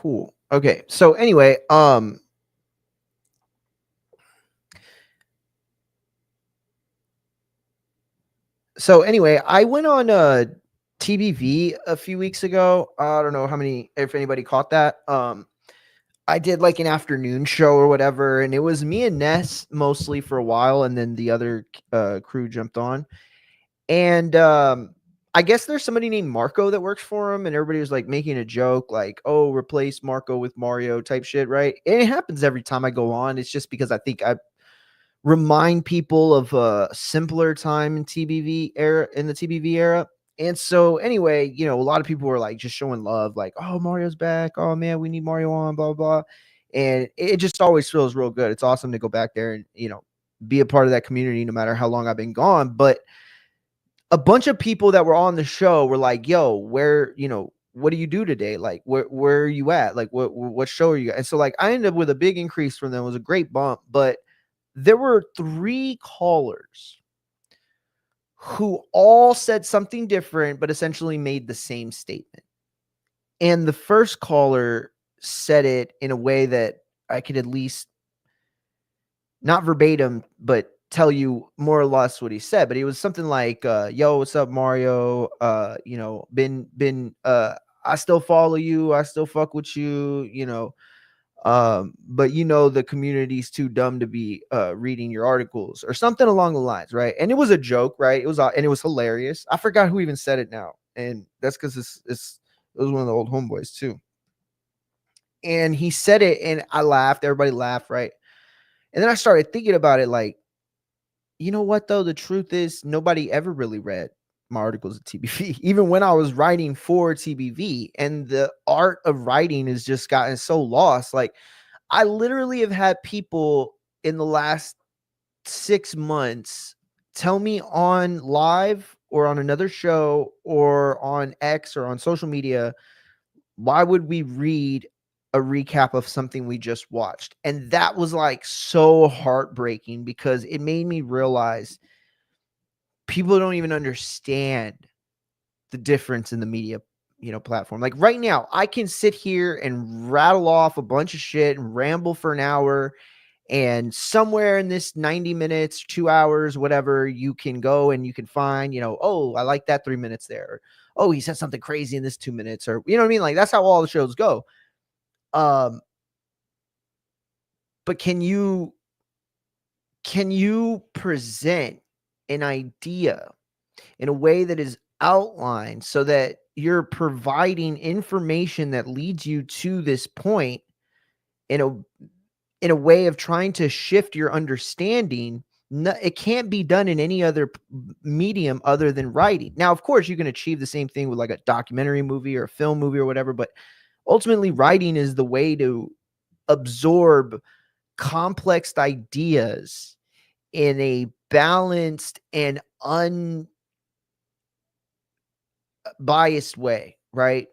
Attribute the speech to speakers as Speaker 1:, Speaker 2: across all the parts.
Speaker 1: Cool. Okay. So anyway, I went on TBV a few weeks ago. I don't know if anybody caught that. I did like an afternoon show or whatever, and it was me and Ness mostly for a while, and then the other crew jumped on. And I guess there's somebody named Marco that works for him, and everybody was like making a joke, like, "Oh, replace Marco with Mario" type shit, right? And it happens every time I go on. It's just because I think I remind people of a simpler time in the TBV era. And so anyway, a lot of people were like just showing love, like, "Oh, Mario's back. Oh man, we need Mario on, blah, blah." And it just always feels real good. It's awesome to go back there and, be a part of that community no matter how long I've been gone. But a bunch of people that were on the show were like, "Yo, what do you do today? Like, where are you at? Like, what show are you at?" And so like I ended up with a big increase from them. It was a great bump, but there were 3 callers who all said something different, but essentially made the same statement. And the first caller said it in a way that I could at least not verbatim, but tell you more or less what he said. But it was something like, "Yo, what's up, Mario? I still follow you. I still fuck with you, but the community's too dumb to be reading your articles," or something along the lines, right? And it was a joke, right? And it was hilarious. I forgot who even said it now, and that's because it was one of the old homeboys too. And he said it, and I laughed. Everybody laughed, right? And then I started thinking about it, like, you know what though? The truth is, nobody ever really read my articles at TBV, even when I was writing for TBV, and the art of writing has just gotten so lost. Like, I literally have had people in the last 6 months tell me on live or on another show or on X or on social media, "Why would we read a recap of something we just watched?" And that was like so heartbreaking because it made me realize people don't even understand the difference in the media platform. Like right now, I can sit here and rattle off a bunch of shit and ramble for an hour, and somewhere in this 90 minutes, 2 hours, whatever, you can go and you can find, "Oh, I like that 3 minutes there." Or, "Oh, he said something crazy in this 2 minutes," or you know what I mean? Like that's how all the shows go. Um, but can you present an idea in a way that is outlined so that you're providing information that leads you to this point in a way of trying to shift your understanding? No, it can't be done in any other medium other than writing. Now, of course, you can achieve the same thing with like a documentary movie or a film movie or whatever, but ultimately, writing is the way to absorb complex ideas in a balanced and unbiased way, right?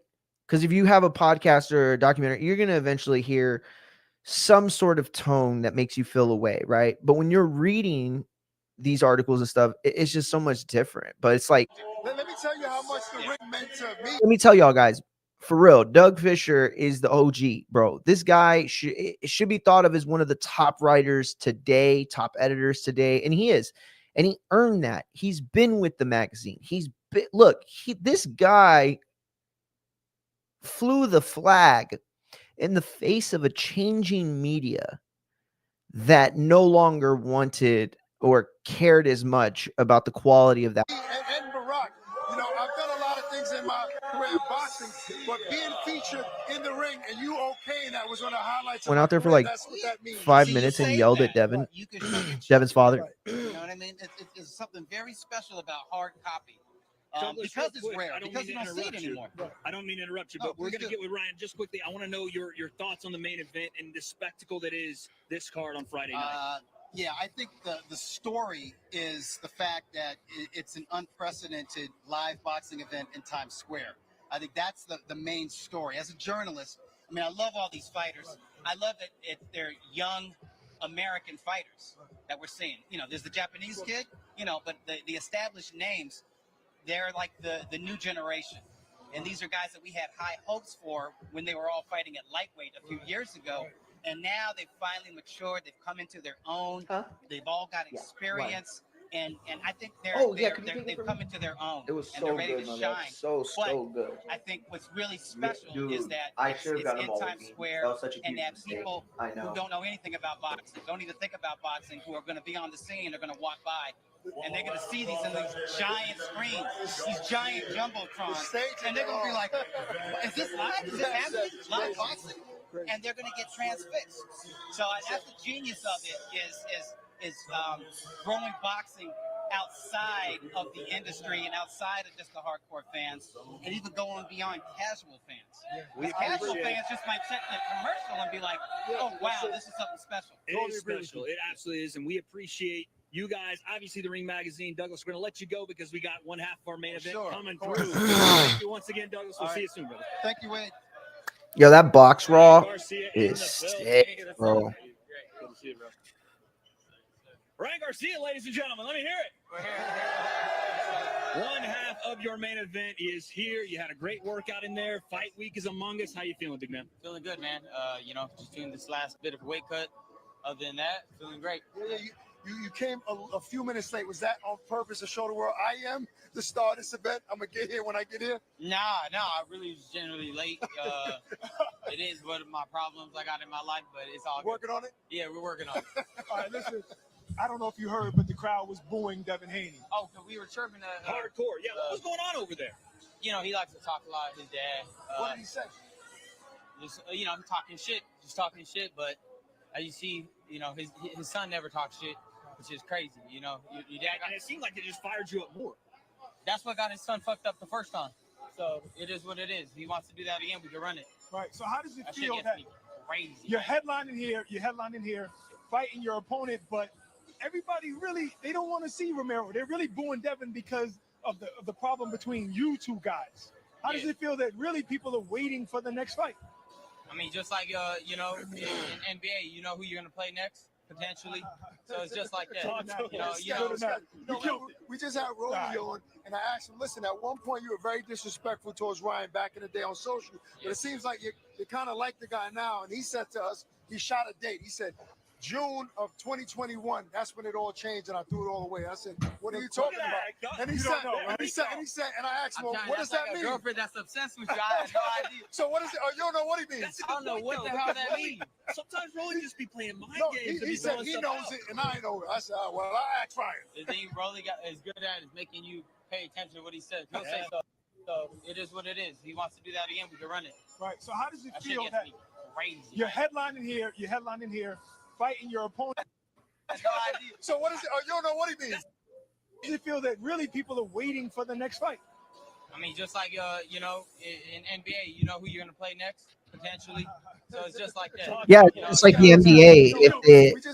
Speaker 1: Because if you have a podcast or a documentary, you're going to eventually hear some sort of tone that makes you feel away, right? But when you're reading these articles and stuff, it's just so much different. But it's like,
Speaker 2: Let me tell you how much the ring meant to me.
Speaker 1: let me tell y'all guys, for real, Doug Fisher is the OG, bro. This guy should be thought of as one of the top writers today, top editors today, and he is. And he earned that. He's been with the magazine. This guy flew the flag in the face of a changing media that no longer wanted or cared as much about the quality of that.
Speaker 2: And Barack, I've done a lot of things in my career in boxing, but being featured in the ring and you okaying that was one of the highlights of
Speaker 1: Went
Speaker 2: my
Speaker 1: out there for
Speaker 2: career.
Speaker 1: like
Speaker 2: That's what that means.
Speaker 1: 5 minutes and yelled at Devin,
Speaker 3: You can show your
Speaker 1: Devin's father.
Speaker 3: Right. You know what I mean? It's something very special about hard copy. Because it's rare, because you don't see it anymore.
Speaker 4: Right. I don't mean to interrupt you,
Speaker 3: No,
Speaker 4: but we're going to
Speaker 3: please do.
Speaker 4: get with Ryan just quickly. I want to know your thoughts on the main event and the spectacle that is this card on Friday night.
Speaker 3: Yeah, I think the story is the fact that it's an unprecedented live boxing event in Times Square. I think that's the main story. As a journalist, I mean, I love all these fighters. I love that they're young American fighters that we're seeing. There's the Japanese kid, but the established names, they're like the new generation. And these are guys that we had high hopes for when they were all fighting at lightweight a few years ago. And now they've finally matured. They've come into their own.
Speaker 1: Huh?
Speaker 3: They've all got
Speaker 1: Yeah.
Speaker 3: experience. And I think they've come into their own.
Speaker 1: It was
Speaker 3: and they're
Speaker 1: so
Speaker 3: ready
Speaker 1: good,
Speaker 3: to
Speaker 1: my man.
Speaker 3: shine.
Speaker 1: So
Speaker 3: But
Speaker 1: good.
Speaker 3: I think what's really special
Speaker 1: Dude,
Speaker 3: is that
Speaker 1: I
Speaker 3: it's
Speaker 1: should have gotten
Speaker 3: in
Speaker 1: them all with
Speaker 3: Times
Speaker 1: me.
Speaker 3: Square,
Speaker 1: That was such a
Speaker 3: and
Speaker 1: huge
Speaker 3: that
Speaker 1: mistake.
Speaker 3: people
Speaker 1: I
Speaker 3: who
Speaker 1: know.
Speaker 3: don't know anything about boxing, don't even think about boxing, who are going to be on the scene, are going to walk by, and they're going to see these in these giant screens, these giant jumbotrons, and they're going to be like, "Is this live? Is this happening? Live boxing?" And they're going to get transfixed. So that's the genius of it is growing boxing outside of the industry and outside of just the hardcore fans, and even going beyond casual fans. Because casual fans just might check the commercial and be like, "Oh wow, this is something special."
Speaker 4: It is special. It absolutely is, and we appreciate you guys. Obviously, the Ring Magazine. Douglas, we're going to let you go because we got one half of our main event coming through. Thank you once again, Douglas. We'll see you soon, brother.
Speaker 3: Thank you, Wade.
Speaker 1: Yo, that box raw
Speaker 4: Garcia
Speaker 1: is sick, bro.
Speaker 4: Good to see you, bro. Ryan Garcia, ladies and gentlemen, let me hear it. One half of your main event is here. You had a great workout in there. Fight week is among us. How you feeling, big man?
Speaker 5: Feeling good, man. Just doing this last bit of weight cut. Other than that, feeling great.
Speaker 2: Yeah, you came a few minutes late. Was that on purpose to show the world I am the star of this event? I'm gonna get here when I get here.
Speaker 5: Nah, I really was generally late. It is one of my problems I got in my life, but it's all
Speaker 2: Working on it.
Speaker 5: Yeah, we're working on it.
Speaker 6: All right, listen. I don't know if you heard, but the crowd was booing Devin Haney.
Speaker 5: Oh, so we were chirping
Speaker 4: Hardcore. Yeah, what was going on over there?
Speaker 5: He likes to talk a lot. His dad.
Speaker 2: What did he say?
Speaker 5: Just talking shit. But as you see, his son never talks shit, which is crazy. Your dad
Speaker 4: And it seemed like it just fired you up more.
Speaker 5: That's what got his son fucked up the first time. So it is what it is. If he wants to do that again, we can run it.
Speaker 6: Right. So how does it
Speaker 5: That shit
Speaker 6: feel
Speaker 5: gets
Speaker 6: that
Speaker 5: me crazy.
Speaker 6: you're headlining here, fighting your opponent, but everybody really, they don't want to see Romero. They're really booing Devin because of the problem between you two guys. How does it feel that really people are waiting for the next fight?
Speaker 5: I mean, just like, in NBA, you know who you're going to play next, potentially. So it's just like that.
Speaker 2: We just had Rolly on, and I asked him, listen, at one point you were very disrespectful towards Ryan back in the day on social, but it seems like you kind of like the guy now. And he said to us, he shot a date. He said, June of 2021, that's when it all changed, and I threw it all away. I said, "What are you talking about?" And he said, and I asked him, well, "What does that mean?"
Speaker 5: A girlfriend that's obsessed with you. I have no idea.
Speaker 2: So what is it? Oh, you don't know what he means.
Speaker 5: I don't know what the hell that means.
Speaker 4: Sometimes Rolly just be playing mind games.
Speaker 2: He said he knows it, and I know it. I said, "Oh, well, I asked Ryan."
Speaker 5: The thing Rolly is good at is making you pay attention to what he says. He'll say so. So it is what it is. If he wants to do that again, we can run it.
Speaker 6: Right. So how does it
Speaker 5: That
Speaker 6: feel
Speaker 5: shit
Speaker 6: that
Speaker 5: gets me crazy.
Speaker 6: you're headlining here, fighting your opponent?
Speaker 5: I have no idea.
Speaker 2: So what is it? Oh, you don't know what he means.
Speaker 6: Does it feel that really people are waiting for the next fight?
Speaker 5: I mean, just like, in NBA, you know who you're going to play next, potentially. So it's just like that.
Speaker 1: Yeah, it's like the NBA. If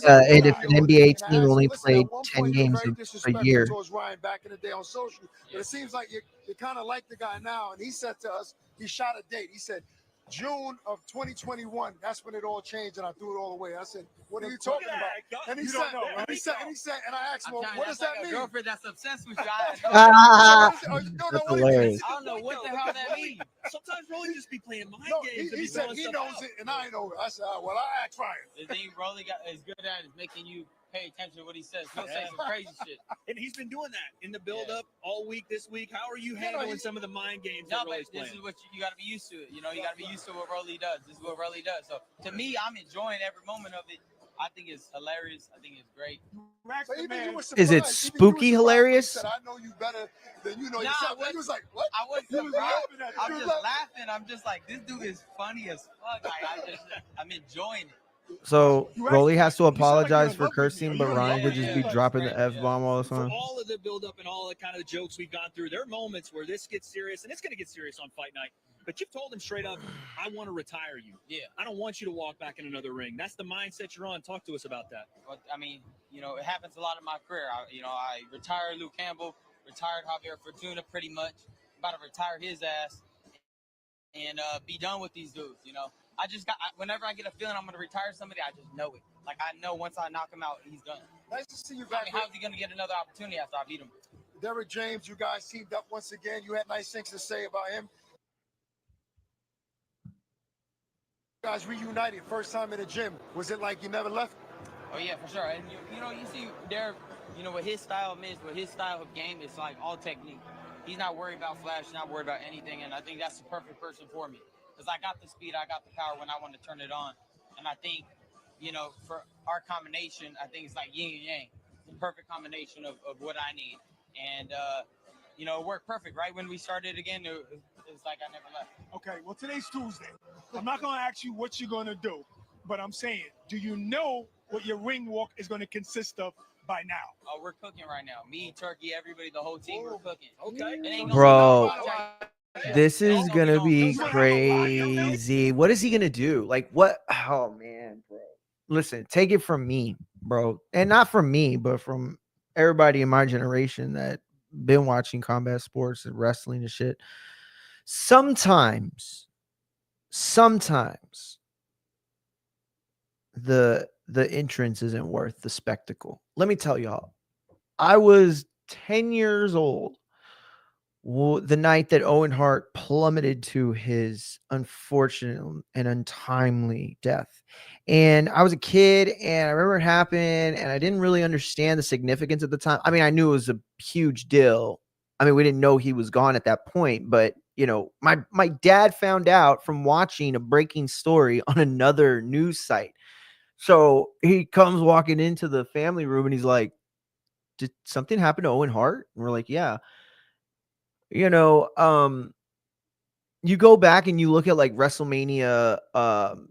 Speaker 1: an NBA team only played 10 games a year.
Speaker 2: Towards Ryan back in the day on social, but it seems like you kind of like the guy now. And he said to us, he shot a date. He said, June of 2021, that's when it all changed, and I threw it all away. I said, "What are you talking about?" And he said, and I asked him, well, "What does that mean?"
Speaker 5: A girlfriend that's obsessed with you. I don't know what the hell that means.
Speaker 4: Sometimes Rolly just be playing mind games.
Speaker 2: He said he knows it, and I know it. I said, "Oh, well, I asked Ryan."
Speaker 5: The thing Rolly is good at is making you pay attention to what he says. He'll say some crazy shit.
Speaker 4: And he's been doing that in the build-up all week this week. How are you handling some of the mind games that Rolly's playing?
Speaker 5: This is what you got to be used to it. You got to be used to what Rolly does. This is what Rolly does. So to me, I'm enjoying every moment of it. I think it's hilarious. I think it's great.
Speaker 1: Is it spooky hilarious?
Speaker 2: I know you better than you know yourself. He was like, "What?"
Speaker 5: I wasn't surprised. I'm just laughing. I'm just like, this dude is funny as fuck. I'm enjoying it.
Speaker 1: So Rolly has to apologize for cursing, but Ryan would just be dropping the F-bomb all the time.
Speaker 4: For all of the build-up and all the kind of jokes we've gone through, there are moments where this gets serious, and it's going to get serious on fight night. But you've told him straight up, I want to retire you. Yeah. I don't want you to walk back in another ring. That's the mindset you're on. Talk to us about that.
Speaker 5: Well, I mean, it happens a lot in my career. I retired Luke Campbell, retired Javier Fortuna pretty much. I'm about to retire his ass and be done with these dudes, whenever I get a feeling I'm going to retire somebody, I just know it. Like, I know once I knock him out, he's done.
Speaker 2: Nice to see you back.
Speaker 5: How's he going to get another opportunity after I beat him?
Speaker 2: Derrick James, you guys teamed up once again. You had nice things to say about him. guys reunited first time in the gym? Was it like you never left?
Speaker 5: Oh yeah, for sure. And you see there, with his style of mix, with his style of game, it's like all technique. He's not worried about flash, not worried about anything, and I think that's the perfect person for me. Because I got the speed, I got the power when I want to turn it on. And I think, for our combination, I think it's like yin and yang. It's the perfect combination of what I need. And it worked perfect, right? When we started again, it's like I never left.
Speaker 6: Okay, well, today's Tuesday. I'm not going to ask you what you're going to do, but I'm saying, do you know what your ring walk is going to consist of by now?
Speaker 5: Oh, we're cooking right now. Me, Turkey, everybody, the whole team, we're cooking.
Speaker 4: Okay.
Speaker 5: It ain't gonna
Speaker 1: Bro,
Speaker 5: be no
Speaker 1: this
Speaker 5: It
Speaker 1: is
Speaker 5: ain't
Speaker 1: gonna
Speaker 5: no-
Speaker 1: be
Speaker 6: He's gonna have a lot, you know?
Speaker 1: crazy. What is he gonna do? Like what? Oh man, bro. Listen, take it from me, bro, and not from me, but from everybody in my generation that been watching combat sports and wrestling and shit. Sometimes the entrance isn't worth the spectacle. Let me tell y'all, I was 10 years old the night that Owen Hart plummeted to his unfortunate and untimely death. And I was a kid and I remember it happened and I didn't really understand the significance at the time. I mean, I knew it was a huge deal. I mean, we didn't know he was gone at that point, but my dad found out from watching a breaking story on another news site. So he comes walking into the family room and he's like, "Did something happen to Owen Hart?" And we're like, "Yeah." You know, you go back and you look at like WrestleMania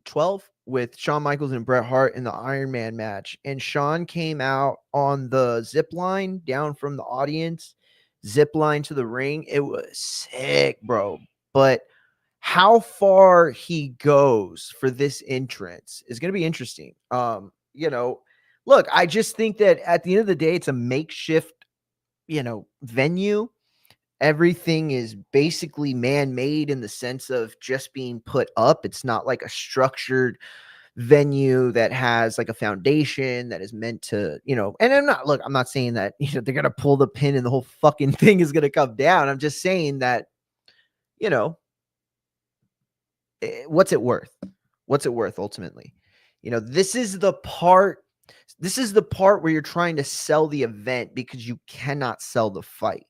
Speaker 1: 12 with Shawn Michaels and Bret Hart in the Iron Man match, and Shawn came out on the zip line down from the audience, zip line to the ring. It was sick, bro. But how far he goes for this entrance is going to be interesting. Look, I just think that at the end of the day, it's a makeshift, venue. Everything is basically man-made in the sense of just being put up. It's not like a structured venue that has like a foundation that is meant to, and I'm not saying that, they're going to pull the pin and the whole fucking thing is going to come down. I'm just saying that, what's it worth? What's it worth ultimately? This is the part where you're trying to sell the event because you cannot sell the fight.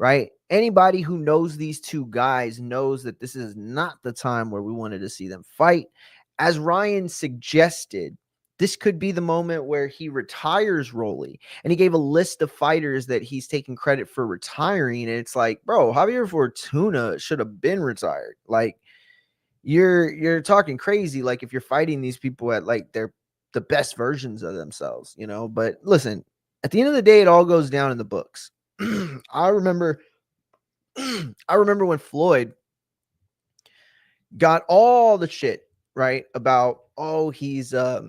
Speaker 1: Right? Anybody who knows these two guys knows that this is not the time where we wanted to see them fight. As Ryan suggested, this could be the moment where he retires Rolly. And he gave a list of fighters that he's taking credit for retiring. And it's like, bro, Javier Fortuna should have been retired. Like, you're talking crazy. Like, if you're fighting these people at like they're the best versions of themselves, But listen, at the end of the day, it all goes down in the books. I remember when Floyd got all the shit, right? About, he's a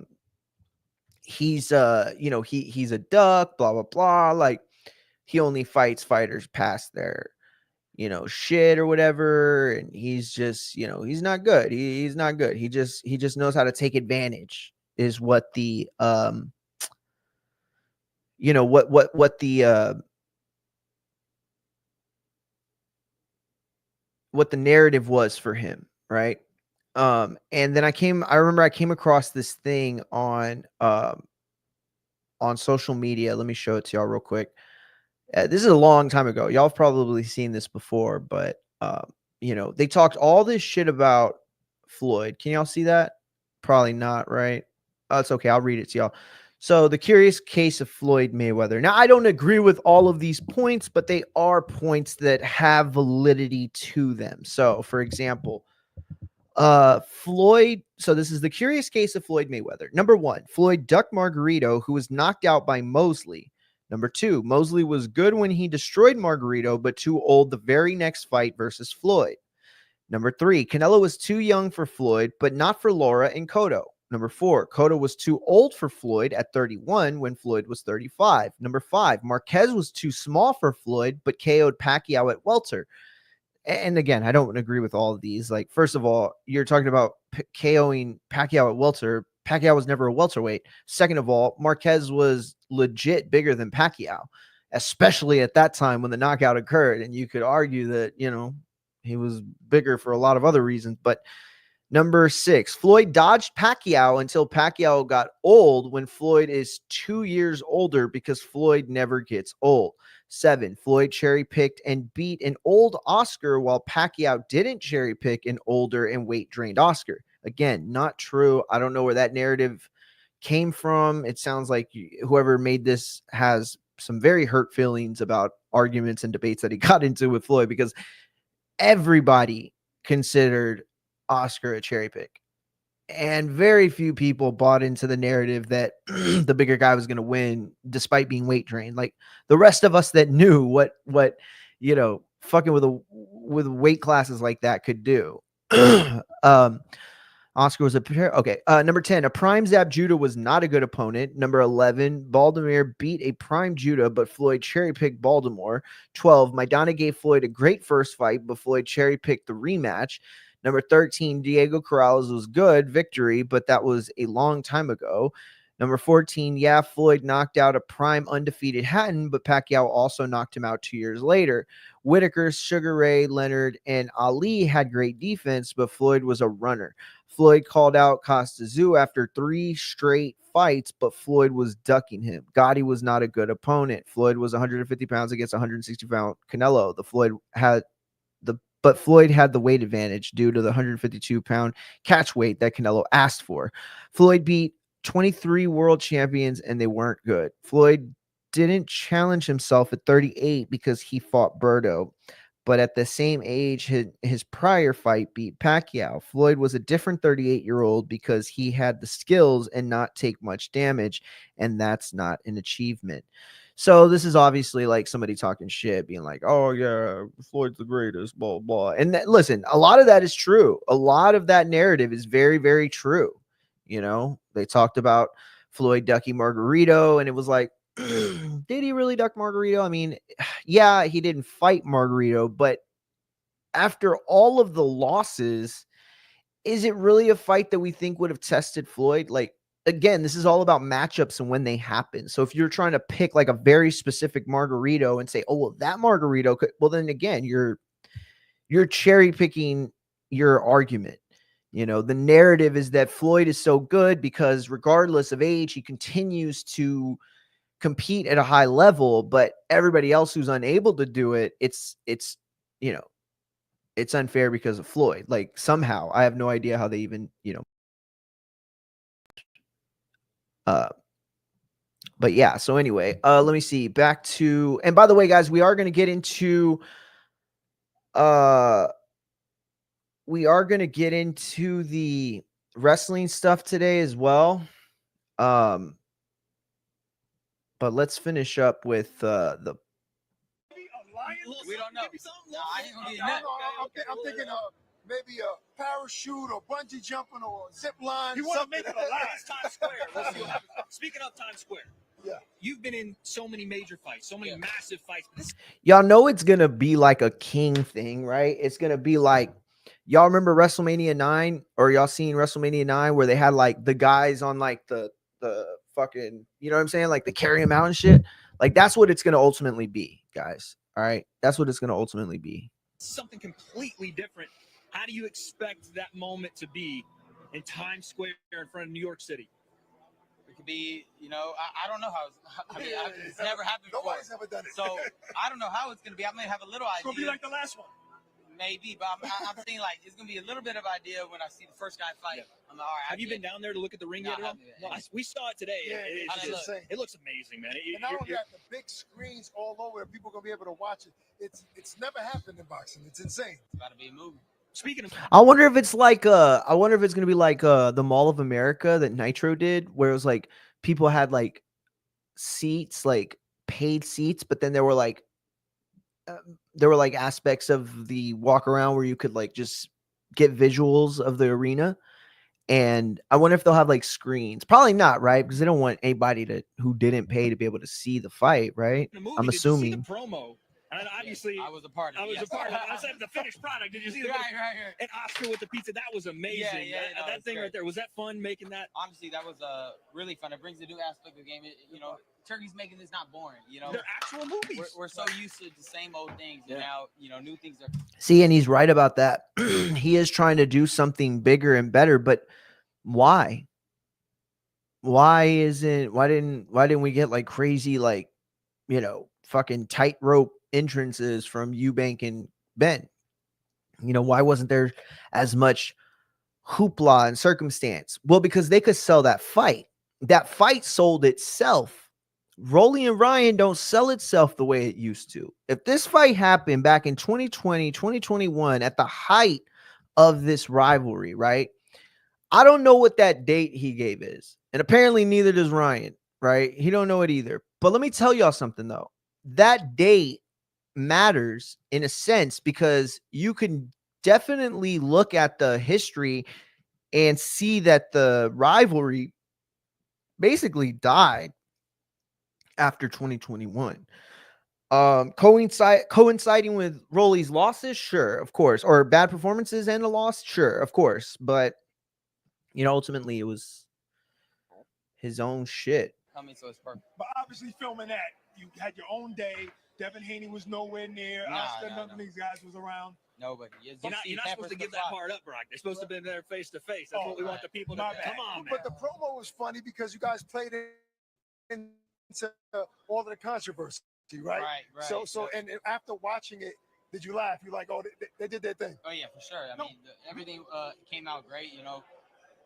Speaker 1: duck, blah, blah, blah. Like, he only fights fighters past their, shit or whatever. And he's just, he's not good. He's not good. He just knows how to take advantage is what the, what the narrative was for him, right? And then I remember I came across this thing on social media. Let me show it to y'all real quick. This is a long time ago. Y'all have probably seen this before, but they talked all this shit about Floyd. Can y'all see that? Probably not, right? Oh, it's okay. I'll read it to y'all. So, the curious case of Floyd Mayweather. Now, I don't agree with all of these points, but they are points that have validity to them. So, for example, Floyd. So, this is the curious case of Floyd Mayweather. Number one, Floyd ducked Margarito, who was knocked out by Mosley. Number two, Mosley was good when he destroyed Margarito, but too old the very next fight versus Floyd. Number three, Canelo was too young for Floyd, but not for Lara and Cotto. Number four, Cotto was too old for Floyd at 31 when Floyd was 35. Number five, Marquez was too small for Floyd, but KO'd Pacquiao at welter. And again, I don't agree with all of these. Like, first of all, you're talking about KOing Pacquiao at welter. Pacquiao was never a welterweight. Second of all, Marquez was legit bigger than Pacquiao, especially at that time when the knockout occurred. And you could argue that, he was bigger for a lot of other reasons. But Number 6, Floyd dodged Pacquiao until Pacquiao got old when Floyd is 2 years older because Floyd never gets old. 7, Floyd cherry-picked and beat an old Oscar while Pacquiao didn't cherry-pick an older and weight-drained Oscar. Again, not true. I don't know where that narrative came from. It sounds like whoever made this has some very hurt feelings about arguments and debates that he got into with Floyd, because everybody considered Oscar a cherry pick. And very few people bought into the narrative that the bigger guy was going to win despite being weight drained. Like the rest of us that knew what fucking with weight classes like that could do. Oscar was okay. Number 10, a prime Zab Judah was not a good opponent. Number 11, Baldomir beat a prime Judah, but Floyd cherry-picked Baltimore. 12, Maidana gave Floyd a great first fight, but Floyd cherry-picked the rematch. Number 13, Diego Corrales was good, victory, but that was a long time ago. Number 14, yeah, Floyd knocked out a prime undefeated Hatton, but Pacquiao also knocked him out 2 years later. Whitaker, Sugar Ray, Leonard, and Ali had great defense, but Floyd was a runner. Floyd called out Costa Tszyu after 3 straight fights, but Floyd was ducking him. Gotti was not a good opponent. Floyd was 150 pounds against 160-pound Canelo. But Floyd had the weight advantage due to the 152-pound catch weight that Canelo asked for. Floyd beat 23 world champions, and they weren't good. Floyd didn't challenge himself at 38 because he fought Berto, but at the same age, his prior fight beat Pacquiao. Floyd was a different 38-year-old because he had the skills and not take much damage, and that's not an achievement. So this is obviously like somebody talking shit, being like, oh, yeah, Floyd's the greatest, blah, blah. And listen, a lot of that is true. A lot of that narrative is very, very true. You know, they talked about Floyd ducking Margarito, and it was like, did he really duck Margarito? I mean, yeah, he didn't fight Margarito, but after all of the losses, is it really a fight that we think would have tested Floyd? Like, again, this is all about matchups and when they happen. So if you're trying to pick like a very specific Margarito and say, oh, well, that Margarito could, well, then again, you're cherry picking your argument. You know, the narrative is that Floyd is so good because regardless of age, he continues to compete at a high level, but everybody else who's unable to do it, it's unfair because of Floyd. Like somehow, I have no idea how they even, but yeah, so anyway, let me see, back to, and by the way, guys, we are going to get into the wrestling stuff today as well. But let's finish up with the.
Speaker 5: We don't know. No, I ain't gonna be
Speaker 2: I'm thinking maybe a parachute or bungee jumping or zip line.
Speaker 6: You want to make it alive.
Speaker 4: It's Times Square. Let's see what happens. Speaking of Times Square,
Speaker 2: Yeah.
Speaker 4: You've been in so many major fights, so many massive fights.
Speaker 1: Y'all know it's gonna be like a King thing, right? It's gonna be like, y'all remember WrestleMania 9, or y'all seen WrestleMania 9 where they had like the guys on like the fucking, you know what I'm saying? Like the carry them out and shit. Like that's what it's gonna ultimately be, guys. All right. That's what it's gonna ultimately be.
Speaker 4: Something completely different. How do you expect that moment to be in Times Square in front of New York City?
Speaker 5: It could be, I don't know how. It's never happened before.
Speaker 2: Nobody's ever done it.
Speaker 5: So I don't know how it's gonna be. I may have a little idea.
Speaker 6: It's gonna be like the last one.
Speaker 5: Maybe, but I'm saying like it's gonna be a little bit of idea when I see the first guy fight.
Speaker 4: Yeah.
Speaker 5: I'm like, all right.
Speaker 4: Have you been down there to look at the ring yet? We saw it today.
Speaker 2: Yeah,
Speaker 4: It looks amazing, man.
Speaker 2: And not only that, the big screens all over that people are gonna be able to watch it. It's never happened in boxing. It's insane.
Speaker 5: It's about to be a movie.
Speaker 4: Speaking of,
Speaker 1: I wonder if it's like I wonder if it's gonna be like the Mall of America that Nitro did, where it was like people had like seats, like paid seats, but then there were like aspects of the walk around where you could like just get visuals of the arena. And I wonder if they'll have like screens. Probably not, right? Because they don't want anybody who didn't pay to be able to see the fight, right? I'm assuming.
Speaker 4: Did you see the promo? And obviously,
Speaker 5: I was a part of it.
Speaker 4: I said the finished product. Did you see the
Speaker 5: right.
Speaker 4: And Oscar with the pizza? That was amazing. That thing
Speaker 5: great.
Speaker 4: Right there. Was that fun making that?
Speaker 5: Honestly, that was really fun. It brings a new aspect of the game. Turkey's making this not boring.
Speaker 4: They're actual movies.
Speaker 5: We're so used to the same old things, and now new things are.
Speaker 1: See, and he's right about that. He is trying to do something bigger and better, but why? Why didn't we get like crazy, like, fucking tightrope entrances from Eubank and Ben? Why wasn't there as much hoopla and circumstance? Well, because they could sell that fight. That fight sold itself. Rolly and Ryan don't sell itself the way it used to. If this fight happened back in 2020, 2021, at the height of this rivalry, right? I don't know what that date he gave is. And apparently neither does Ryan, right? He don't know it either. But let me tell y'all something, though. That date matters in a sense because you can definitely look at the history and see that the rivalry basically died after 2021. Coinciding with Rolly's losses, sure, of course, or bad performances and a loss, sure, of course, but ultimately it was his own shit.
Speaker 5: So it's perfect.
Speaker 6: But obviously, filming that, you had your own day. Devin Haney was nowhere near. Oscar, none of these guys was around.
Speaker 5: Nobody.
Speaker 4: You're not supposed to give that part up, Brock. They're supposed to have been there face to face. That's what we want the people to. Come on, man.
Speaker 2: But the promo was funny because you guys played into all of the controversy, right?
Speaker 5: Right.
Speaker 2: So, and after watching it, did you laugh? You like, oh, they did their thing.
Speaker 5: Oh yeah, for sure. I mean, everything came out great.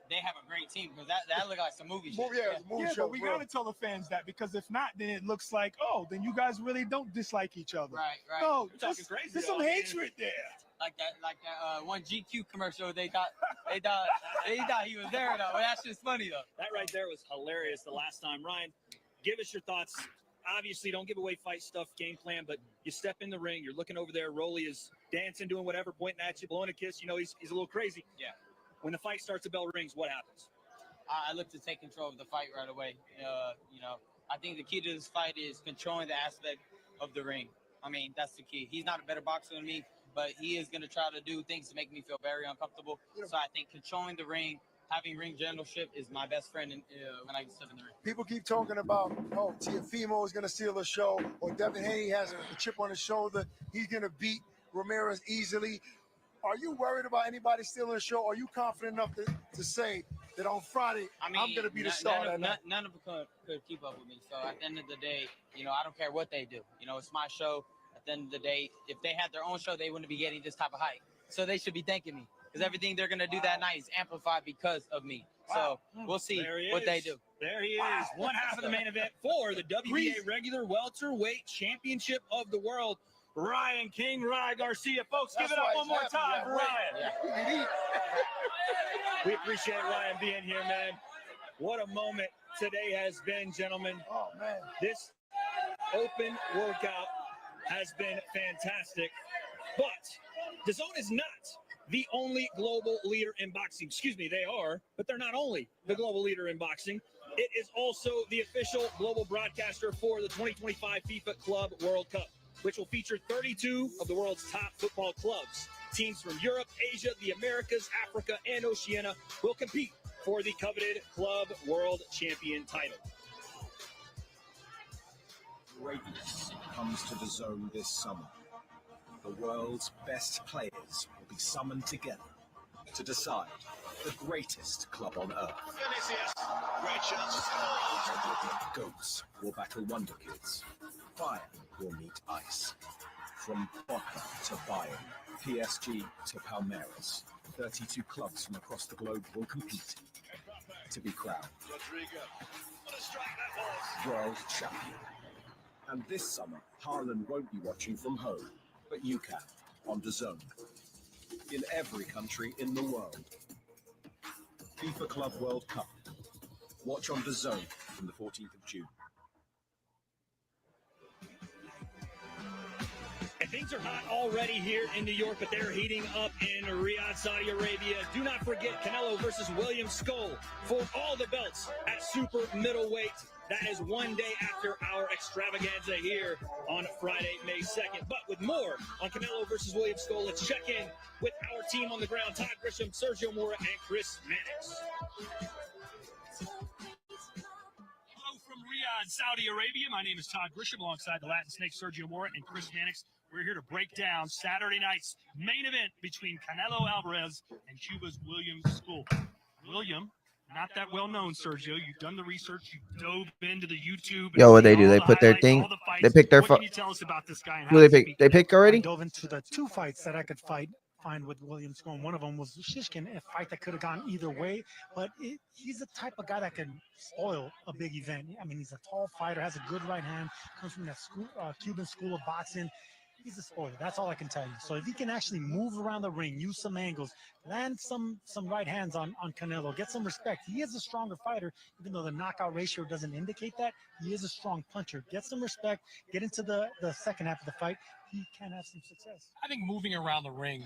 Speaker 5: They have a great team because that looked like some movie shit.
Speaker 6: But we gotta tell the fans that because if not, then it looks like then you guys really don't dislike each other.
Speaker 5: Right.
Speaker 6: No,
Speaker 4: you're talking crazy.
Speaker 6: There's some hatred there.
Speaker 5: Like that one GQ commercial. They thought he was there though. That's just funny though.
Speaker 4: That right there was hilarious the last time. Ryan, give us your thoughts. Obviously, don't give away fight stuff, game plan, but you step in the ring, you're looking over there. Rolly is dancing, doing whatever, pointing at you, blowing a kiss. He's a little crazy.
Speaker 5: Yeah.
Speaker 4: When the fight starts, the bell rings. What happens?
Speaker 5: I look to take control of the fight right away. I think the key to this fight is controlling the aspect of the ring. I mean, that's the key. He's not a better boxer than me, but he is going to try to do things to make me feel very uncomfortable. So I think controlling the ring, having ring generalship is my best friend when I step in the ring.
Speaker 2: People keep talking about, Tiafimo is going to steal the show, or Devin Haney has a chip on his shoulder. He's going to beat Ramirez easily. Are you worried about anybody stealing the show? Are you confident enough to say that on Friday, I'm going to be the star?
Speaker 5: None of them could keep up with me. So at the end of the day, I don't care what they do. It's my show. At the end of the day, if they had their own show, they wouldn't be getting this type of hype. So they should be thanking me because everything they're going to do that night is amplified because of me. So we'll see what they do.
Speaker 4: There he is. One half of the main event for the WBA regular welterweight championship of the world. Ryan King, Ryan Garcia. Folks, give it up one more time for Ryan.
Speaker 5: Yeah.
Speaker 4: We appreciate Ryan being here, man. What a moment today has been, gentlemen.
Speaker 2: Oh, man.
Speaker 4: This open workout has been fantastic. But DAZN is not the only global leader in boxing. Excuse me, they are, but they're not only the global leader in boxing. It is also the official global broadcaster for the 2025 FIFA Club World Cup, which will feature 32 of the world's top football clubs. Teams from Europe, Asia, the Americas, Africa, and Oceania will compete for the coveted Club World Champion title.
Speaker 7: Greatness comes to DAZN this summer. The world's best players will be summoned together to decide the greatest club on earth. Goats will battle Wonder Kids. Fire will meet ice. From Boca to Bayern, PSG to Palmeiras, 32 clubs from across the globe will compete to be crowned world champion. And this summer, Haaland won't be watching from home, but you can on DAZN. In every country in the world. FIFA Club World Cup. Watch on DAZN from the 14th of June.
Speaker 4: And things are hot already here in New York, but they're heating up in Riyadh, Saudi Arabia. Do not forget Canelo versus William Skoll for all the belts at super middleweight. That is one day after our extravaganza here on Friday, May 2nd. But with more on Canelo versus William Skoll, let's check in with our team on the ground, Todd Grisham, Sergio Mora, and Chris Mannix.
Speaker 8: Hello from Riyadh, Riyadh, Saudi Arabia. My name is Todd Grisham, alongside the Latin Snake Sergio Mora and Chris Mannix. We're here to break down Saturday night's main event between Canelo Alvarez and Cuba's William School. William, not that well known, Sergio. You've done the research. You dove into the YouTube.
Speaker 1: Yo, what they do? They put their thing. They pick their.
Speaker 8: What can you tell us about this guy? And
Speaker 1: Who they pick? They pick
Speaker 6: I
Speaker 1: already.
Speaker 6: dove into the 2 fights that I could find with William School. One of them was Shishkin, a fight that could have gone either way, but he's the type of guy that can spoil a big event. I mean, he's a tall fighter, has a good right hand, comes from that Cuban school of boxing. He's a spoiler. That's all I can tell you. So if he can actually move around the ring, use some angles, land some right hands on Canelo, get some respect. He is a stronger fighter, even though the knockout ratio doesn't indicate that. He is a strong puncher. Get some respect, get into the second half of the fight. He can have some success.
Speaker 9: I think moving around the ring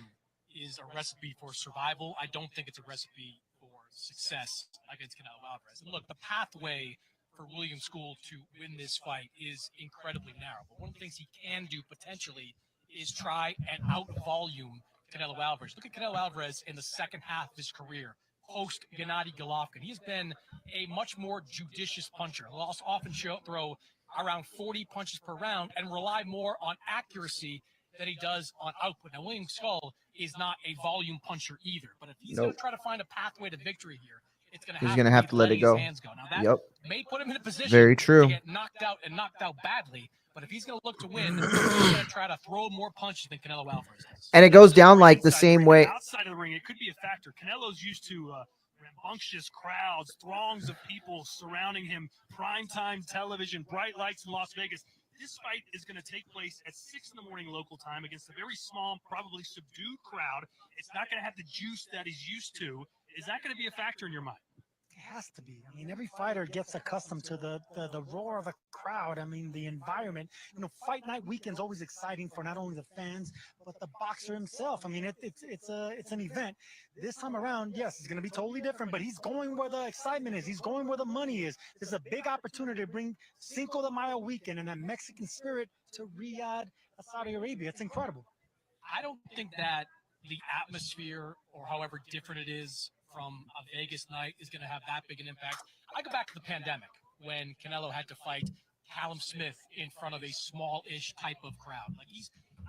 Speaker 9: is a recipe for survival. I don't think it's a recipe for success against Canelo Alvarez. And look, the pathway for William School to win this fight is incredibly narrow. But one of the things he can do potentially is try and out-volume Canelo Alvarez. Look at Canelo Alvarez in the second half of his career, post Gennady Golovkin. He has been a much more judicious puncher. He'll often throw around 40 punches per round and rely more on accuracy than he does on output. Now, William Skull is not a volume puncher either, but if he's going to try to find a pathway to victory here, it's going to have to let it go. Now, that may put him in a position to get knocked out and knocked out badly, but if he's going to look to win, he's going to try to throw more punches than Canelo Alvarez does.
Speaker 1: And it goes down like the same way.
Speaker 8: Outside of the ring, it could be a factor. Canelo's used to rambunctious crowds, throngs of people surrounding him, primetime television, bright lights in Las Vegas. This fight is going to take place at 6 a.m. local time against a very small, probably subdued crowd. It's not going to have the juice that he's used to. Is that going to be a factor in your mind?
Speaker 6: It has to be. I mean, every fighter gets accustomed to the roar of the crowd. I mean, the environment. You know, fight night weekend's always exciting for not only the fans but the boxer himself. I mean, it's an event. This time around, yes, it's going to be totally different. But he's going where the excitement is. He's going where the money is. There's a big opportunity to bring Cinco de Mayo weekend and that Mexican spirit to Riyadh, Saudi Arabia. It's incredible.
Speaker 9: I don't think that the atmosphere, or however different it is from a Vegas night, is going to have that big an impact. I go back to the pandemic when Canelo had to fight Callum Smith in front of a small-ish type of crowd. Like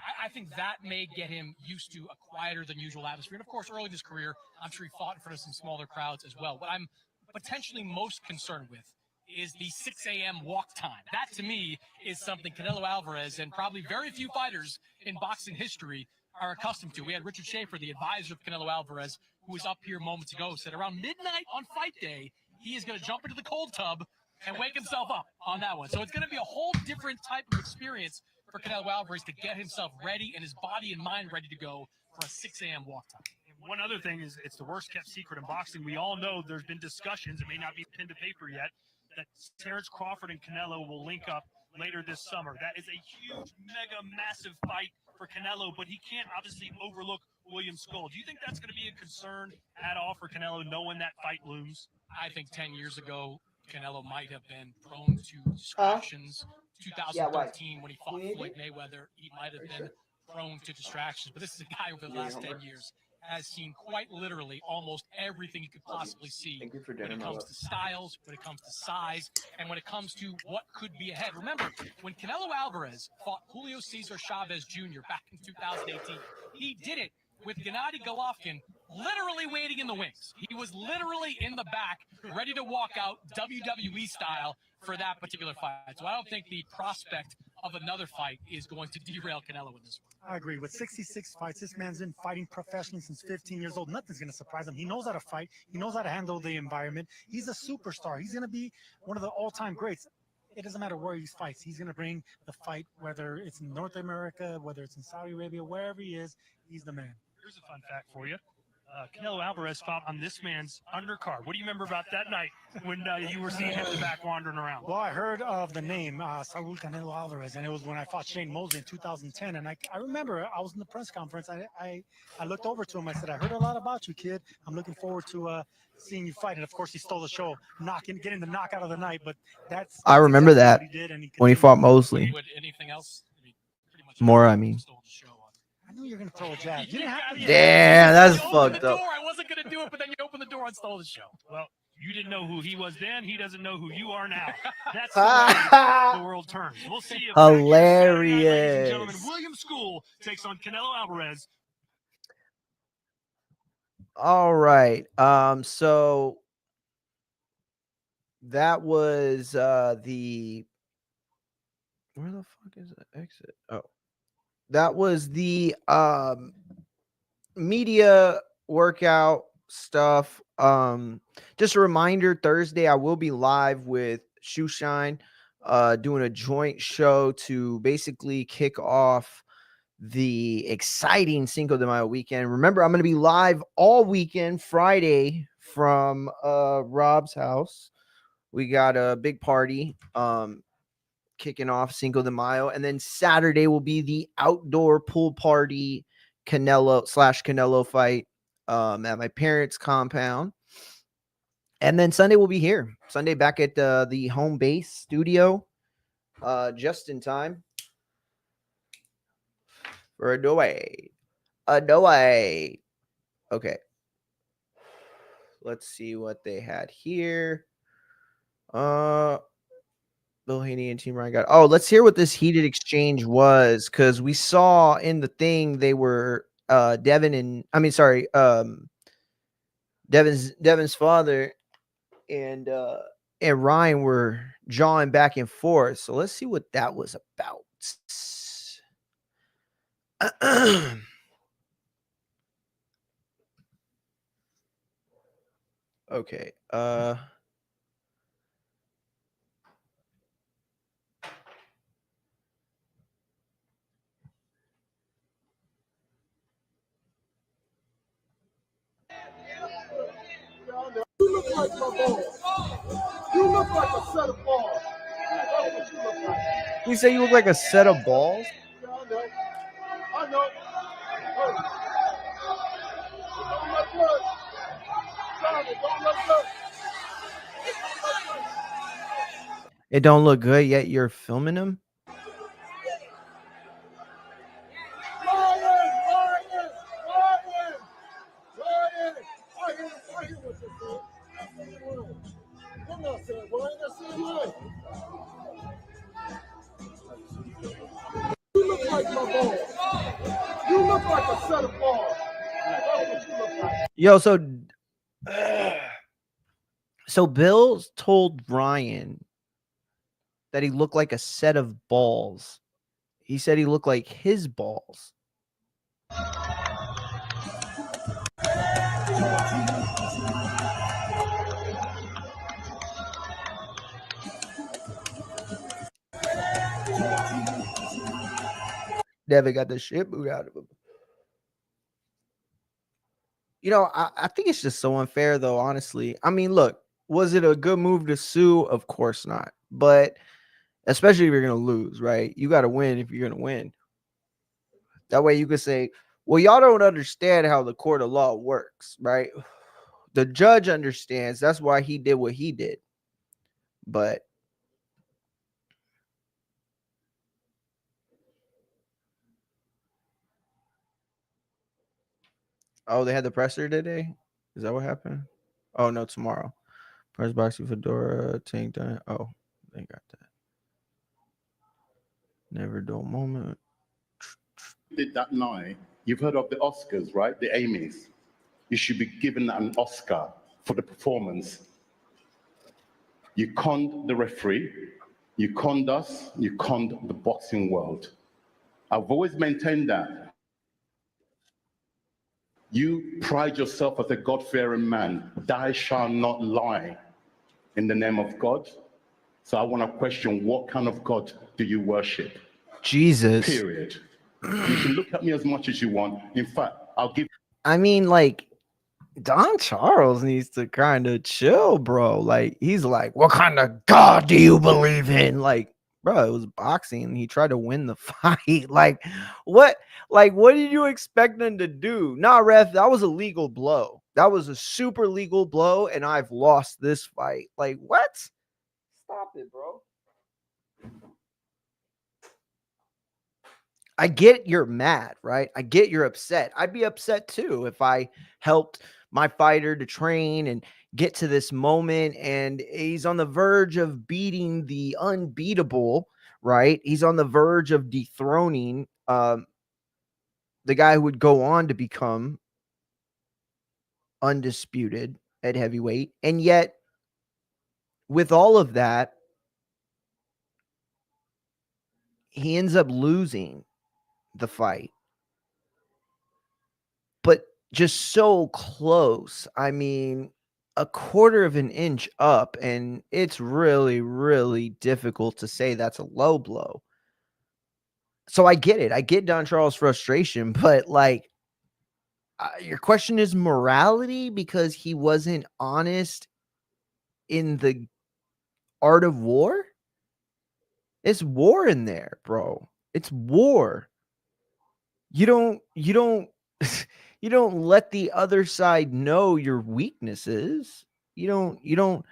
Speaker 9: I think that may get him used to a quieter than usual atmosphere. And of course, early in his career, I'm sure he fought in front of some smaller crowds as well. What I'm potentially most concerned with is the 6 a.m. walk time. That, to me, is something Canelo Alvarez and probably very few fighters in boxing history are accustomed to. We had Richard Schaefer, the advisor of Canelo Alvarez, who was up here moments ago, said around midnight on fight day, he is going to jump into the cold tub and wake himself up on that one. So it's going to be a whole different type of experience for Canelo Alvarez to get himself ready and his body and mind ready to go for a 6 a.m. walk time.
Speaker 8: One other thing is it's the worst kept secret in boxing. We all know there's been discussions, it may not be pinned to paper yet, that Terrence Crawford and Canelo will link up later this summer. That is a huge, mega, massive fight for Canelo, but he can't obviously overlook William Skull. Do you think that's going to be a concern at all for Canelo, knowing that fight looms?
Speaker 9: I think 10 years ago, Canelo might have been prone to distractions. 2013, when he fought Floyd Mayweather, he might have been prone to distractions. But this is a guy over the last 10 years has seen quite literally almost everything you could possibly see when it comes to styles, when it comes to size, and when it comes to what could be ahead. Remember, when Canelo Alvarez fought Julio Cesar Chavez Jr. back in 2018, he did it with Gennady Golovkin literally waiting in the wings. He was literally in the back, ready to walk out WWE style for that particular fight. So I don't think the prospect of another fight is going to derail Canelo in this one.
Speaker 6: I agree. With 66 fights, this man's been fighting professionally since 15 years old. Nothing's going to surprise him. He knows how to fight. He knows how to handle the environment. He's a superstar. He's going to be one of the all-time greats. It doesn't matter where he fights. He's going to bring the fight, whether it's in North America, whether it's in Saudi Arabia, wherever he is, he's the man.
Speaker 8: Here's a fun fact for you. Canelo Alvarez fought on this man's undercard. What do you remember about that night when you were seeing him in the back wandering around?
Speaker 6: Well, I heard of the name Saul Canelo Alvarez, and it was when I fought Shane Mosley in 2010. And I remember I was in the press conference. I looked over to him. I said, I heard a lot about you, kid. I'm looking forward to seeing you fight. And of course, he stole the show, getting the knockout of the night. But I
Speaker 1: remember that when he fought Mosley.
Speaker 9: Anything else?
Speaker 1: More, I mean.
Speaker 6: I knew you were going to throw a jab. You didn't have to.
Speaker 1: Damn, that's fucked up.
Speaker 9: I wasn't going to do it, but then you opened the door and stole the show.
Speaker 8: Well, You didn't know who he was then. He doesn't know who you are now. That's the way the world turns. We'll see you back here Saturday night, ladies and gentlemen.
Speaker 1: Hilarious.
Speaker 8: William School takes on Canelo Alvarez.
Speaker 1: All right. So that was the where the fuck is the exit? Oh, that was the media workout stuff. Just a reminder, Thursday I will be live with Shoeshine, doing a joint show to basically kick off the exciting Cinco de Mayo weekend. Remember, I'm going to be live all weekend, Friday from Rob's house. We got a big party kicking off Cinco de Mayo, and then Saturday will be the outdoor pool party Canelo fight at my parents' compound. And then Sunday we'll be here. Sunday back at the home base studio, just in time for a doorway. Okay. Let's see what they had here. Bill Haney and Team Ryan got. Oh, let's hear what this heated exchange was, because we saw in the thing they were Devin's father and Ryan were jawing back and forth. So let's see what that was about. Okay.
Speaker 2: You look like my balls. You look like a set of balls. That's what you look like.
Speaker 1: You say you look like a set of balls?
Speaker 2: Yeah, I know. Hey. Don't look good. Johnny, don't look good.
Speaker 1: It don't look good yet you're filming him?
Speaker 2: I hear what you're saying. I'm not saying Ryan, that's saying Ryan. You look like my balls. You look like a set of balls. That's what you look like.
Speaker 1: Yo, so Bill told Ryan that he looked like a set of balls. He said he looked like his balls. Devin got the shit moved out of him. You know, I think it's just so unfair, though, honestly. I mean, look, was it a good move to sue? Of course not. But especially if you're going to lose, right? You got to win if you're going to win. That way you could say, well, y'all don't understand how the court of law works, right? The judge understands. That's why he did what he did. But oh, they had the presser today? Is that what happened? Oh, no, tomorrow. Press boxing fedora, tank down. Oh, they got that. Never dull moment.
Speaker 10: Did that night, you've heard of the Oscars, right? The Emmys. You should be given an Oscar for the performance. You conned the referee, you conned us, you conned the boxing world. I've always maintained that. You pride yourself as a God-fearing man. Thou shalt not lie in the name of God. So I want to question, what kind of God do you worship?
Speaker 1: Jesus.
Speaker 10: Period. You can look at me as much as you want. In fact, I'll give.
Speaker 1: I mean, like, Don Charles needs to kind of chill, bro. Like, he's like, what kind of God do you believe in? Like, bro, it was boxing. He tried to win the fight. Like, what did you expect him to do? Nah, ref, that was a legal blow. That was a super legal blow, and I've lost this fight. Like, what? Stop it, bro. I get you're mad, right? I get you're upset. I'd be upset too if I helped my fighter to train and get to this moment. And he's on the verge of beating the unbeatable, right? He's on the verge of dethroning the guy who would go on to become undisputed at heavyweight. And yet, with all of that, he ends up losing the fight. But just so close. I mean, a quarter of an inch up, and it's really, really difficult to say that's a low blow. So I get it. I get Don Charles' frustration, but like, your question is morality because he wasn't honest in the art of war? It's war in there, bro. It's war. You don't you don't let the other side know your weaknesses. You don't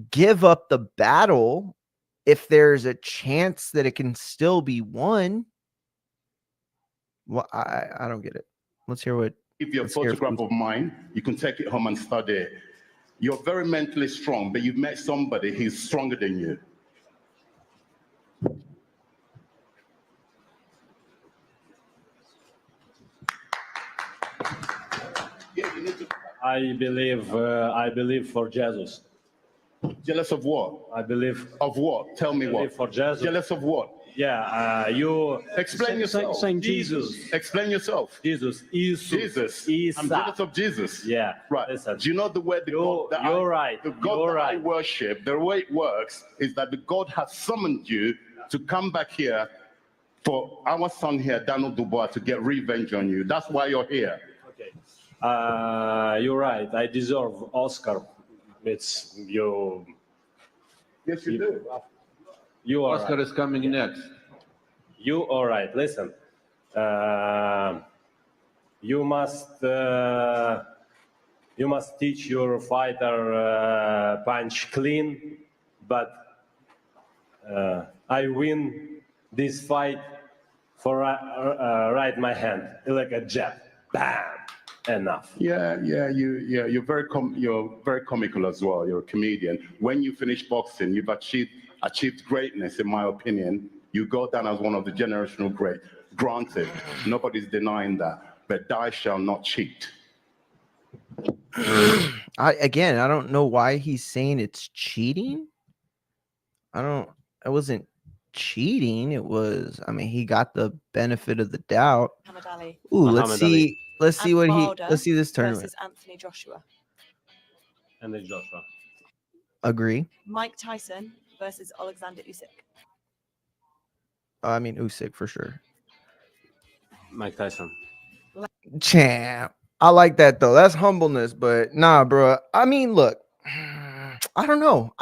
Speaker 1: give up the battle if there's a chance that it can still be won. Well, I don't get it. Let's hear what.
Speaker 10: If your photograph of mine, you can take it home and study it. You're very mentally strong, but you've met somebody who's stronger than you.
Speaker 11: I believe for Jesus.
Speaker 10: Jealous of what?
Speaker 11: I believe.
Speaker 10: Of what? Tell me what.
Speaker 11: For Jesus.
Speaker 10: Jealous of what?
Speaker 11: Yeah, you
Speaker 10: explain yourself.
Speaker 11: Saying Jesus.
Speaker 10: Explain yourself.
Speaker 11: Jesus.
Speaker 10: Jesus. I'm jealous of Jesus.
Speaker 11: Yeah.
Speaker 10: Right.
Speaker 11: Listen.
Speaker 10: Do you know the way the God that
Speaker 11: you're right.
Speaker 10: The God I worship, the way it works is that the God has summoned you to come back here for our son here, Daniel Dubois, to get revenge on you. That's why you're here.
Speaker 11: Okay. You're right. I deserve Oscar. It's you.
Speaker 10: Yes, you do.
Speaker 11: You are
Speaker 12: Oscar
Speaker 11: right.
Speaker 12: is coming next.
Speaker 11: You all right? Listen, you must teach your fighter punch clean, but I win this fight for right my hand like a jab, bam, enough.
Speaker 10: You're very comical as well. You're a comedian. When you finish boxing, you've achieved greatness, in my opinion. You go down as one of the generational great. Granted, nobody's denying that, but die shall not cheat.
Speaker 1: I don't know why he's saying it's cheating. It wasn't cheating. It was, I mean, he got the benefit of the doubt.
Speaker 13: Muhammad Ali.
Speaker 1: Ooh, let's see this tournament.
Speaker 13: Versus Anthony Joshua.
Speaker 11: Anthony Joshua.
Speaker 1: Agree.
Speaker 13: Mike Tyson versus Alexander Usyk.
Speaker 1: I mean, Usyk for sure.
Speaker 11: Mike Tyson.
Speaker 1: Champ. I like that though. That's humbleness, but nah, bro. I mean, look, I don't know.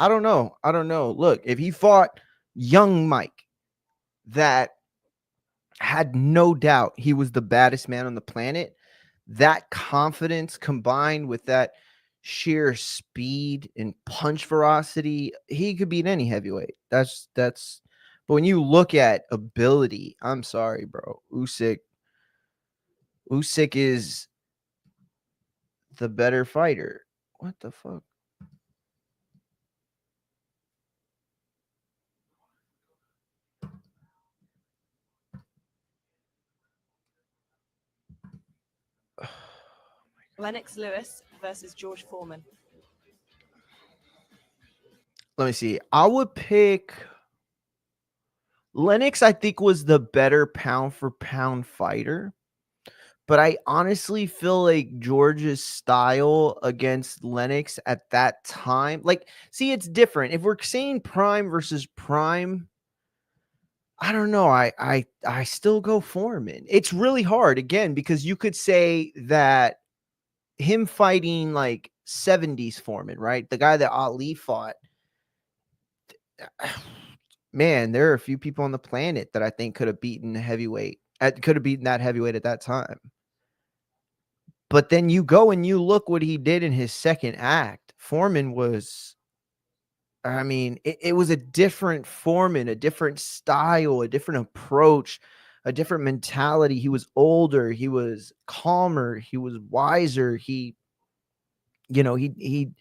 Speaker 1: Look, if he fought young Mike, that had no doubt he was the baddest man on the planet, that confidence combined with that sheer speed and punch ferocity, he could beat any heavyweight. That's but when you look at ability, I'm sorry, bro. Usyk is the better fighter. What the fuck?
Speaker 13: Lennox Lewis versus George Foreman.
Speaker 1: Let me see. I would pick Lennox. I think was the better pound for pound fighter, but I honestly feel like George's style against Lennox at that time, like, see, it's different. If we're saying prime versus prime, I don't know. I still go Foreman. It's really hard again because you could say that him fighting like 70s Foreman, right? The guy that Ali fought. Man, there are a few people on the planet that I think could have beaten that heavyweight at that time. But then you go and you look what he did in his second act. Foreman was, I mean, it was a different Foreman, a different style, a different approach, a different mentality. He was older, he was calmer, he was wiser. he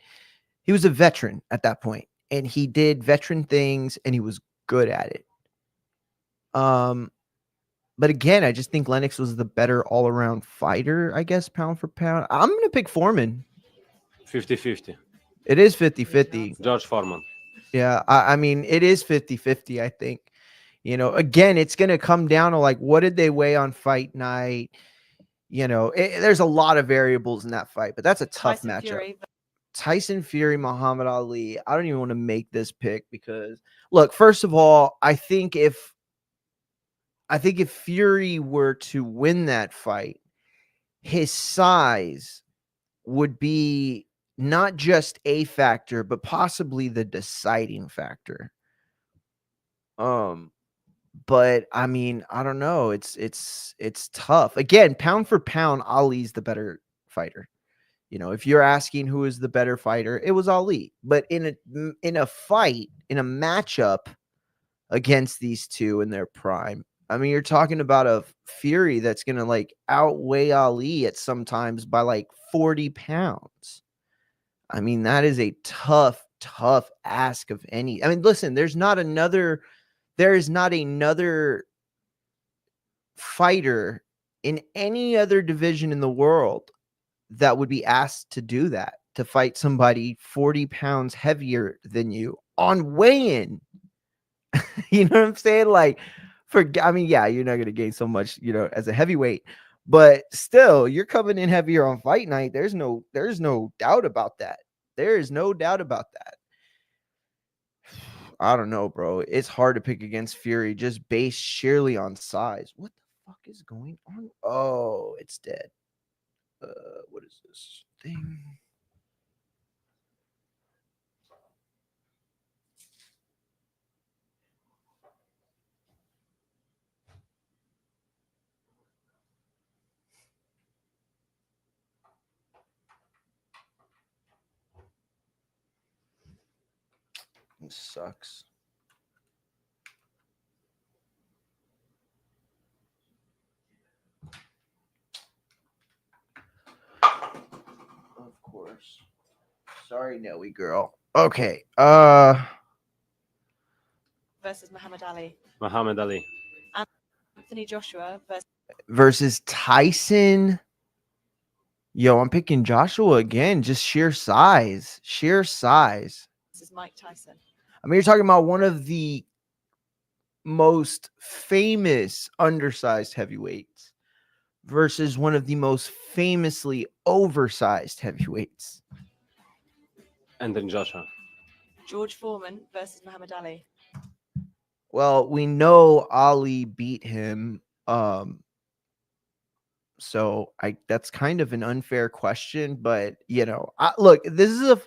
Speaker 1: was a veteran at that point, and he did veteran things, and he was good at it. But again, I just think Lennox was the better all around fighter. I guess pound for pound, I'm gonna pick Foreman.
Speaker 11: 50-50.
Speaker 1: It is 50-50.
Speaker 11: George Foreman.
Speaker 1: Yeah, I mean, it is 50-50, I think. Again, it's going to come down to like, what did they weigh on fight night? There's a lot of variables in that fight, but that's a tough
Speaker 13: Tyson
Speaker 1: matchup.
Speaker 13: Fury.
Speaker 1: Tyson Fury, Muhammad Ali. I don't even want to make this pick because, look, first of all, I think if Fury were to win that fight, his size would be not just a factor, but possibly the deciding factor. But I mean, I don't know. It's tough. Again, pound for pound, Ali's the better fighter. If you're asking who is the better fighter, it was Ali. But in a fight, in a matchup against these two in their prime, I mean, you're talking about a Fury that's gonna like outweigh Ali at sometimes by like 40 pounds. I mean, that is a tough ask of any. I mean, listen, there is not another fighter in any other division in the world that would be asked to do that, to fight somebody 40 pounds heavier than you on weigh-in. You know what I'm saying? Like, I mean, yeah, you're not going to gain so much, as a heavyweight, but still, you're coming in heavier on fight night. There's no doubt about that. There is no doubt about that. I don't know, bro. It's hard to pick against Fury just based sheerly on size. What the fuck is going on? Oh, it's dead. What is this thing? This sucks. Of course. Sorry, Nelly girl. Okay.
Speaker 13: Versus Muhammad Ali.
Speaker 11: Muhammad Ali.
Speaker 13: Anthony Joshua
Speaker 1: versus Tyson. Yo, I'm picking Joshua again. Just sheer size.
Speaker 13: versus Mike Tyson.
Speaker 1: I mean, you're talking about one of the most famous undersized heavyweights versus one of the most famously oversized heavyweights.
Speaker 11: And then Joshua.
Speaker 13: George Foreman versus Muhammad Ali.
Speaker 1: Well, we know Ali beat him. So that's kind of an unfair question, but look, this is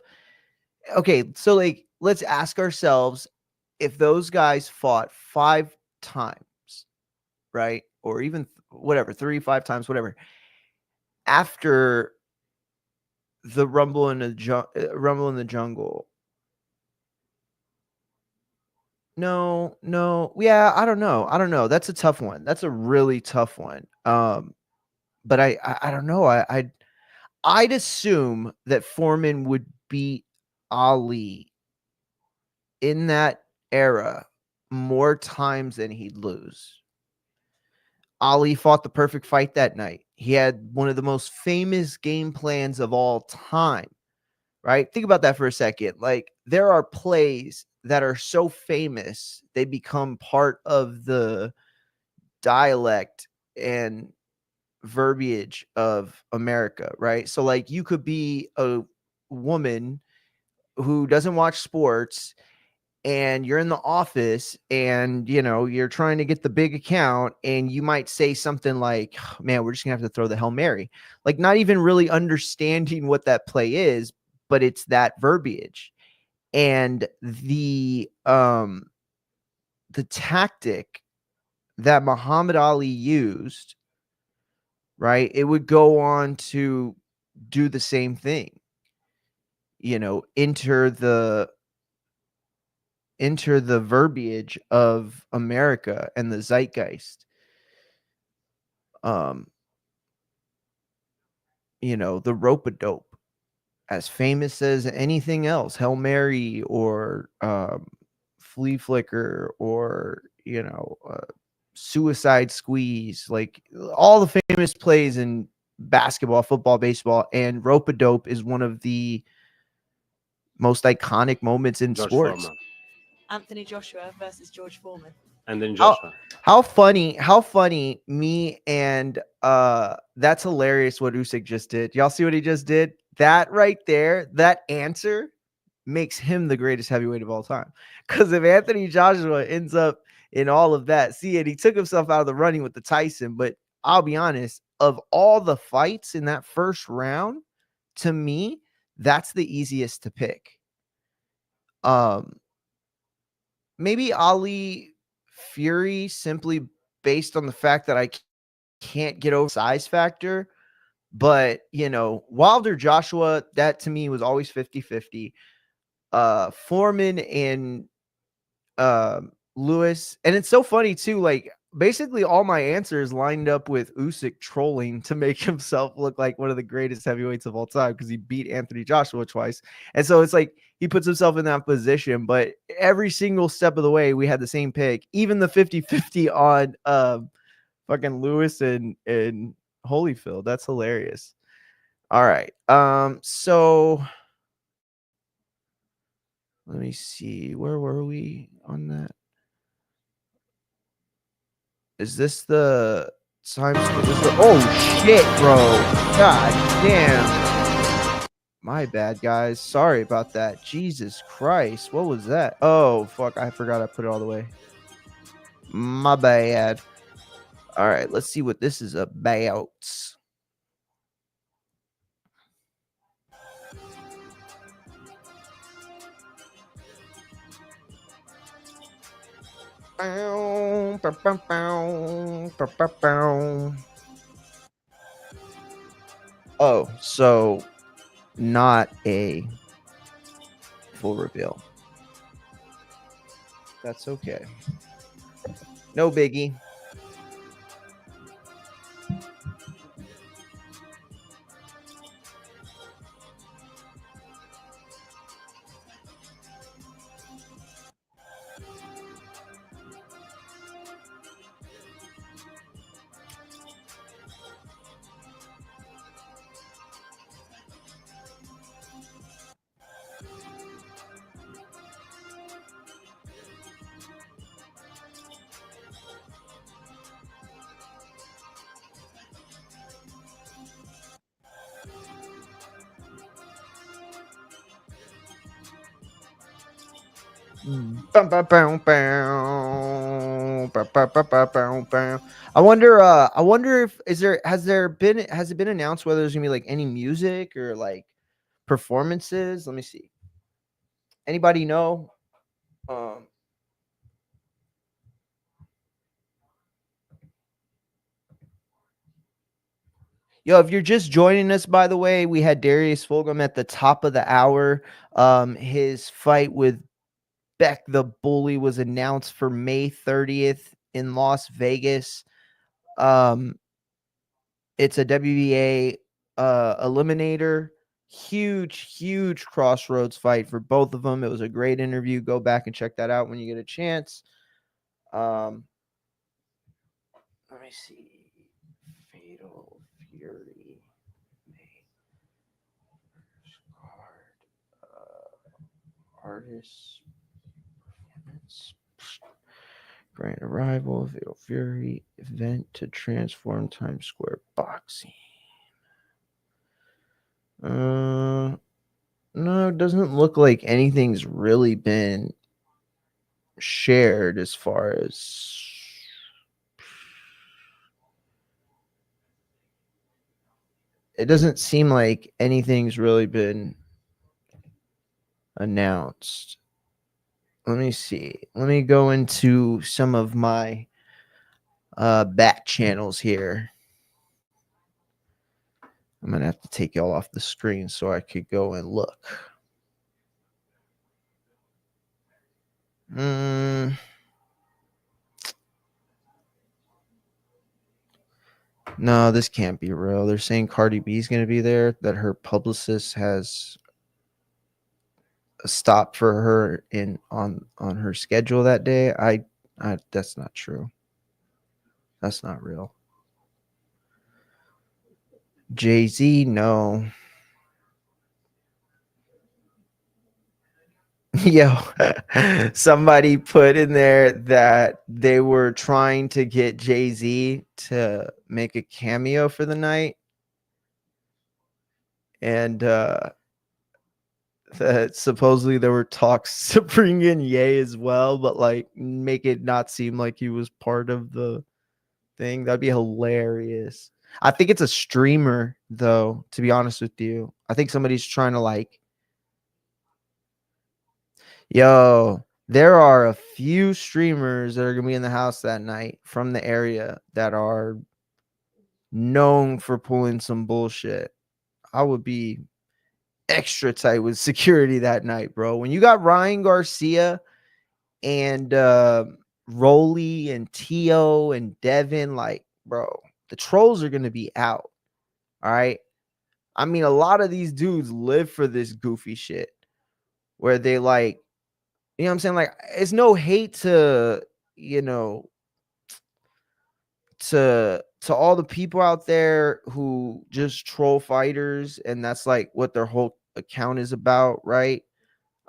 Speaker 1: okay. So like, let's ask ourselves if those guys fought 5 times, right? Or even whatever, 3, 5 times, whatever. After the Rumble in the Jungle. No. Yeah, I don't know. That's a tough one. That's a really tough one. But I don't know. I'd assume that Foreman would beat Ali in that era more times than he'd lose. Ali fought the perfect fight that night. He had one of the most famous game plans of all time, right? Think about that for a second. Like, there are plays that are so famous, they become part of the dialect and verbiage of America, right? So like, you could be a woman who doesn't watch sports and you're in the office and you're trying to get the big account and you might say something like, oh, man, we're just gonna have to throw the Hail Mary, like not even really understanding what that play is, but it's that verbiage. And the tactic that Muhammad Ali used, right, it would go on to do the same thing, enter the verbiage of America and the zeitgeist. The rope-a-dope, as famous as anything else, Hail Mary or flea flicker or suicide squeeze, like all the famous plays in basketball, football, baseball, and rope a dope is one of the most iconic moments in
Speaker 11: George
Speaker 1: sports.
Speaker 11: Foreman.
Speaker 13: Anthony Joshua versus George Foreman.
Speaker 11: And then Joshua.
Speaker 1: How funny me and that's hilarious what Usyk just did. Y'all see what he just did? That right there, that answer makes him the greatest heavyweight of all time. Because if Anthony Joshua ends up in all of that, see it, he took himself out of the running with the Tyson, but I'll be honest, of all the fights in that first round, to me, that's the easiest to pick. Maybe Ali Fury, simply based on the fact that I can't get over size factor. But, Wilder Joshua, that to me was always 50-50. Foreman and Lewis. And it's so funny too, like basically all my answers lined up with Usyk trolling to make himself look like one of the greatest heavyweights of all time because he beat Anthony Joshua twice. And so it's like he puts himself in that position, but every single step of the way we had the same pick, even the 50-50 on fucking Lewis and Holyfield. That's hilarious. All right. So let me see. Where were we on that? Is this the time? Oh shit, bro! God damn! My bad, guys. Sorry about that. Jesus Christ, what was that? Oh fuck! I forgot I put it all the way. My bad. All right, let's see what this is about. Oh, so not a full reveal. That's okay. No biggie. I wonder if has it been announced whether there's gonna be like any music or like performances? Let me see. Anybody know? Yo, if you're just joining us, by the way, we had Darius Fulgham at the top of the hour. His fight with Beck the Bully was announced for May 30th in Las Vegas. It's a WBA eliminator. Huge crossroads fight for both of them. It was a great interview. Go back and check that out when you get a chance. Let me see. Fatal Fury. Artist performance. Grand Arrival, Fatal Fury event to transform Times Square boxing. No, it doesn't look like anything's really been shared as far as it doesn't seem like anything's really been announced. Let me see. Let me go into some of my back channels here. I'm gonna have to take y'all off the screen so I could go and look. No, this can't be real. They're saying Cardi B is going to be there, that her publicist has a stop for her in on her schedule that day. I that's not true. That's not real. Jay-Z, no. Yo, somebody put in there that they were trying to get Jay-Z to make a cameo for the night. And that supposedly there were talks to bring in Ye as well, but like make it not seem like he was part of the thing. That'd be hilarious. I think it's a streamer, though, to be honest with you. I think somebody's trying to like, yo, there are a few streamers that are gonna be in the house that night from the area that are known for pulling some bullshit. I would be extra tight with security that night, bro. When you got Ryan Garcia and Rolly and Tio and Devin, like, bro, the trolls are gonna be out. All right. I mean, a lot of these dudes live for this goofy shit where they like, you know what I'm saying? Like, it's no hate to, you know, to all the people out there who just troll fighters, and that's like what their whole account is about, right?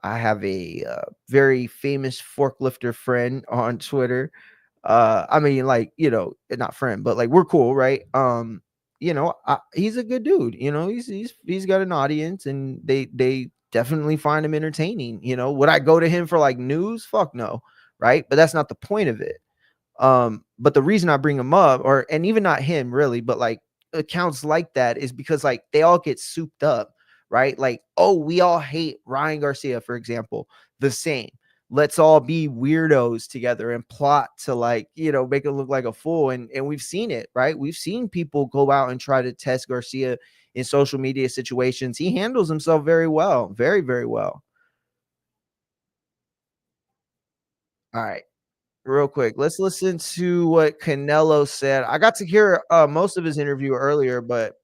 Speaker 1: I have a very famous forklifter friend on Twitter. I mean, like, you know, not friend, but like we're cool, right? You know, he's a good dude. You know, he's got an audience, and they definitely find him entertaining. You know, would I go to him for like news? Fuck no, right? But that's not the point of it. But the reason I bring him up, or and even not him really, but like accounts like that, is because like they all get souped up, right? Like, oh, we all hate Ryan Garcia, for example, the same. Let's all be weirdos together and plot to like, you know, make it look like a fool. And we've seen it, right? We've seen people go out and try to test Garcia in social media situations. He handles himself very well, very, very well. All right. Real quick, let's listen to what Canelo said. I got to hear most of his interview earlier, but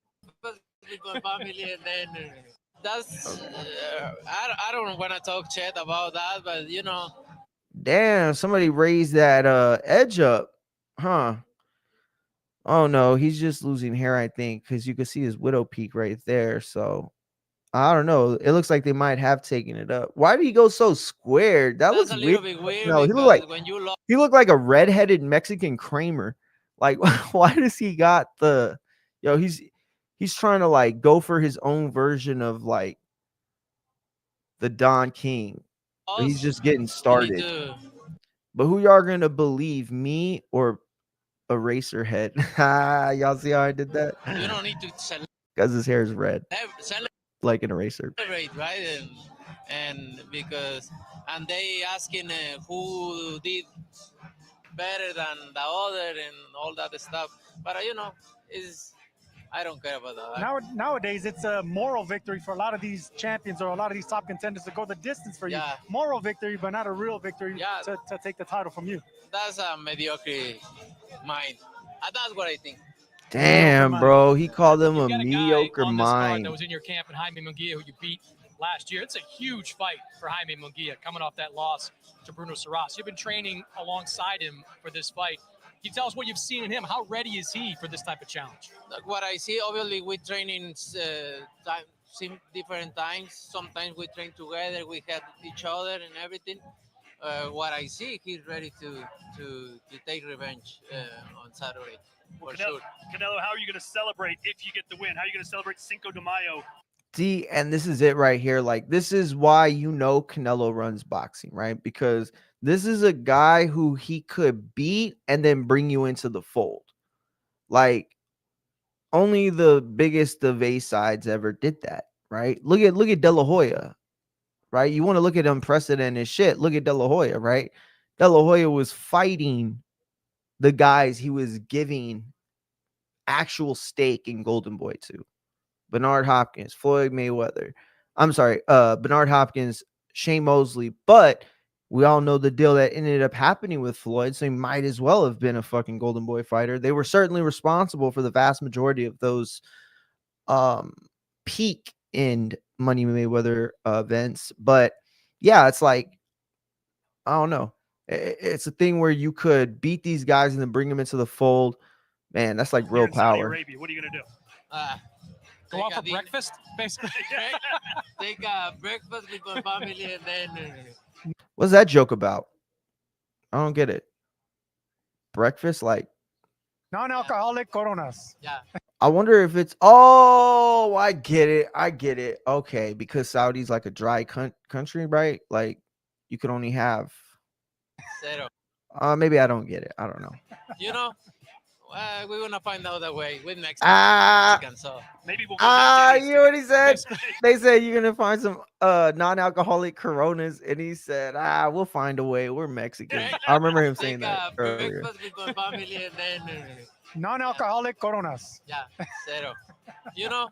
Speaker 12: With family, and then that's I don't want to talk shit about that, but you know.
Speaker 1: damn, somebody raised that edge up, huh? Oh no, he's just losing hair, I think, because you can see his widow peak right there. So I don't know. It looks like they might have taken it up. Why did he go so squared? That
Speaker 12: That's
Speaker 1: looks
Speaker 12: a
Speaker 1: weird.
Speaker 12: little bit weird
Speaker 1: No,
Speaker 12: because when you lost,
Speaker 1: he looked like a redheaded Mexican Kramer. Like, why does he got the yo? He's trying to like go for his own version of like the Don King. But he's just getting
Speaker 12: you need
Speaker 1: started.
Speaker 12: to.
Speaker 1: But who y'all gonna believe, me or Eraserhead? Y'all see how I did that?
Speaker 12: You don't need to
Speaker 1: Because his hair is red,
Speaker 12: celebrate,
Speaker 1: like an eraser.
Speaker 12: right? And because and they asking who did better than the other and all that stuff. But you know, is I don't care about that.
Speaker 6: Nowadays, it's a moral victory for a lot of these champions or a lot of these top contenders to go the distance for you.
Speaker 12: Yeah.
Speaker 6: Moral victory, but not a real victory to take the title from you.
Speaker 12: That's a mediocre mind. That's what I think.
Speaker 1: Damn, bro. He called him a
Speaker 9: Got a guy
Speaker 1: mediocre
Speaker 9: on this card that
Speaker 1: mind.
Speaker 9: was in your camp, and Jaime Munguia, who you beat last year. It's a huge fight for Jaime Munguia coming off that loss to Bruno Saras. You've been training alongside him for this fight. Can you tell us what you've seen in him? How ready is he for this type of challenge?
Speaker 12: Like what I see, obviously, we train in different times. Sometimes we train together, we help each other and everything. What I see, he's ready to take revenge on Saturday. For sure.
Speaker 8: Canelo, how are you going to celebrate if you get the win? How are you going to celebrate Cinco de Mayo?
Speaker 1: See, and this is it right here. Like, this is why you know Canelo runs boxing, right? Because this is a guy who he could beat and then bring you into the fold. Like, only the biggest of A sides ever did that, right? Look at De La Hoya, right? You want to look at unprecedented shit. Look at De La Hoya, right? De La Hoya was fighting the guys he was giving actual stake in Golden Boy to. Bernard Hopkins, Floyd Mayweather. I'm sorry, Bernard Hopkins, Shane Mosley. But We all know the deal that ended up happening with Floyd, so he might as well have been a fucking Golden Boy fighter. They were certainly responsible for the vast majority of those peak end Money Mayweather events. But yeah, it's like, I don't know. It's a thing where you could beat these guys and then bring them into the fold. Man, that's like real
Speaker 8: Here in Saudi
Speaker 1: power.
Speaker 8: Arabia, what are you gonna do?
Speaker 9: Go out for breakfast, basically.
Speaker 12: Take breakfast with my family and then.
Speaker 1: What's that joke about? I don't get it. Breakfast, like
Speaker 6: Non-alcoholic Coronas.
Speaker 12: Yeah.
Speaker 1: I wonder if it's. Oh, I get it. I get it. Okay, because Saudi's like a dry country, right? Like you could only have.
Speaker 12: Zero.
Speaker 1: Maybe I don't get it. I don't know.
Speaker 12: You know, we're gonna find out that way with
Speaker 1: Ah.
Speaker 12: Mexican. So
Speaker 8: maybe we'll.
Speaker 1: You know what he said? They said you're gonna find some non-alcoholic Coronas, and he said, we'll find a way. We're Mexican. I remember him saying that earlier.
Speaker 12: breakfast with my family and then.
Speaker 6: Non-alcoholic Coronas.
Speaker 12: Yeah, zero. You know,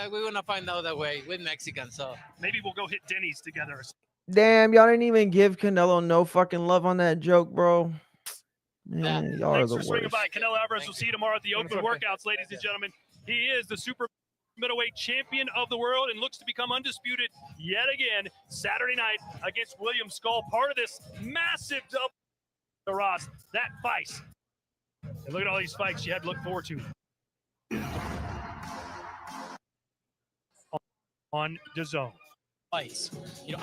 Speaker 12: we're gonna find out that way with Mexican. So
Speaker 8: maybe we'll go hit Denny's together.
Speaker 1: Damn, y'all didn't even give Canelo no fucking love on that joke, bro. Man, y'all are
Speaker 8: Thanks
Speaker 1: the
Speaker 8: for swinging
Speaker 1: worst.
Speaker 8: by. Canelo Alvarez. We'll see you tomorrow at the open workouts, ladies and gentlemen. He is the super middleweight champion of the world and looks to become undisputed yet again Saturday night against William Skull. Part of this massive double. Ross, that fight. And look at all these fights you had to look forward to. On DAZN.
Speaker 9: Fights,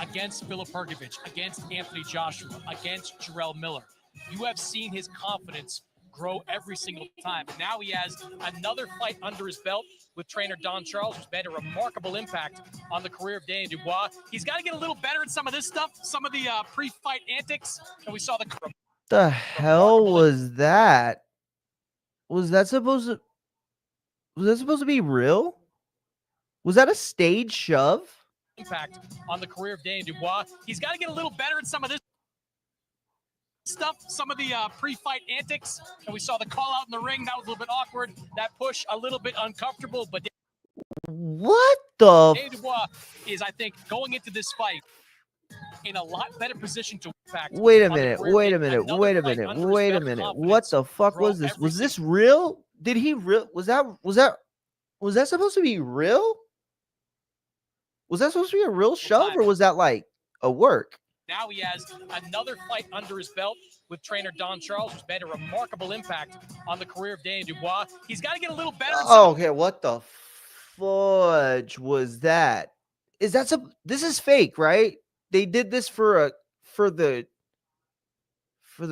Speaker 9: against Filip Hrgović, against Anthony Joshua, against Jarrell Miller. You have seen his confidence grow every single time. Now he has another fight under his belt with trainer Don Charles, who's made a remarkable impact on the career of Daniel Dubois. He's got to get a little better at some of this stuff, some of the pre-fight antics, and we saw
Speaker 1: The hell was that? Was that supposed to be real? Was that a stage shove?
Speaker 9: Impact on the career of Daniel Dubois. He's got to get a little better at some of this stuff, some of the pre-fight antics, and we saw the call out in the ring. That was a little bit awkward. That push a little bit uncomfortable, but
Speaker 1: what the
Speaker 9: Daniel Dubois is, I think, going into this fight in a lot better position to impact.
Speaker 1: Wait a minute. What the fuck was this? Was this real? Did he real? Was that supposed to be real? Was that supposed to be a real shove, or was that like a work?
Speaker 9: Now he has another fight under his belt with trainer Don Charles, who's made a remarkable impact on the career of Daniel Dubois. He's got to get a little better.
Speaker 1: Okay, what the fudge was that? This is fake, right? They did this for the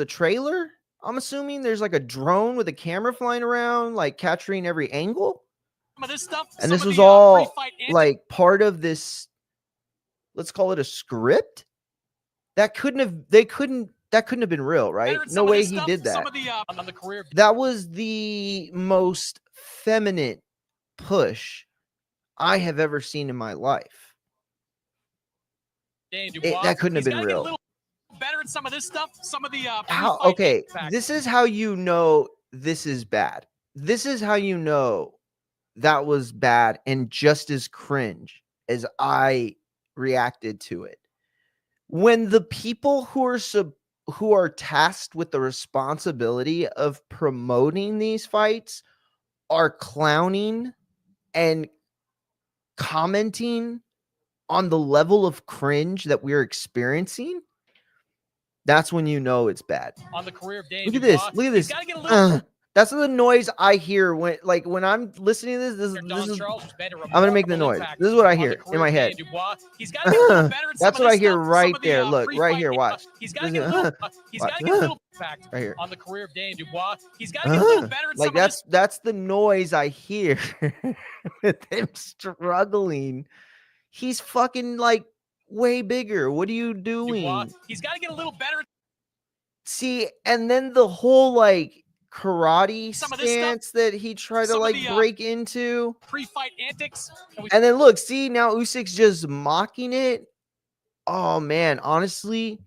Speaker 1: trailer. I'm assuming there's like a drone with a camera flying around, like capturing every angle.
Speaker 9: Some of this stuff,
Speaker 1: and this was all like part of this. Let's call it a script. That couldn't have been real, right? No way he did that.
Speaker 9: On the career.
Speaker 1: That was the most feminine push I have ever seen in my life. That couldn't have been real.
Speaker 9: Better at some of this stuff, some of the
Speaker 1: okay, this is how you know this is bad. This is how you know that was bad and just as cringe as I reacted to it. When the people who are tasked with the responsibility of promoting these fights are clowning and commenting on the level of cringe that we're experiencing, that's when you know it's bad.
Speaker 9: On the career of
Speaker 1: Look at this. Look at this. That's the noise I hear when I'm listening to this. This is I'm gonna make the noise. This is what I hear in my head. That's what I hear right there. Look, right here. Watch.
Speaker 9: He's got to get a little impact
Speaker 1: right here
Speaker 9: on the career of Daniel Dubois. He's got to get a little better at
Speaker 1: like that's the noise I hear with him struggling. He's fucking like way bigger. What are you doing?
Speaker 9: Dubois. He's got to get a little better.
Speaker 1: See, and then the whole like karate stance that he tried to like break into
Speaker 9: pre-fight antics,
Speaker 1: and then look, see, now Usyk's just mocking it. Oh man, honestly,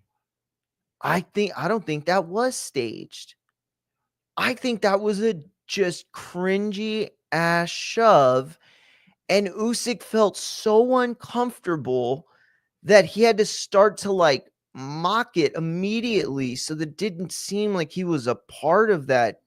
Speaker 1: I don't think that was staged. I think that was a just cringy ass shove, and Usyk felt so uncomfortable that he had to start to like mock it immediately so that it didn't seem like he was a part of that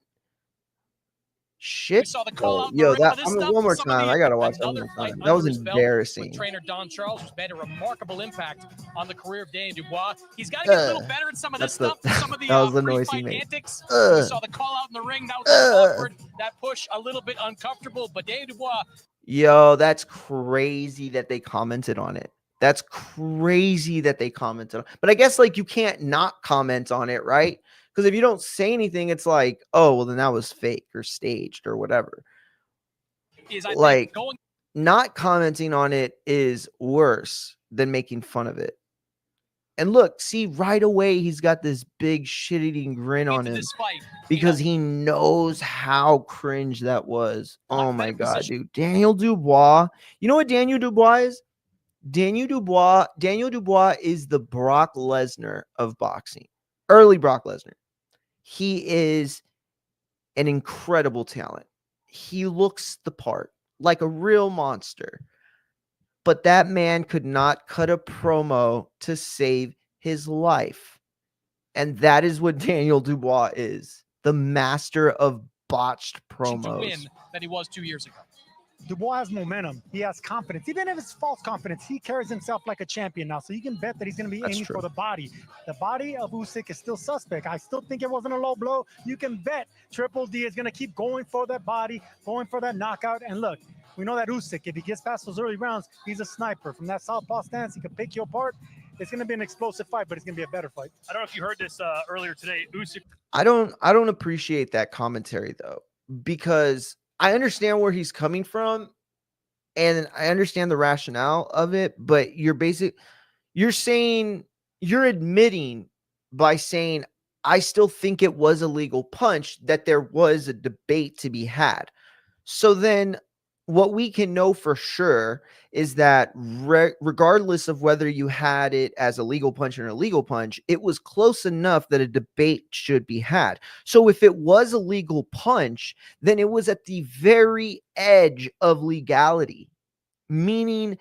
Speaker 1: shit.
Speaker 9: We saw the call out.
Speaker 1: Yo, that
Speaker 9: this
Speaker 1: one
Speaker 9: stuff,
Speaker 1: more
Speaker 9: some
Speaker 1: time.
Speaker 9: of the,
Speaker 1: I gotta watch that
Speaker 9: another
Speaker 1: one more
Speaker 9: fight
Speaker 1: time. That was
Speaker 9: under his belt
Speaker 1: embarrassing.
Speaker 9: with trainer Don Charles, who's made a remarkable impact on the career of Daniel Dubois. He's got to get a little better at some of this stuff. Some of the
Speaker 1: that was the noise he
Speaker 9: pre-fight
Speaker 1: made.
Speaker 9: antics. We saw the call out in the ring. That was a little awkward. That push a little bit uncomfortable. But Daniel Dubois.
Speaker 1: Yo, that's crazy that they commented on it. That's crazy that they commented on. But I guess like you can't not comment on it, right? Because if you don't say anything, it's like, oh, well, then that was fake or staged or whatever. Like not commenting on it is worse than making fun of it. And look, see, right away, he's got this big shit-eating grin on him because he knows how cringe that was. Oh my God, dude. Daniel Dubois. You know what Daniel Dubois is? Daniel Dubois is the Brock Lesnar of boxing. Early Brock Lesnar. He is an incredible talent. He looks the part like a real monster. But that man could not cut a promo to save his life. And that is what Daniel Dubois is. The master of botched promos.
Speaker 9: To win than he was 2 years ago.
Speaker 6: Dubois has momentum. He has confidence. Even if it's false confidence, he carries himself like a champion now. So you can bet that he's going to be aiming for the body. The body of Usyk is still suspect. I still think it wasn't a low blow. You can bet Triple D is going to keep going for that body, going for that knockout. And look, we know that Usyk, if he gets past those early rounds, he's a sniper. From that southpaw stance, he can pick you apart. It's going to be an explosive fight, but it's going to be a better fight.
Speaker 8: I don't know if you heard this earlier today. Usyk.
Speaker 1: I don't appreciate that commentary though, because I understand where he's coming from and I understand the rationale of it, but you're admitting by saying, I still think it was a legal punch, that there was a debate to be had. So then what we can know for sure is that regardless of whether you had it as a legal punch or an illegal punch, it was close enough that a debate should be had. So if it was a legal punch, then it was at the very edge of legality, meaning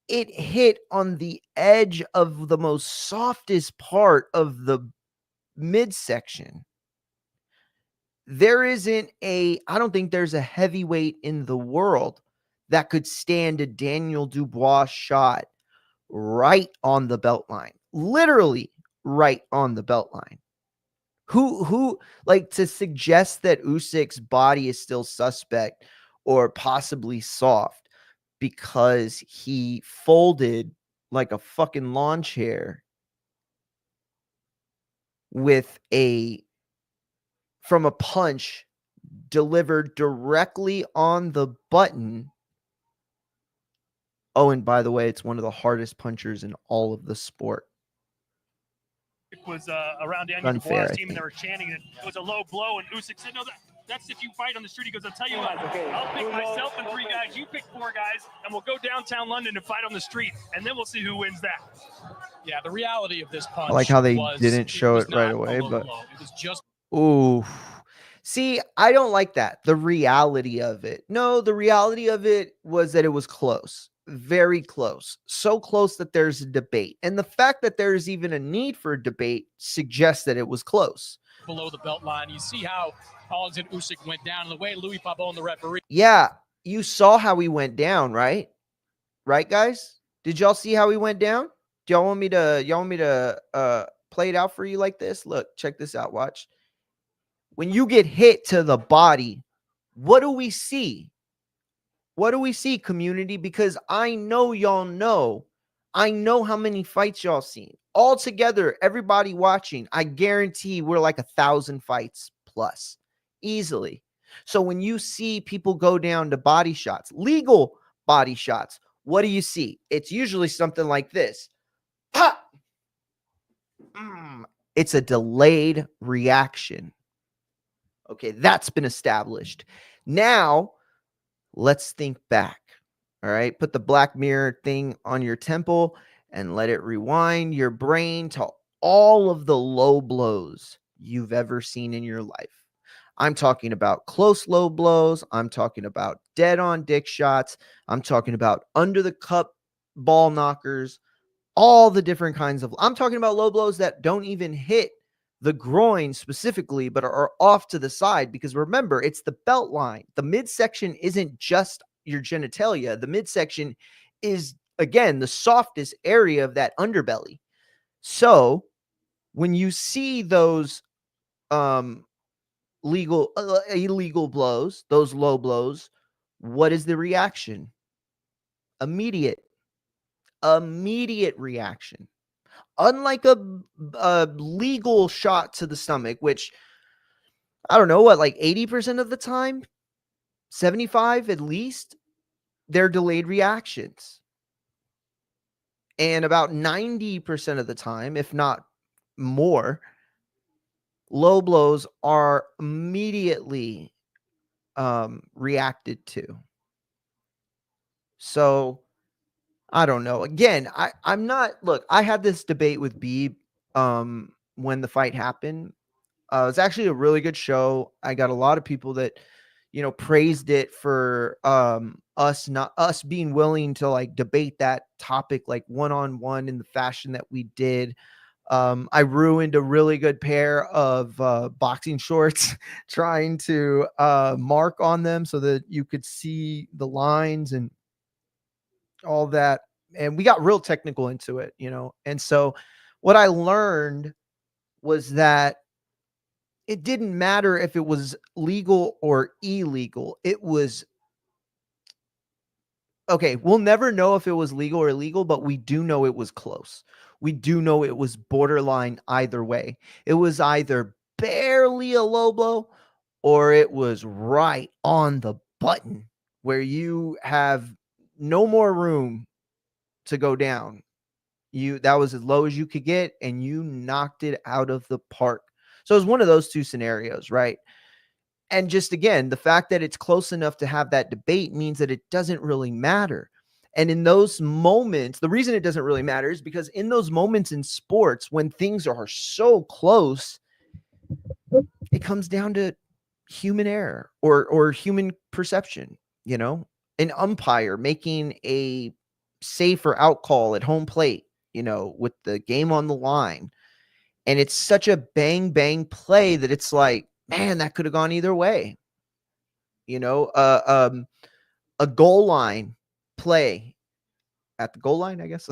Speaker 1: it hit on the edge of the most softest part of the midsection. I don't think there's a heavyweight in the world that could stand a Daniel Dubois shot right on the belt line, literally right on the belt line. Who like to suggest that Usyk's body is still suspect or possibly soft because he folded like a fucking lawn chair from a punch delivered directly on the button. Oh, and by the way, it's one of the hardest punchers in all of the sport.
Speaker 8: It was around Daniel Dubois' team, and they were chanting it. It was a low blow, and Usyk said, "No, that's if you fight on the street." He goes, "I'll tell you what, I'll pick myself and 3 guys. You pick 4 guys, and we'll go downtown London and fight on the street, and then we'll see who wins that."
Speaker 9: Yeah, the reality of this punch.
Speaker 1: I like how they didn't show it right away, but
Speaker 9: it was just.
Speaker 1: Ooh. See, I don't like that. The reality of it. No, the reality of it was that it was close. Very close. So close that there's a debate. And the fact that there's even a need for a debate suggests that it was close.
Speaker 9: Below the belt line. You see how Alexander Usyk went down, and the way Louis Pabon, the referee.
Speaker 1: Yeah, you saw how he went down, right? Right, guys? Did y'all see how he went down? Do y'all want me to play it out for you like this? Look, check this out. Watch. When you get hit to the body, what do we see? What do we see, community? Because I know y'all know. I know how many fights y'all seen. All together, everybody watching, I guarantee we're like 1,000 fights plus. Easily. So when you see people go down to body shots, legal body shots, what do you see? It's usually something like this. Ha! It's a delayed reaction. Okay, that's been established. Now, let's think back. All right, put the Black Mirror thing on your temple and let it rewind your brain to all of the low blows you've ever seen in your life. I'm talking about close low blows. I'm talking about dead on dick shots. I'm talking about under the cup ball knockers. all the different kinds of, I'm talking about low blows that don't even hit the groin specifically, but are off to the side, because remember, it's the belt line. The midsection isn't just your genitalia. The midsection is, again, the softest area of that underbelly. So when you see those illegal blows, those low blows, what is the reaction? Immediate reaction. Unlike a legal shot to the stomach, which I don't know what, like 80% of the time, 75 at least, they're delayed reactions. And about 90% of the time, if not more, low blows are immediately reacted to. So I don't know. Again, I'm not, look, I had this debate with Beeb when the fight happened. It's actually a really good show. I got a lot of people that, praised it for us being willing to like debate that topic like one-on-one in the fashion that we did. I ruined a really good pair of boxing shorts trying to mark on them so that you could see the lines and all that. And we got real technical into it, And so what I learned was that it didn't matter if it was legal or illegal. It was okay. We'll never know if it was legal or illegal, but we do know it was close. We do know it was borderline either way. It was either barely a low blow or it was right on the button where you have no more room to go down. That was as low as you could get, and you knocked it out of the park. So it was one of those two scenarios, right? And just again, the fact that it's close enough to have that debate means that it doesn't really matter. And in those moments, the reason it doesn't really matter is because in those moments in sports, when things are so close, it comes down to human error or human perception, an umpire making a safer out call at home plate, with the game on the line. And it's such a bang, bang play that it's like, man, that could have gone either way. A goal line play at the goal line, I guess.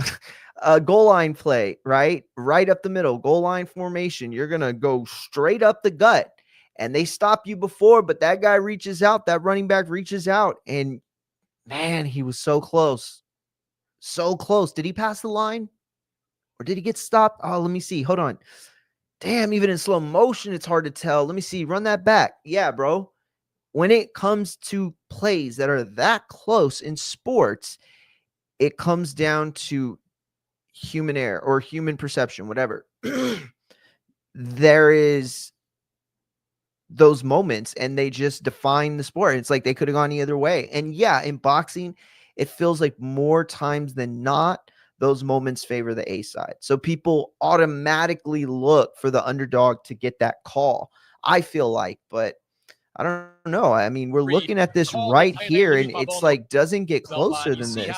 Speaker 1: A goal line play, right? Right up the middle, goal line formation. You're going to go straight up the gut. And they stop you before, but that guy reaches out. That running back reaches out. And man, he was so close. So close. Did he pass the line? Or did he get stopped? Oh, let me see. Hold on. Damn, even in slow motion, it's hard to tell. Let me see. Run that back. Yeah, bro. When it comes to plays that are that close in sports, it comes down to human error or human perception, whatever. There is those moments, and they just define the sport. It's like they could have gone either way. And yeah, in boxing, it feels like more times than not, those moments favor the A side. So people automatically look for the underdog to get that call, I feel like. But I don't know. I mean, we're looking at this right here, and it's like doesn't get closer than this.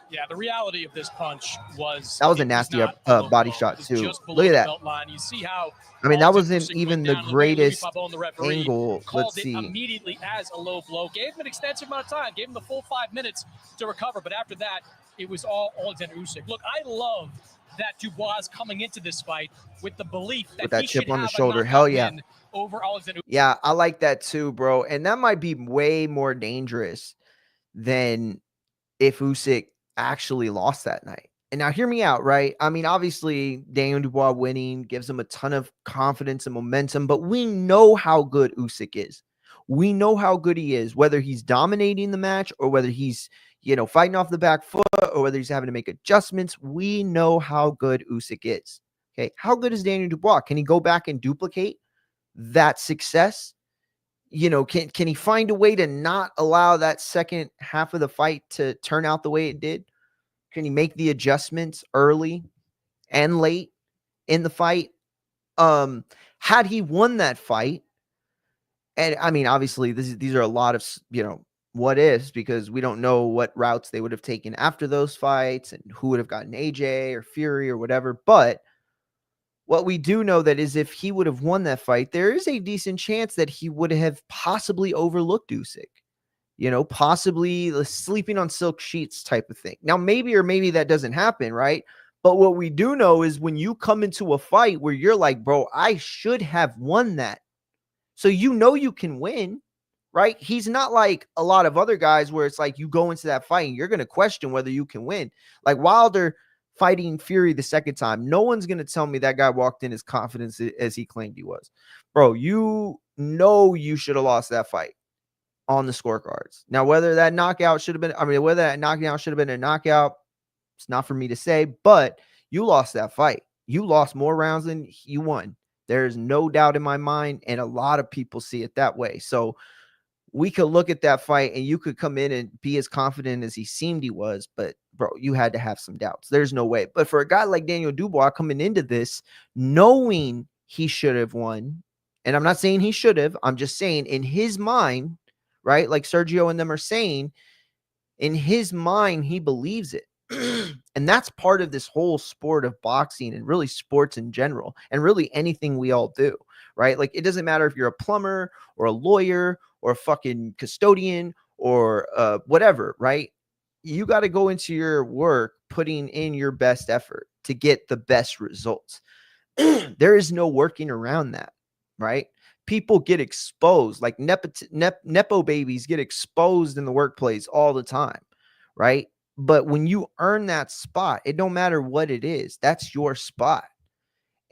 Speaker 9: Yeah, the reality of this punch was
Speaker 1: that was a nasty body shot too. Look at that.
Speaker 9: You see how
Speaker 1: I mean, that wasn't even the greatest angle. Let's see.
Speaker 9: Immediately as a low blow, gave him an extensive amount of time, gave him the full 5 minutes to recover. But after that, it was all Alexander Usyk. Look, I love that Dubois coming into this fight with the belief that,
Speaker 1: with that chip on the shoulder. Hell yeah.
Speaker 9: Over Alexander.
Speaker 1: Yeah, I like that too, bro. And that might be way more dangerous than if Usyk actually lost that night. And now hear me out, right? I mean, obviously, Daniel Dubois winning gives him a ton of confidence and momentum, but we know how good Usyk is. We know how good he is, whether he's dominating the match or whether he's, fighting off the back foot or whether he's having to make adjustments. We know how good Usyk is. Okay. How good is Daniel Dubois? Can he go back and duplicate that success? Can he find a way to not allow that second half of the fight to turn out the way it did? Can he make the adjustments early and late in the fight? Had he won that fight, and I mean, obviously, these are a lot of, what ifs because we don't know what routes they would have taken after those fights and who would have gotten AJ or Fury or whatever. But what we do know that is if he would have won that fight, there is a decent chance that he would have possibly overlooked Usyk. Possibly sleeping on silk sheets type of thing. Now, maybe that doesn't happen, right? But what we do know is when you come into a fight where you're like, bro, I should have won that. So you can win, right? He's not like a lot of other guys where it's like you go into that fight and you're going to question whether you can win. Like Wilder fighting Fury the second time, no one's going to tell me that guy walked in as confident as he claimed he was. Bro, you should have lost that fight on the scorecards. Now, whether that knockout should have been, whether that knockdown should have been a knockout, it's not for me to say, but you lost that fight. You lost more rounds than you won. There's no doubt in my mind, and a lot of people see it that way. So we could look at that fight and you could come in and be as confident as he seemed he was, but bro, you had to have some doubts. There's no way. But for a guy like Daniel Dubois coming into this, knowing he should have won, and I'm not saying he should have, I'm just saying in his mind, right? Like Sergio and them are saying, in his mind, he believes it. And that's part of this whole sport of boxing and really sports in general and really anything we all do, right? Like it doesn't matter if you're a plumber or a lawyer or a fucking custodian or whatever, right? You got to go into your work putting in your best effort to get the best results. There is no working around that, right? People get exposed, like Nepo babies get exposed in the workplace all the time, right? But when you earn that spot, it don't matter what it is, that's your spot.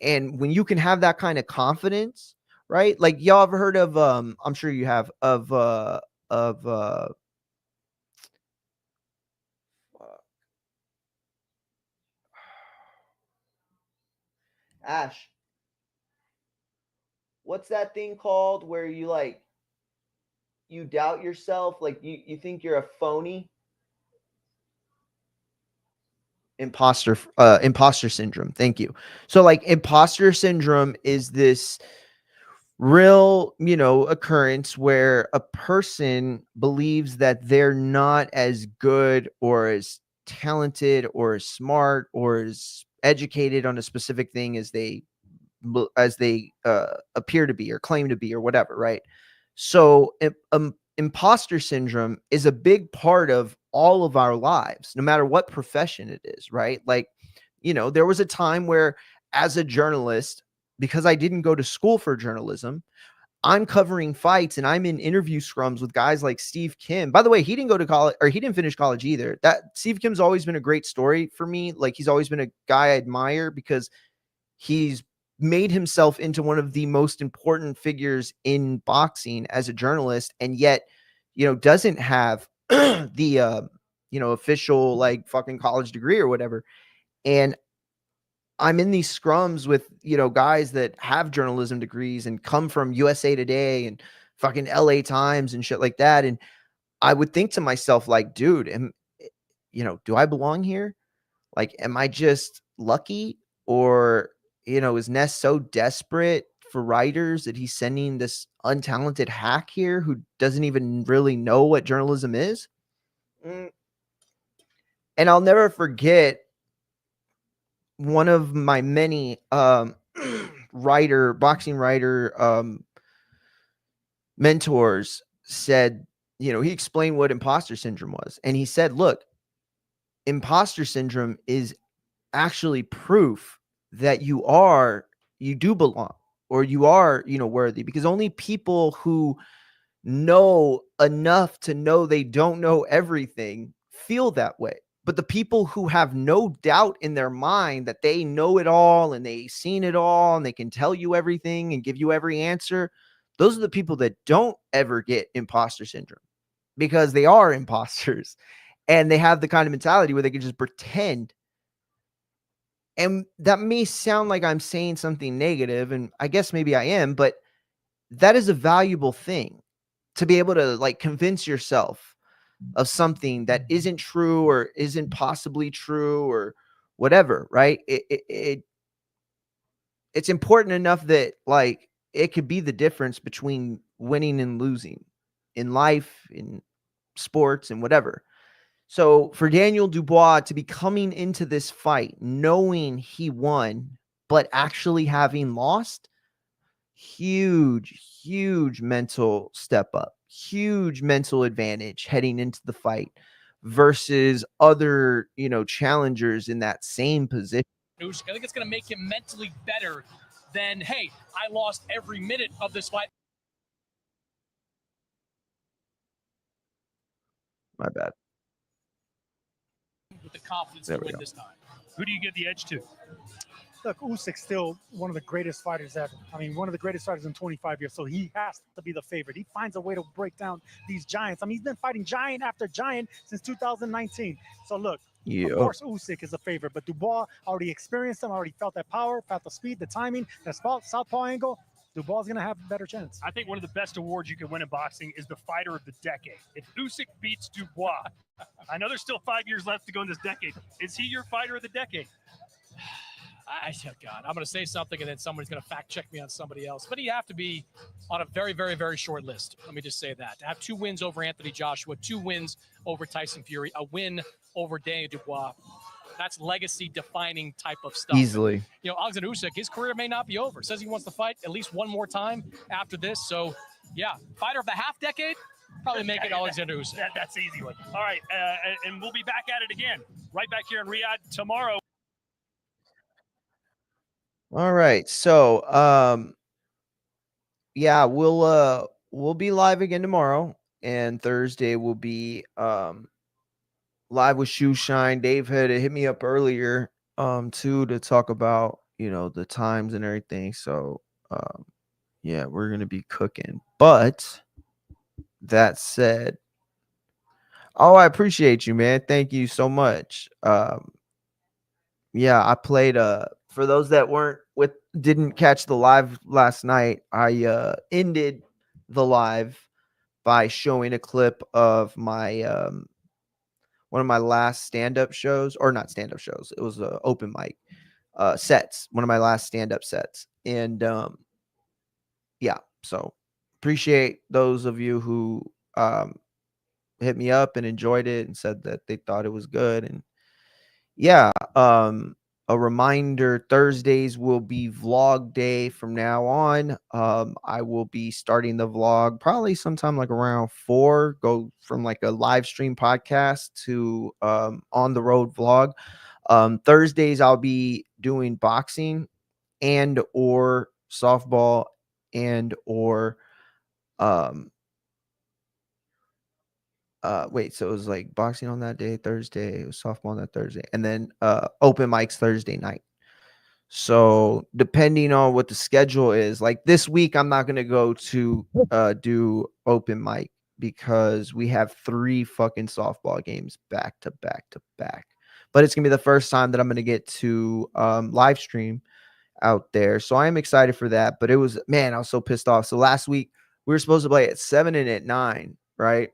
Speaker 1: And when you can have that kind of confidence, right? Like y'all ever heard of I'm sure you have of Ash, what's that thing called where you doubt yourself, like you think you're a phony? Imposter syndrome. Thank you. So like imposter syndrome is this real, occurrence where a person believes that they're not as good or as talented or as smart or as educated on a specific thing as they appear to be or claim to be or whatever, right? So imposter syndrome is a big part of all of our lives, no matter what profession it is, right? Like, there was a time where as a journalist, because I didn't go to school for journalism, I'm covering fights and I'm in interview scrums with guys like Steve Kim. By the way, he didn't go to college or he didn't finish college either. That Steve Kim's always been a great story for me. Like he's always been a guy I admire because he's made himself into one of the most important figures in boxing as a journalist, and yet, doesn't have the, official like fucking college degree or whatever. And I'm in these scrums with, guys that have journalism degrees and come from USA Today and fucking LA Times and shit like that. And I would think to myself, like, dude, do I belong here? Like, am I just lucky? Or, is Ness so desperate for writers that he's sending this untalented hack here who doesn't even really know what journalism is? And I'll never forget one of my many boxing writer mentors said, he explained what imposter syndrome was. And he said, look, imposter syndrome is actually proof that you do belong or you are, worthy, because only people who know enough to know they don't know everything feel that way. But the people who have no doubt in their mind that they know it all and they've seen it all and they can tell you everything and give you every answer, those are the people that don't ever get imposter syndrome because they are imposters and they have the kind of mentality where they can just pretend. And that may sound like I'm saying something negative, and I guess maybe I am, but that is a valuable thing to be able to like convince yourself of something that isn't true or isn't possibly true or whatever, right? It's important enough that like it could be the difference between winning and losing in life, in sports and whatever. So for Daniel Dubois to be coming into this fight knowing he won, but actually having lost, huge mental step up, huge mental advantage heading into the fight versus other, challengers in that same position.
Speaker 9: I think it's going to make him mentally better than, hey, I lost every minute of this fight.
Speaker 1: My bad.
Speaker 9: With the confidence
Speaker 1: There
Speaker 9: to
Speaker 1: we
Speaker 9: win
Speaker 1: go.
Speaker 9: this time.
Speaker 8: Who do you give the edge to?
Speaker 6: Look, Usyk's still one of the greatest fighters ever. I mean, one of the greatest fighters in 25 years. So he has to be the favorite. He finds a way to break down these giants. I mean, he's been fighting giant after giant since 2019. So look,
Speaker 1: Yeah.
Speaker 6: of course, Usyk is a favorite, but Dubois already experienced him, already felt that power, felt the speed, the timing, the southpaw angle. Dubois is going to have a better chance.
Speaker 8: I think one of the best awards you could win in boxing is the fighter of the decade. If Usyk beats Dubois, I know there's still 5 years left to go in this decade. Is he your fighter of the decade?
Speaker 9: God, I'm going to say something and then somebody's going to fact check me on somebody else. But you have to be on a very, very, very short list. Let me just say that. To have 2 wins over Anthony Joshua, 2 wins over Tyson Fury, a win over Daniel Dubois. That's legacy-defining type of stuff.
Speaker 1: Easily.
Speaker 9: And, Alexander Usyk, his career may not be over. Says he wants to fight at least one more time after this. So, yeah, fighter of the half decade, probably make it Alexander Usyk.
Speaker 8: That's the easy one. All right, and we'll be back at it again, right back here in Riyadh tomorrow.
Speaker 1: All right. So, yeah, we'll be live again tomorrow, and Thursday we'll be live with Shoe Shine. Dave had hit me up earlier too to talk about, the times and everything. So, yeah, we're going to be cooking. But that said, I appreciate you, man. Thank you so much. Yeah, I played for those that didn't catch the live last night, I ended the live by showing a clip of my one of my last stand-up shows, or not stand-up shows. It was a open mic sets, one of my last stand-up sets. And yeah, so appreciate those of you who hit me up and enjoyed it and said that they thought it was good. And yeah, a reminder, Thursdays will be vlog day from now on. I will be starting the vlog probably sometime like around 4, go from like a live stream podcast to on the road vlog. Thursdays I'll be doing boxing and or softball and or wait, so it was like boxing on that day, Thursday, it was softball on that Thursday, and then open mics Thursday night. So depending on what the schedule is, like this week, I'm not gonna go to do open mic because we have 3 fucking softball games back to back to back. But it's gonna be the first time that I'm gonna get to live stream out there. So I am excited for that. But I was so pissed off. So last week we were supposed to play at 7 and at 9, right?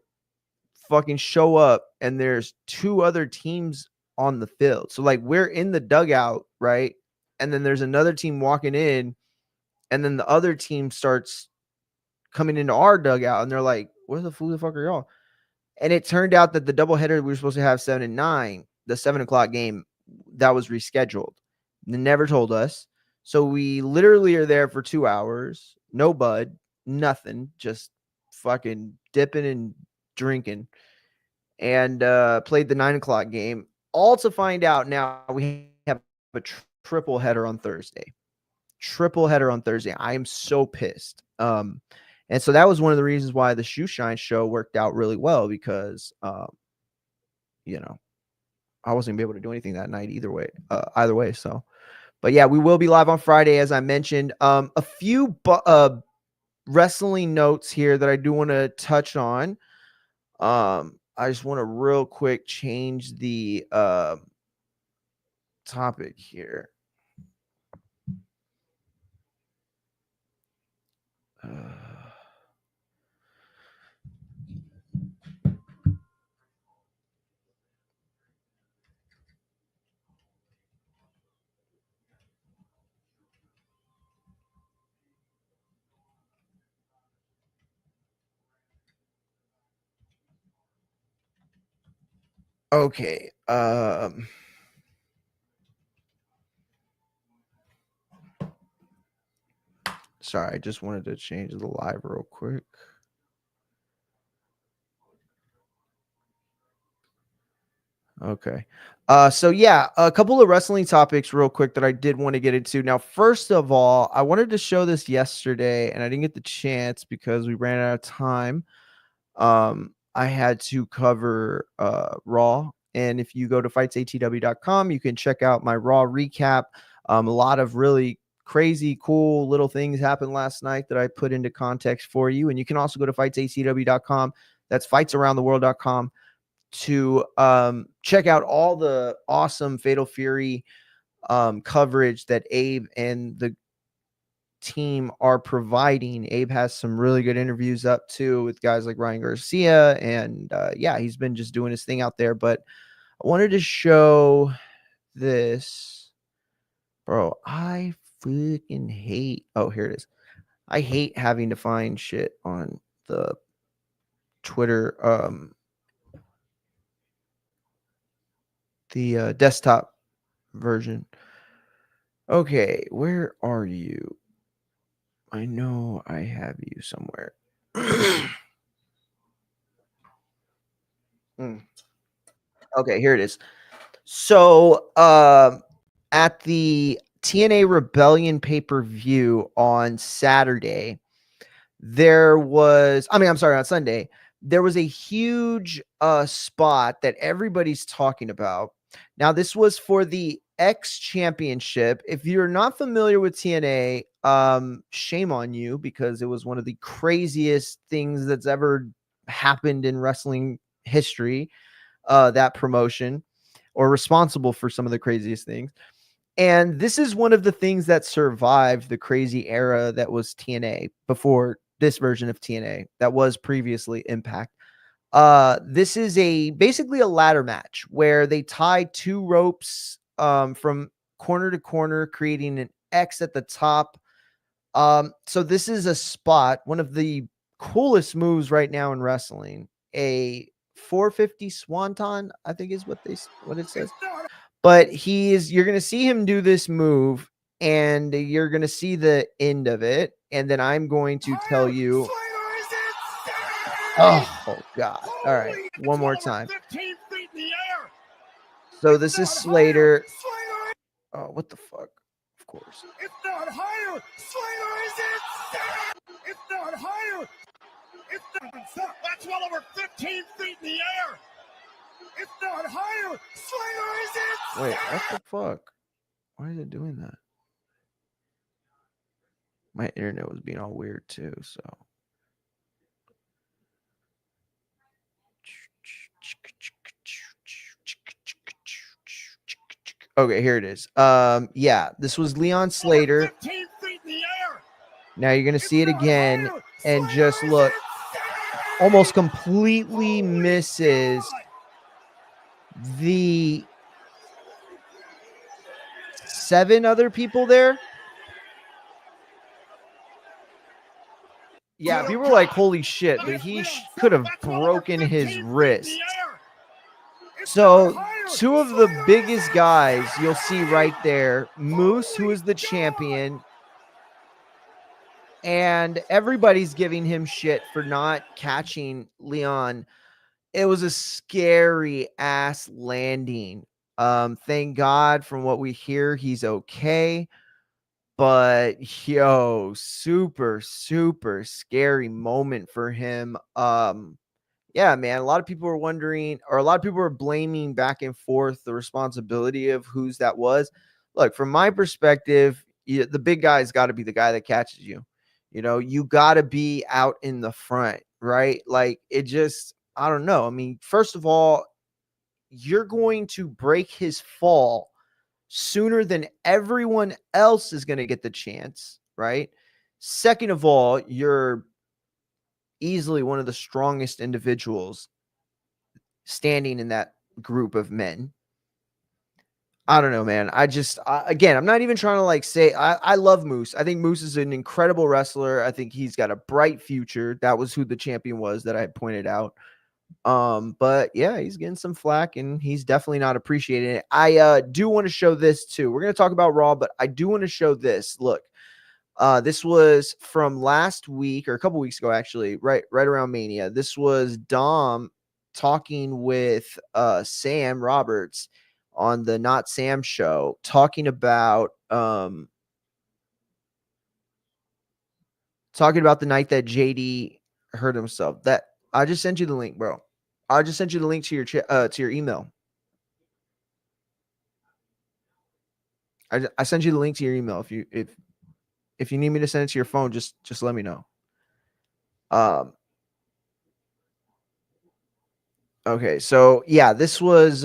Speaker 1: Fucking show up and there's 2 other teams on the field. So like we're in the dugout, right? And then there's another team walking in, and then the other team starts coming into our dugout, and they're like, where the fuck are y'all? And it turned out that the doubleheader we were supposed to have 7 and 9, the 7:00 game, that was rescheduled. They never told us. So we literally are there for 2 hours, no bud, nothing, just fucking dipping and drinking, and played the 9:00 game, all to find out now we have a triple header on Thursday. I am so pissed. And so that was one of the reasons why the Shoe Shine show worked out really well, because I wasn't gonna be able to do anything that night either way. So, but yeah, we will be live on Friday, as I mentioned. A few wrestling notes here that I do want to touch on. I just want to real quick change the topic here. Okay. Sorry, I just wanted to change the live real quick. Okay. So yeah, a couple of wrestling topics real quick that I did want to get into. Now, first of all, I wanted to show this yesterday and I didn't get the chance because we ran out of time. I had to cover Raw. And if you go to fightsatw.com, you can check out my Raw recap. A lot of really crazy, cool little things happened last night that I put into context for you. And you can also go to fightsatw.com. That's fightsaroundtheworld.com to check out all the awesome Fatal Fury coverage that Abe and the team are providing. Abe has some really good interviews up too with guys like Ryan Garcia, and yeah, he's been just doing his thing out there. But I wanted to show this, bro. I freaking hate. Oh, here it is. I hate having to find shit on the Twitter, the desktop version. Okay, where are you? I know I have you somewhere. Okay, here it is. So, at the TNA Rebellion pay-per-view on Saturday, I'm sorry, on Sunday, there was a huge spot that everybody's talking about. Now, this was for the X Championship. If you're not familiar with TNA, shame on you, because it was one of the craziest things that's ever happened in wrestling history, that promotion, or responsible for some of the craziest things. And this is one of the things that survived the crazy era that was TNA before this version of TNA that was previously Impact. This is basically a ladder match where they tie two ropes from corner to corner, creating an X at the top. So this is a spot, one of the coolest moves right now in wrestling, a 450 swanton, I think is what it says. But you're going to see him do this move, and you're going to see the end of it. And then I'm going to tell you. Oh, God. All right. One more time. So this is Slater. Oh, what the fuck? Of course.
Speaker 2: If not higher, Slater is in. If not higher, that's well over 15 feet in the air. If not higher, Slater is in.
Speaker 1: Wait, what the fuck? Why is it doing that? My internet was being all weird too, so. Okay, here it is. Yeah, this was Leon Slater. Now you're gonna see it again, and just look, almost completely misses the 7 other people there. Yeah, people were like, holy shit, but he could have broken his wrist. So 2 of the biggest guys you'll see right there, Moose, who is the champion, and everybody's giving him shit for not catching Leon. It was a scary ass landing. Thank God, from what we hear, he's okay. But super, super scary moment for him. Yeah, man, a lot of people were wondering, or a lot of people were blaming back and forth the responsibility of whose that was. Look, from my perspective, the big guy's got to be the guy that catches you. You got to be out in the front, right? Like, it just, I don't know. I mean, first of all, you're going to break his fall sooner than everyone else is going to get the chance, right? Second of all, you're easily one of the strongest individuals standing in that group of men. I don't know, man. Again, I'm not even trying to like say I love Moose. I think Moose is an incredible wrestler. I think he's got a bright future. That was who the champion was that I pointed out. But yeah, he's getting some flack and he's definitely not appreciating it. I do want to show this too. We're gonna talk about Raw, but I do want to show this. Look, this was from last week or a couple weeks ago, actually, right around Mania. This was Dom talking with Sam Roberts on the Not Sam show, talking about the night that JD hurt himself. That I just sent you the link, bro. I just sent you the link to your email. I sent you the link to your email. If you need me to send it to your phone, just let me know. Okay, so yeah, this was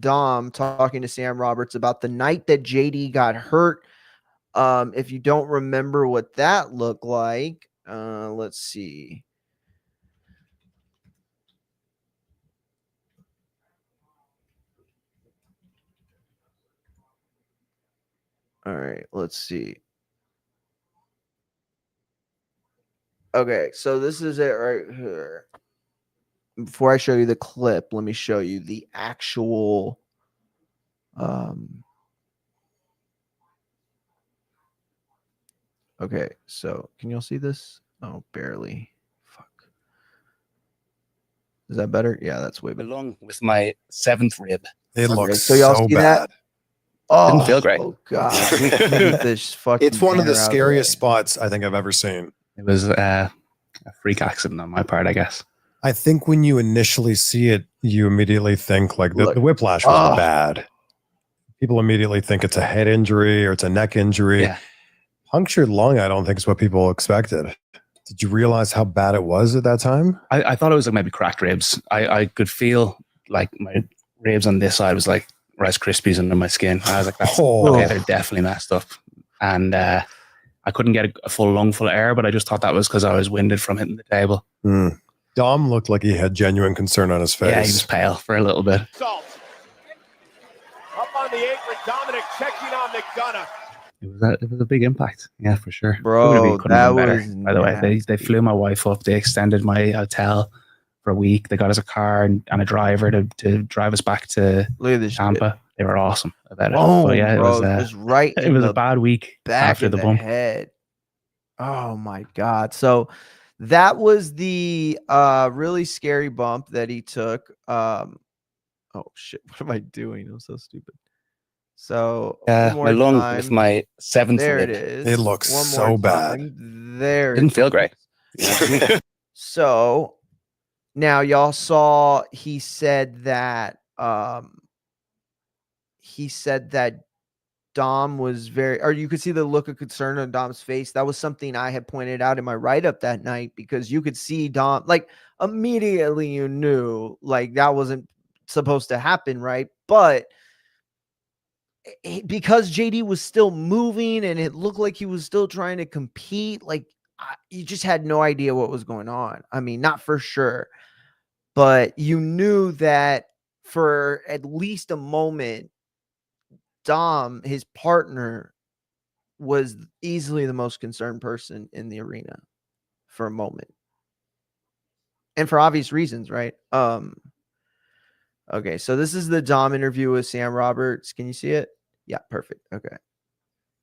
Speaker 1: Dom talking to Sam Roberts about the night that JD got hurt. If you don't remember what that looked like, let's see. All right, let's see. Okay, so this is it right here. Before I show you the clip, let me show you the actual okay, so can y'all see this? Oh, barely. Fuck. Is that better? Yeah, that's way better.
Speaker 14: Along with my 7th rib.
Speaker 15: It looks
Speaker 1: so y'all
Speaker 15: so
Speaker 1: see
Speaker 15: bad.
Speaker 1: that? Oh,
Speaker 14: didn't feel great.
Speaker 1: Oh god. This fucking
Speaker 15: It's one of the
Speaker 1: banner out
Speaker 15: scariest spots I think I've ever seen.
Speaker 14: It was a freak accident on my part, I guess.
Speaker 15: I think when you initially see it, you immediately think like the whiplash was bad. People immediately think it's a head injury or it's a neck injury.
Speaker 14: Yeah.
Speaker 15: Punctured lung, I don't think is what people expected. Did you realize how bad it was at that time?
Speaker 14: I thought it was like maybe cracked ribs. I could feel like my ribs on this side was like Rice Krispies under my skin. I was like, that's okay, they're definitely messed up. And I couldn't get a full lungful of air, but I just thought that was because I was winded from hitting the table.
Speaker 15: Dom looked like he had genuine concern on his face.
Speaker 14: Yeah, he was pale for a little bit.
Speaker 16: Salt. Up on the apron, Dominic checking on McDonough.
Speaker 14: It was a big impact. Yeah, for sure.
Speaker 1: Bro, that
Speaker 14: better,
Speaker 1: was
Speaker 14: by the way. They flew my wife up. They extended my hotel for a week. They got us a car and a driver to drive us back to Tampa. They were awesome about it.
Speaker 1: Oh,
Speaker 14: but yeah,
Speaker 1: bro, it was right.
Speaker 14: It was a bad week
Speaker 1: back
Speaker 14: after
Speaker 1: of
Speaker 14: the bump.
Speaker 1: head. Oh my god! So that was the really scary bump that he took. Oh shit! What am I doing? I'm so stupid. So
Speaker 14: my lung with my 7th
Speaker 1: there
Speaker 14: rib.
Speaker 1: it is.
Speaker 15: It looks so bad.
Speaker 1: There.
Speaker 14: Didn't feel great.
Speaker 1: So now y'all saw he said that Dom was or you could see the look of concern on Dom's face. That was something I had pointed out in my write-up that night, because you could see Dom, like, immediately you knew like that wasn't supposed to happen, right? But because JD was still moving and it looked like he was still trying to compete, like you just had no idea what was going on. I mean, not for sure, but you knew that for at least a moment, Dom, his partner, was easily the most concerned person in the arena for a moment. And for obvious reasons, right? Okay, so this is the Dom interview with Sam Roberts. Can you see it? Yeah, perfect. Okay.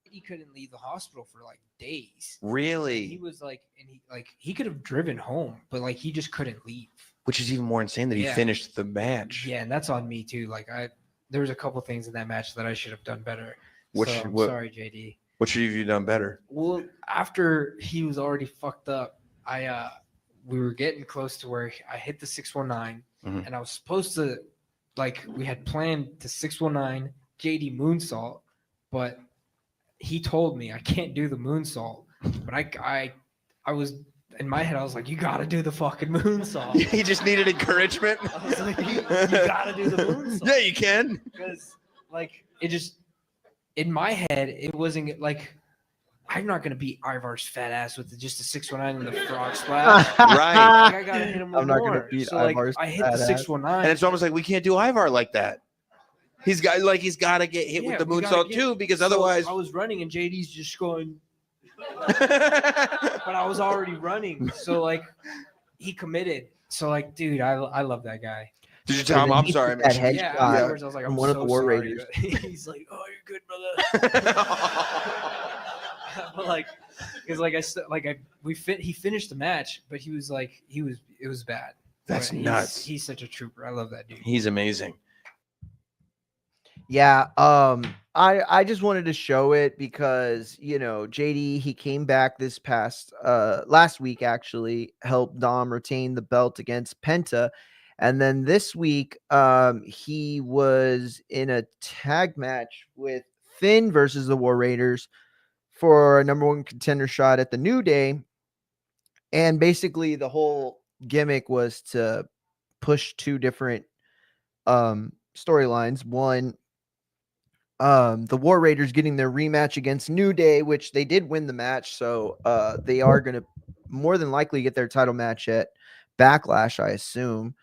Speaker 17: He couldn't leave the hospital for like days.
Speaker 18: Really?
Speaker 17: He was like, and he could have driven home, but like he just couldn't leave.
Speaker 18: Which is even more insane that he finished the match.
Speaker 17: Yeah, and that's on me too. Like there was a couple things in that match that I should have done better. I'm sorry, JD.
Speaker 18: What should you have done better?
Speaker 17: Well, after he was already fucked up, we were getting close to where I hit the 619, and I was supposed to, like, we had planned to 619 JD moonsault, but he told me I can't do the moonsault. But I was in my head, I was like, you got to do the fucking moonsault.
Speaker 18: He just needed encouragement.
Speaker 17: I was like, you got to do the moonsault.
Speaker 18: Yeah, you can.
Speaker 17: Because, like, it just, in my head, it wasn't like, I'm not going to beat Ivar's fat ass with just a 619 and the frog splash.
Speaker 18: Right.
Speaker 17: Like, I got to hit him with
Speaker 18: I'm not
Speaker 17: more.
Speaker 18: going to beat
Speaker 17: So, like,
Speaker 18: Ivar's
Speaker 17: I hit
Speaker 18: fat
Speaker 17: the
Speaker 18: ass.
Speaker 17: 619.
Speaker 18: And it's almost like we can't do Ivar like that. He's got to get hit with the moonsault too, because otherwise
Speaker 17: I was running and JD's just going. But I was already running, so like he committed So like, dude, I love that guy.
Speaker 18: Did you tell him? I'm sorry, I
Speaker 1: that
Speaker 18: mentioned
Speaker 17: Yeah,
Speaker 1: headshot
Speaker 17: afterwards I was like,
Speaker 1: from
Speaker 17: I'm
Speaker 1: one of the
Speaker 17: so
Speaker 1: War
Speaker 17: sorry.
Speaker 1: Raiders.
Speaker 17: But he's like, oh, you're good, brother. But like, because like he finished the match, but it was bad.
Speaker 18: That's
Speaker 17: But
Speaker 18: nuts.
Speaker 17: He's such a trooper. I love that dude.
Speaker 18: He's amazing.
Speaker 1: Yeah, I just wanted to show it because, you know, JD, he came back this past last week, actually helped Dom retain the belt against Penta, and then this week he was in a tag match with Finn versus the War Raiders for a number one contender shot at the New Day, and basically the whole gimmick was to push two different storylines. One, the War Raiders getting their rematch against New Day, which they did win the match, so they are going to more than likely get their title match at Backlash, I assume.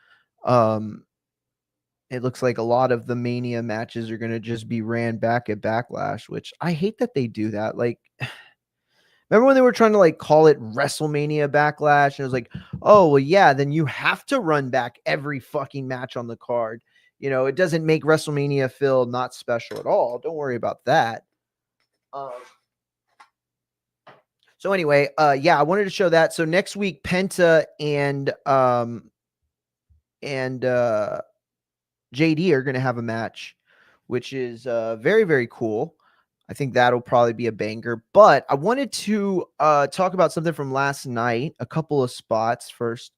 Speaker 1: It looks like a lot of the Mania matches are going to just be ran back at Backlash, which I hate that they do that. Like, remember when they were trying to like call it WrestleMania Backlash, and it was like, oh well, yeah, then you have to run back every fucking match on the card. You know, it doesn't make WrestleMania feel not special at all. Don't worry about that. So anyway, yeah, I wanted to show that. So next week, Penta and JD are going to have a match, which is very, very cool. I think that'll probably be a banger. But I wanted to talk about something from last night, a couple of spots first.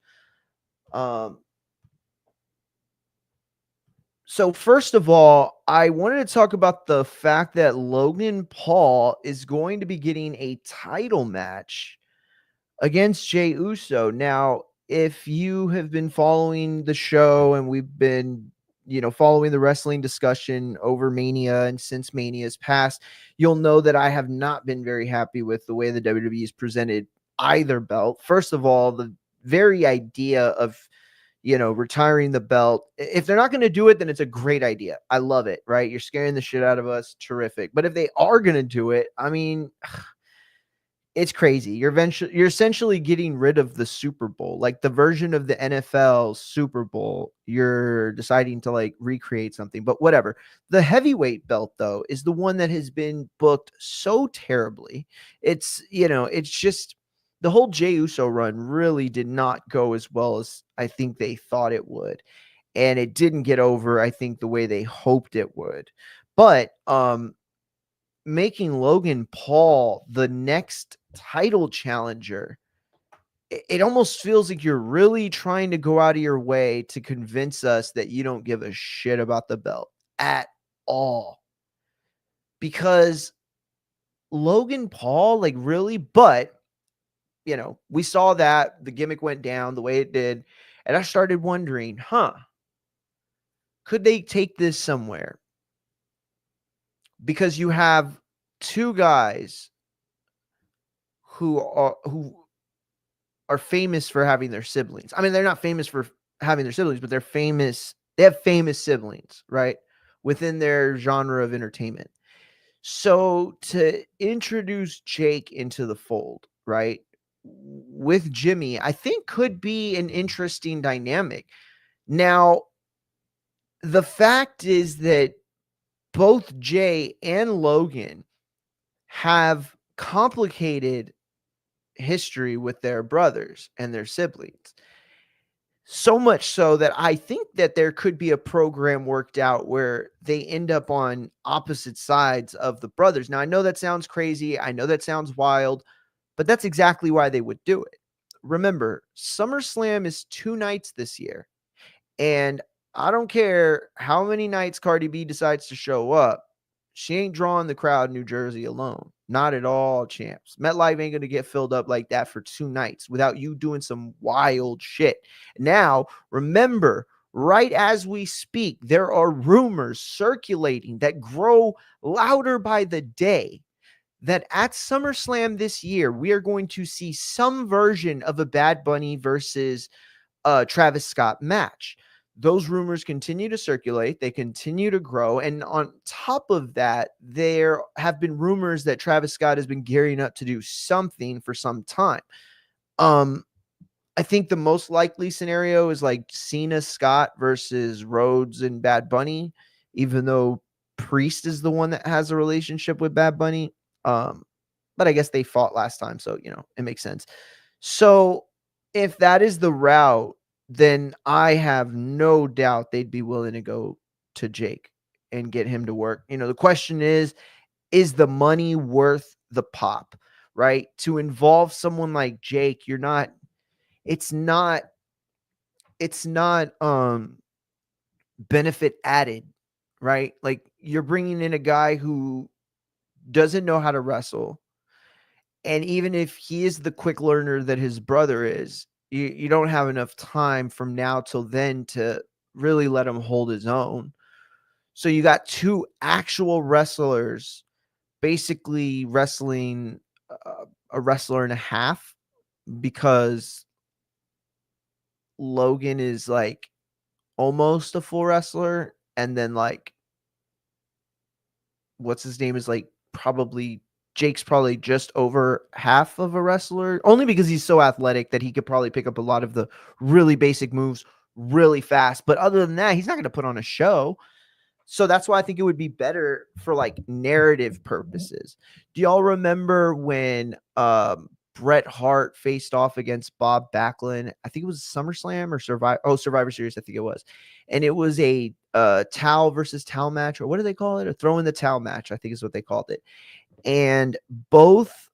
Speaker 1: So first of all, I wanted to talk about the fact that Logan Paul is going to be getting a title match against Jey Uso. Now, if you have been following the show and we've been, you know, following the wrestling discussion over Mania and since Mania's passed, you'll know that I have not been very happy with the way the WWE has presented either belt. First of all, the very idea of, you know, retiring the belt. If they're not going to do it, then it's a great idea. I love it, right? You're scaring the shit out of us. Terrific. But if they are going to do it, I mean, it's crazy. You're essentially getting rid of the Super Bowl, like the version of the NFL Super Bowl. You're deciding to like recreate something, but whatever. The heavyweight belt, though, is the one that has been booked so terribly. It's, you know, it's just the whole Jey Uso run really did not go as well as I think they thought it would. And it didn't get over, I think, the way they hoped it would. But making Logan Paul the next title challenger, it almost feels like you're really trying to go out of your way to convince us that you don't give a shit about the belt at all. Because Logan Paul, like, really, but you know, we saw that the gimmick went down the way it did, and I started wondering, could they take this somewhere? Because you have two guys who are famous for having their siblings. I mean, they're not famous for having their siblings, but they're famous. They have famous siblings, right? Within their genre of entertainment. So to introduce Jake into the fold, right? With Jimmy, I think could be an interesting dynamic. Now, the fact is that both Jay and Logan have complicated history with their brothers and their siblings. So much so that I think that there could be a program worked out where they end up on opposite sides of the brothers. Now, I know that sounds crazy. I know that sounds wild. But that's exactly why they would do it. Remember, SummerSlam is 2 nights this year. And I don't care how many nights Cardi B decides to show up. She ain't drawing the crowd in New Jersey alone. Not at all, champs. MetLife ain't going to get filled up like that for 2 nights without you doing some wild shit. Now, remember, right as we speak, there are rumors circulating that grow louder by the day that at SummerSlam this year, we are going to see some version of a Bad Bunny versus Travis Scott match. Those rumors continue to circulate. They continue to grow. And on top of that, there have been rumors that Travis Scott has been gearing up to do something for some time. I think the most likely scenario is like Cena Scott versus Rhodes and Bad Bunny, even though Priest is the one that has a relationship with Bad Bunny. But I guess they fought last time, so it makes sense. So if that is the route, then I have no doubt they'd be willing to go to Jake and get him to work. The question is the money worth the pop, right? To involve someone like Jake, it's not benefit added, right? Like you're bringing in a guy who doesn't know how to wrestle. And even if he is the quick learner that his brother is, you don't have enough time from now till then to really let him hold his own. So you got two actual wrestlers basically wrestling a wrestler and a half, because Logan is like almost a full wrestler, and then like what's his name is like Jake's probably just over half of a wrestler, only because he's so athletic that he could probably pick up a lot of the really basic moves really fast. But other than that, he's not going to put on a show. So that's why I think it would be better for like narrative purposes. Do y'all remember when Bret Hart faced off against Bob Backlund? I think it was SummerSlam or Survivor Series, I think it was. And it was a towel versus towel match, or what do they call it? A throw in the towel match, I think is what they called it. And both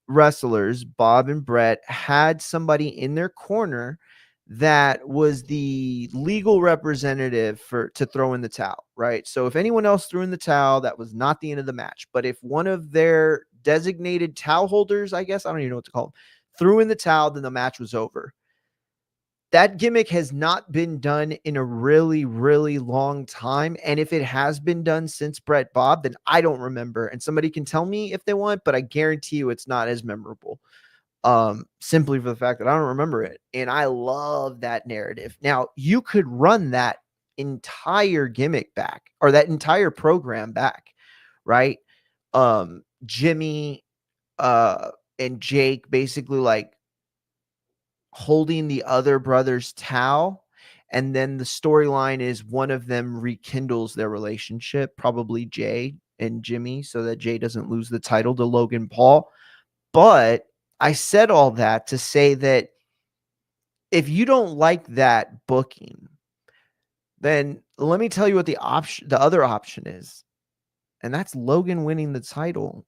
Speaker 1: wrestlers, Bob and Bret, had somebody in their corner that was the legal representative to throw in the towel, right? So if anyone else threw in the towel, that was not the end of the match. But if one of their designated towel holders, I guess, I don't even know what to call them, threw in the towel, then the match was over. That gimmick has not been done in a really, really long time. And if it has been done since Bret Bob, then I don't remember. And somebody can tell me if they want, but I guarantee you it's not as memorable. Simply for the fact that I don't remember it. And I love that narrative. Now, you could run that entire gimmick back, or that entire program back, right? Jimmy and Jake basically like holding the other brother's towel, and then the storyline is one of them rekindles their relationship, probably Jay and Jimmy, so that Jay doesn't lose the title to Logan Paul. But I said all that to say that if you don't like that booking, then let me tell you what the other option is, and that's Logan winning the title.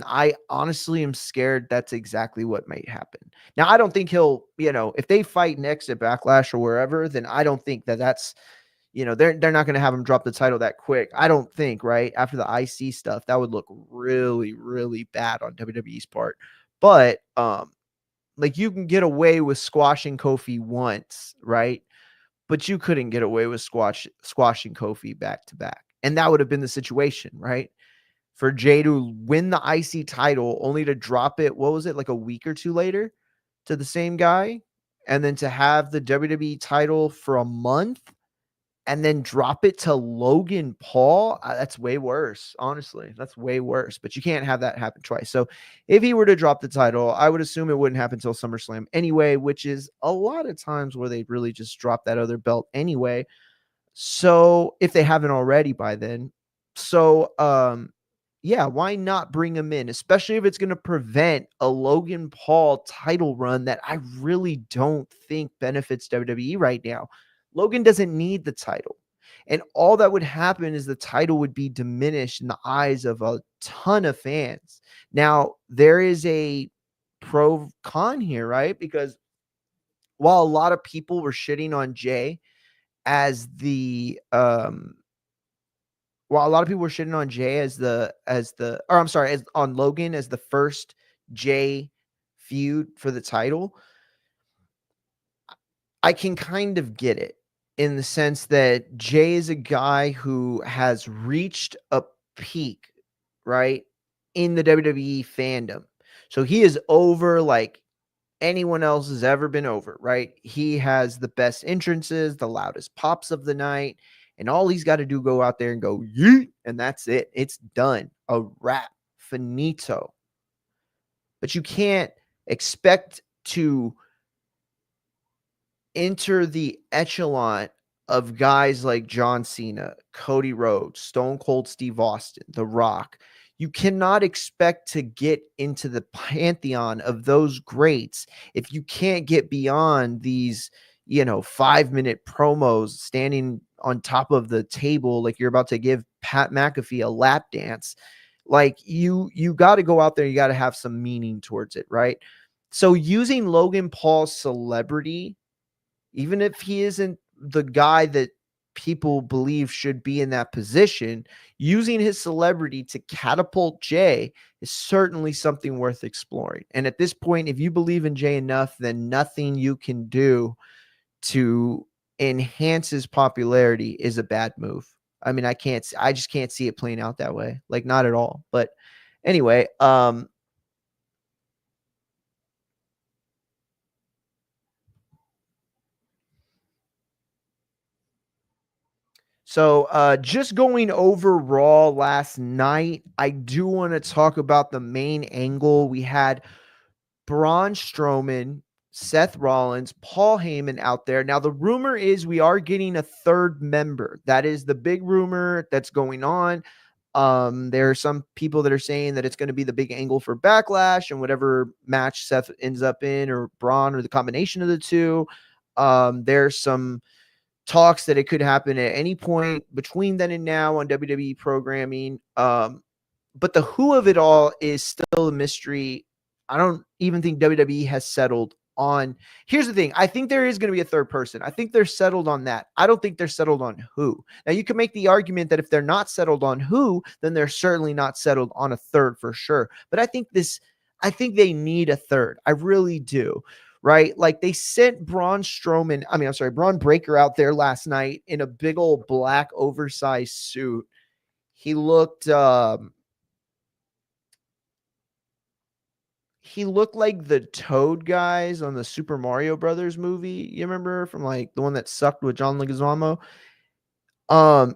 Speaker 1: I honestly am scared that's exactly what might happen. Now, I don't think he'll, if they fight next at Backlash or wherever, then I don't think that's, they're not going to have him drop the title that quick. I don't think, right? After the IC stuff, that would look really, really bad on WWE's part. But, like you can get away with squashing Kofi once, right? But you couldn't get away with squashing Kofi back to back. And that would have been the situation, right? For Jay to win the IC title only to drop it, what was it, like a week or two later to the same guy, and then to have the WWE title for a month and then drop it to Logan Paul, that's way worse. Honestly, that's way worse, but you can't have that happen twice. So if he were to drop the title, I would assume it wouldn't happen until SummerSlam anyway, which is a lot of times where they really just drop that other belt anyway. So if they haven't already by then. So, yeah, why not bring him in, especially if it's going to prevent a Logan Paul title run that I really don't think benefits WWE right now. Logan doesn't need the title. And all that would happen is the title would be diminished in the eyes of a ton of fans. Now, there is a pro con here, right? Because while a lot of people were shitting on Jay as while a lot of people were shitting on Jay as on Logan as the first Jay feud for the title, I can kind of get it in the sense that Jay is a guy who has reached a peak, right, in the WWE fandom. So he is over like anyone else has ever been over, right? He has the best entrances, the loudest pops of the night, and all he's got to do go out there and go yeet, and that's it. It's done. A wrap. Finito. But you can't expect to enter the echelon of guys like John Cena, Cody Rhodes, Stone Cold Steve Austin, The Rock, you cannot expect to get into the pantheon of those greats if you can't get beyond these, 5-minute promos standing on top of the table like you're about to give Pat McAfee a lap dance. Like you got to go out there, you got to have some meaning towards it, right? So using Logan Paul's celebrity, even if he isn't the guy that people believe should be in that position, using his celebrity to catapult Jay is certainly something worth exploring. And at this point, if you believe in Jay enough, then nothing you can do to enhance his popularity is a bad move. I mean, I just can't see it playing out that way. Like, not at all. But anyway, so just going over Raw last night, I do want to talk about the main angle. We had Braun Strowman, Seth Rollins, Paul Heyman out there. Now, the rumor is we are getting a third member. That is the big rumor that's going on. There are some people that are saying that it's going to be the big angle for Backlash and whatever match Seth ends up in, or Braun, or the combination of the two. There's some talks that it could happen at any point between then and now on WWE programming. But the who of it all is still a mystery. I don't even think WWE has settled on. Here's the thing. I think there is going to be a third person. I think they're settled on that. I don't think they're settled on who. Now, you can make the argument that if they're not settled on who, then they're certainly not settled on a third for sure. But I think they need a third. I really do. Right? Like, they sent Braun Breaker out there last night in a big old black oversized suit. He looked like the Toad guys on the Super Mario Brothers movie. You remember, from like the one that sucked with John Leguizamo?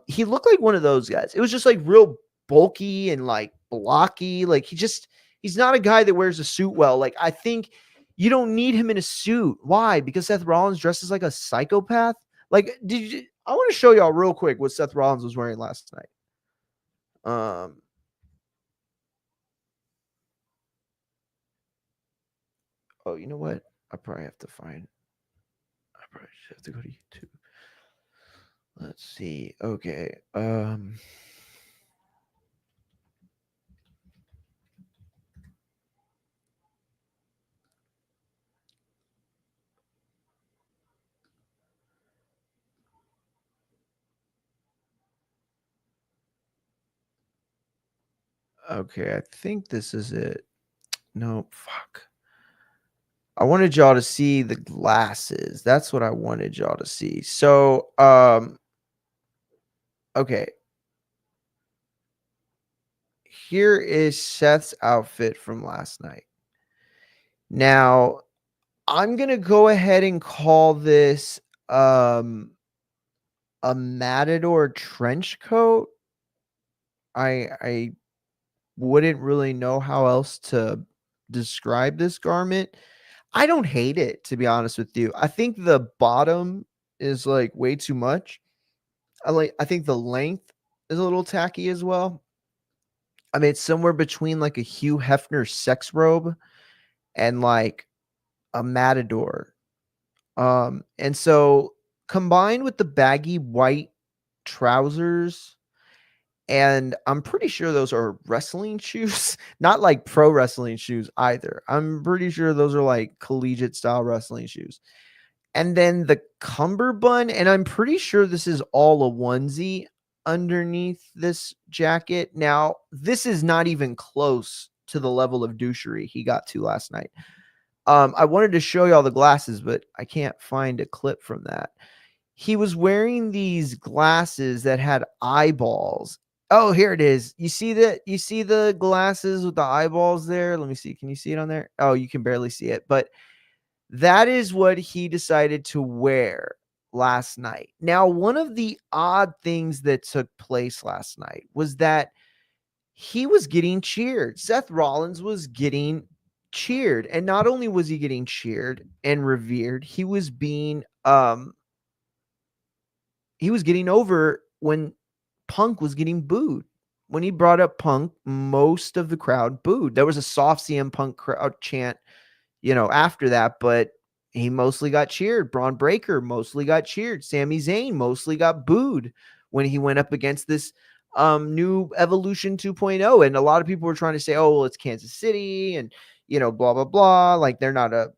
Speaker 1: He looked like one of those guys. It was just like real bulky and like blocky. Like, he's not a guy that wears a suit well. Like, I think you don't need him in a suit. Why? Because Seth Rollins dresses like a psychopath. Like, I want to show y'all real quick what Seth Rollins was wearing last night. Oh, you know what? I probably have to go to YouTube. Let's see. Okay. Okay, I think this is it. No, fuck. I wanted y'all to see the glasses. That's what I wanted y'all to see. So, okay. Here is Seth's outfit from last night. Now, I'm going to go ahead and call this a Matador trench coat. I wouldn't really know how else to describe this garment. I don't hate it, to be honest with you. I think the bottom is like way too much. I think the length is a little tacky as well. I mean, it's somewhere between like a Hugh Hefner sex robe and like a Matador. And so combined with the baggy white trousers, and I'm pretty sure those are wrestling shoes, not like pro wrestling shoes either. I'm pretty sure those are like collegiate style wrestling shoes. And then the cummerbund, and I'm pretty sure this is all a onesie underneath this jacket. Now, this is not even close to the level of douchery he got to last night. I wanted to show y'all the glasses, but I can't find a clip from that. He was wearing these glasses that had eyeballs. Oh, here it is. You see that? You see the glasses with the eyeballs there? Let me see. Can you see it on there? Oh, you can barely see it, but that is what he decided to wear last night. Now, one of the odd things that took place last night was that he was getting cheered. Seth Rollins was getting cheered. And not only was he getting cheered and revered, he was being um, he was getting over when Punk was getting booed. When he brought up Punk, most of the crowd booed. There was a soft CM Punk crowd chant, after that, but he mostly got cheered. Braun Breaker mostly got cheered. Sami Zayn mostly got booed when he went up against this new Evolution 2.0. And a lot of people were trying to say, oh, well, it's Kansas City and, blah, blah, blah. Like they're not a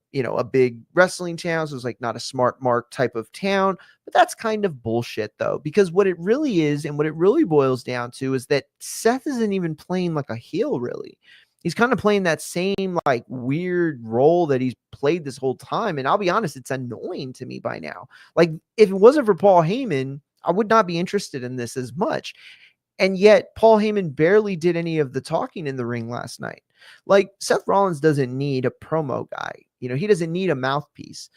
Speaker 1: big wrestling town. So it's like not a smart mark type of town. But that's kind of bullshit though, because what it really is and what it really boils down to is that Seth isn't even playing like a heel really. He's kind of playing that same like weird role that he's played this whole time. And I'll be honest, it's annoying to me by now. Like if it wasn't for Paul Heyman, I would not be interested in this as much. And yet Paul Heyman barely did any of the talking in the ring last night. Like Seth Rollins doesn't need a promo guy. He doesn't need a mouthpiece.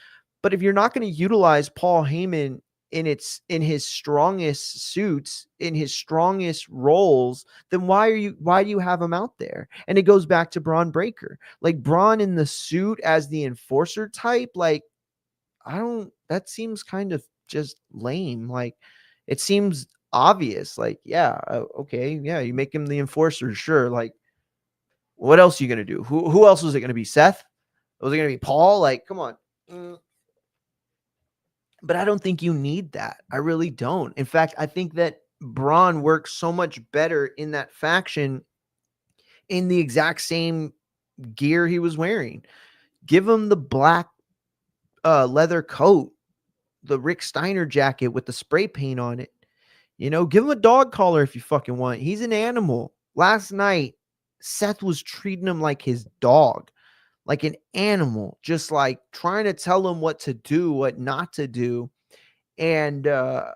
Speaker 1: But if you're not going to utilize Paul Heyman in his strongest suits, in his strongest roles, then why do you have him out there? And it goes back to Braun Breaker. Like Braun in the suit as the enforcer type, like that seems kind of just lame. Like it seems obvious. Like, yeah, okay, yeah, you make him the enforcer, sure. Like, what else are you gonna do? Who else was it gonna be? Seth? Was it gonna be Paul? Like, come on. But I don't think you need that. I really don't. In fact, I think that Braun works so much better in that faction in the exact same gear he was wearing. Give him the black leather coat, the Rick Steiner jacket with the spray paint on it. Give him a dog collar if you fucking want. He's an animal. Last night, Seth was treating him like his dog, like an animal, just like trying to tell him what to do, what not to do. And I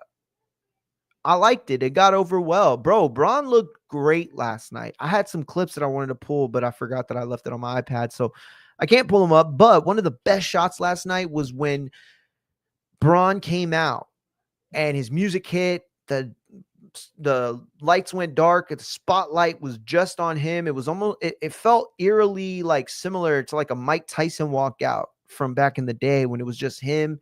Speaker 1: liked it. It got over well. Bro, Braun looked great last night. I had some clips that I wanted to pull, but I forgot that I left it on my iPad. So I can't pull them up. But one of the best shots last night was when Braun came out and his music hit. The lights went dark. The spotlight was just on him. It was almost, it felt eerily like similar to like a Mike Tyson walkout from back in the day when it was just him.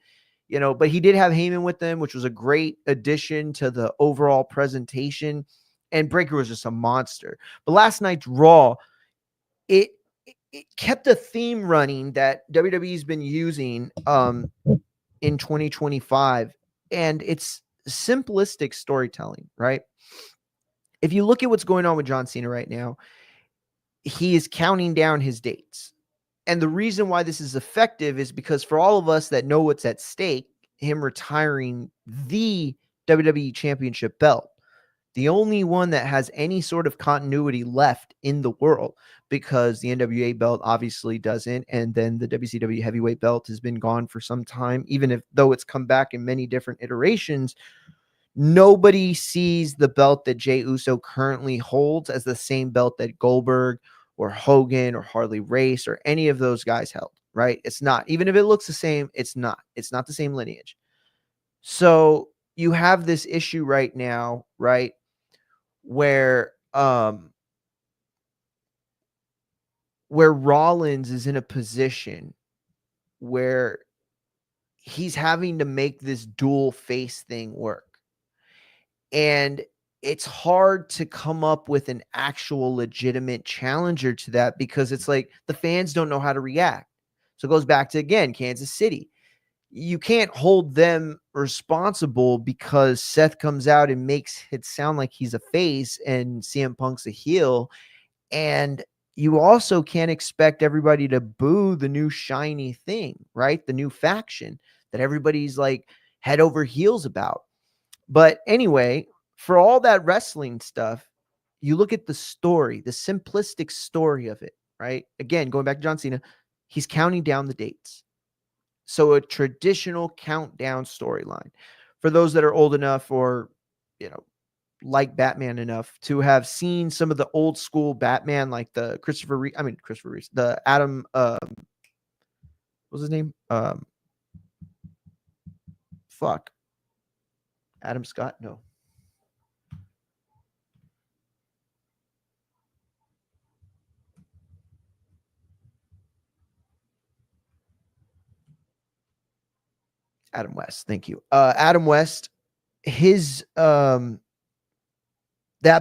Speaker 1: But he did have Heyman with him, which was a great addition to the overall presentation. And Breaker was just a monster. But last night's Raw, it kept a theme running that WWE's been using in 2025. And it's simplistic storytelling, right? If you look at what's going on with John Cena right now, he is counting down his dates. And the reason why this is effective is because for all of us that know what's at stake, him retiring the WWE Championship belt, the only one that has any sort of continuity left in the world, because the NWA belt obviously doesn't, and then the WCW heavyweight belt has been gone for some time, even though it's come back in many different iterations. Nobody sees the belt that Jey Uso currently holds as the same belt that Goldberg or Hogan or Harley Race or any of those guys held, right? It's not. Even if it looks the same, it's not. It's not the same lineage. So you have this issue right now, right? Where Rollins is in a position where he's having to make this dual face thing work. And it's hard to come up with an actual legitimate challenger to that because it's like the fans don't know how to react. So it goes back to, again, Kansas City. You can't hold them responsible because Seth comes out and makes it sound like he's a face and CM Punk's a heel. And you also can't expect everybody to boo the new shiny thing, right? The new faction that everybody's like head over heels about. But anyway, for all that wrestling stuff, you look at the story, the simplistic story of it, right? Again, going back to John Cena, he's counting down the dates. So a traditional countdown storyline. For those that are old enough or, like Batman enough to have seen some of the old school Batman, like the Christopher Reeve, the Adam, what's his name? Adam Scott? No. Adam West. Thank you. Adam West, his that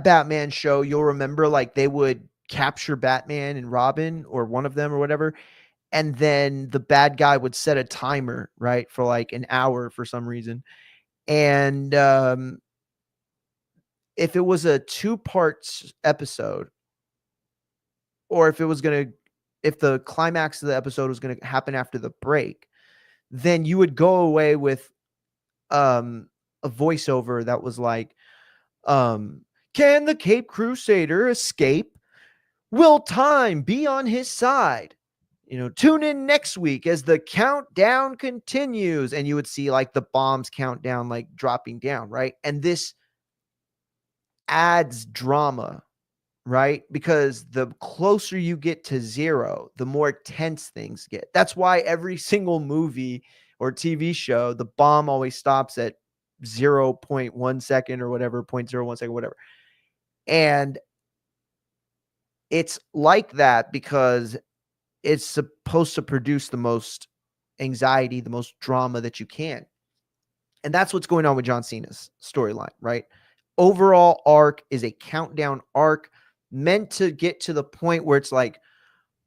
Speaker 1: Batman show, you'll remember like they would capture Batman and Robin or one of them or whatever, and then the bad guy would set a timer, right, for like an hour for some reason. And if it was a 2-part episode, or if the climax of the episode was going to happen after the break, then you would go away with a voiceover that was like, can the Cape Crusader escape? Will time be on his side? Tune in next week as the countdown continues. And you would see like the bombs countdown, like dropping down, right? And this adds drama, right? Because the closer you get to 0, the more tense things get. That's why every single movie or TV show, the bomb always stops at 0.1 second or whatever, 0.01 second, whatever. And it's like that because it's supposed to produce the most anxiety, the most drama that you can. And that's what's going on with John Cena's storyline, right? Overall arc is a countdown arc meant to get to the point where it's like,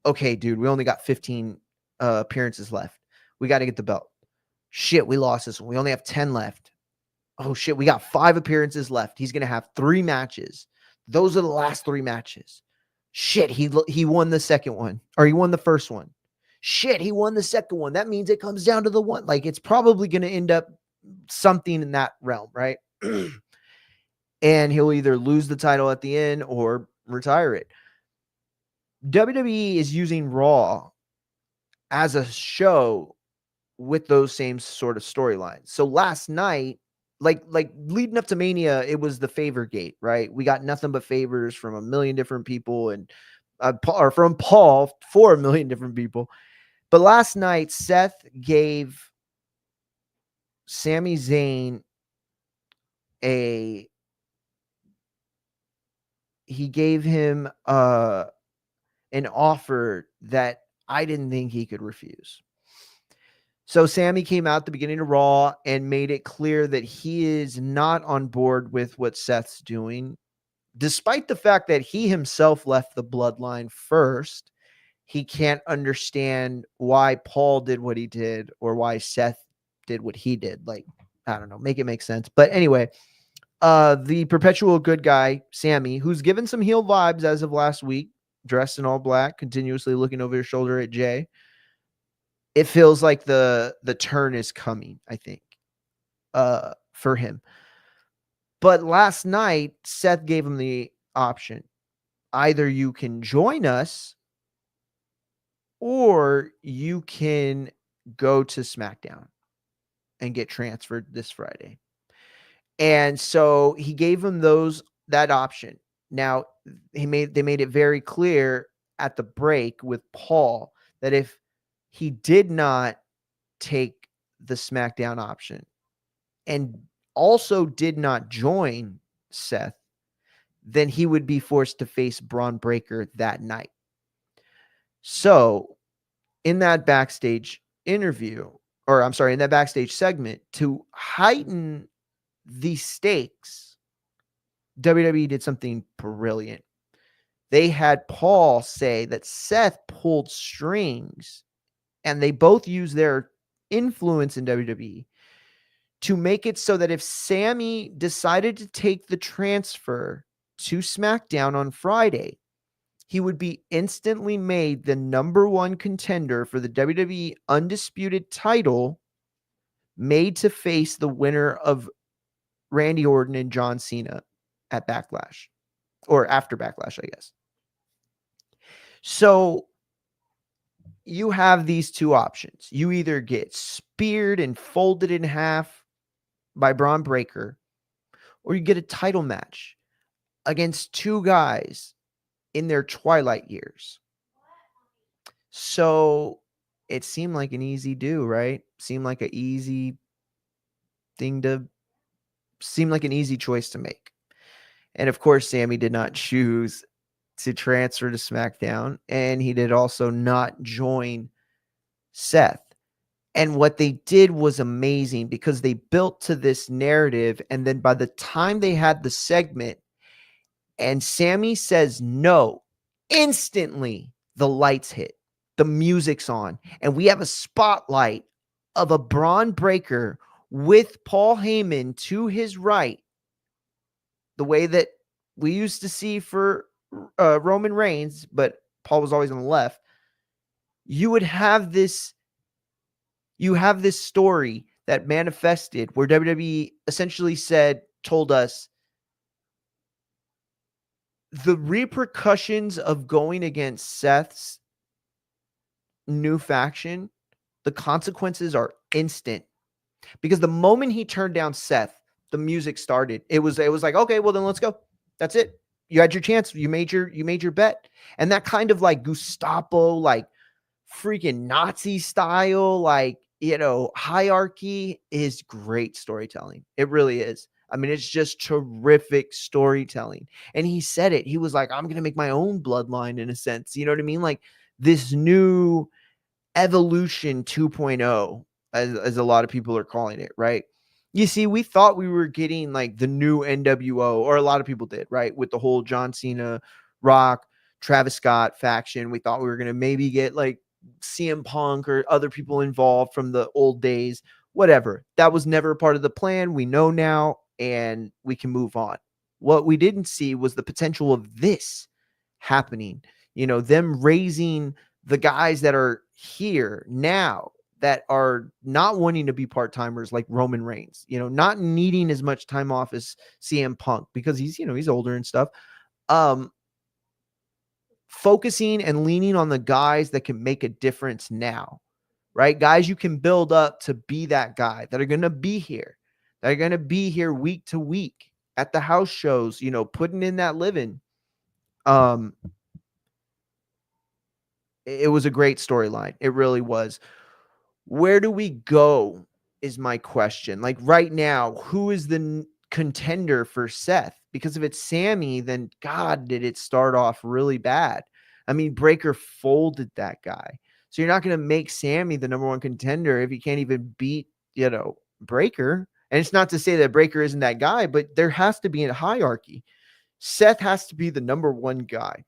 Speaker 1: okay, dude, we only got 15 appearances left. We got to get the belt. Shit, we lost this one. We only have 10 left. Oh, shit, we got 5 appearances left. He's going to have 3 matches. Those are the last 3 matches. Shit, he won the second one, or he won the first one. Shit, he won the second one. That means it comes down to the one. Like, it's probably going to end up something in that realm, right? And he'll either lose the title at the end or retire it. WWE is using Raw as a show with those same sort of storylines. So last night, like leading up to Mania, it was the favor gate, right? We got nothing but favors from a million different people, and or from Paul for a million different people. But last night, Seth gave Sami Zayn he gave him an offer that I didn't think he could refuse. So Sami came out at the beginning of Raw and made it clear that he is not on board with what Seth's doing, despite the fact that he himself left the bloodline first. He can't understand why Paul did what he did or why Seth did what he did. Like, I don't know, make it make sense. But anyway, the perpetual good guy, Sami, who's given some heel vibes as of last week, dressed in all black, continuously looking over his shoulder at Jay. It feels like the turn is coming, I think, for him. But last night, Seth gave him the option. Either you can join us or you can go to SmackDown and get transferred this Friday. And so he gave him that option. Now, they made it very clear at the break with Paul that if he did not take the SmackDown option and also did not join Seth, then he would be forced to face Braun Breaker that night. So in that backstage interview, or I'm sorry, in that backstage segment, to heighten the stakes, WWE did something brilliant. They had Paul say that Seth pulled strings, and they both used their influence in WWE to make it so that if Sami decided to take the transfer to SmackDown on Friday, he would be instantly made the #1 contender for the WWE Undisputed title, made to face the winner of Randy Orton and John Cena at Backlash, or after Backlash, I guess. So you have these two options. You either get speared and folded in half by Braun Breaker, or you get a title match against two guys in their twilight years. So it seemed like an easy do, right? Seemed like an easy choice to make. And of course, Sami did not choose to transfer to SmackDown, and he did also not join Seth. And what they did was amazing because they built to this narrative. And then by the time they had the segment and Sammy says no, instantly the lights hit, the music's on, and we have a spotlight of a Braun Breaker with Paul Heyman to his right, the way that we used to see for Roman Reigns, but Paul was always on the left. You have this story that manifested where WWE essentially told us the repercussions of going against Seth's new faction, the consequences are instant. Because the moment he turned down Seth, the music started. It was like, okay, well then let's go. That's it. You had your chance. You made your bet. And that kind of like Gestapo, like freaking Nazi style, like, hierarchy is great storytelling. It really is. I mean, it's just terrific storytelling. And he said it. He was like, I'm going to make my own bloodline in a sense. You know what I mean? Like this new evolution 2.0, as a lot of people are calling it, right? You see, we thought we were getting like the new NWO, or a lot of people did, right? With the whole John Cena, Rock, Travis Scott faction. We thought we were going to maybe get like CM Punk or other people involved from the old days, whatever. That was never a part of the plan. We know now, and we can move on. What we didn't see was the potential of this happening, them raising the guys that are here now that are not wanting to be part-timers like Roman Reigns, not needing as much time off as CM Punk because he's older and stuff. Focusing and leaning on the guys that can make a difference now, right? Guys you can build up to be that guy that are going to be here. That are going to be here week to week at the house shows, putting in that living. It was a great storyline. It really was. Where do we go is my question. Like right now, who is the contender for Seth? Because if it's Sammy, then God, did it start off really bad. I mean, Breaker folded that guy. So you're not going to make Sammy the number one contender if you can't even beat, Breaker. And it's not to say that Breaker isn't that guy, but there has to be a hierarchy. Seth has to be the number one guy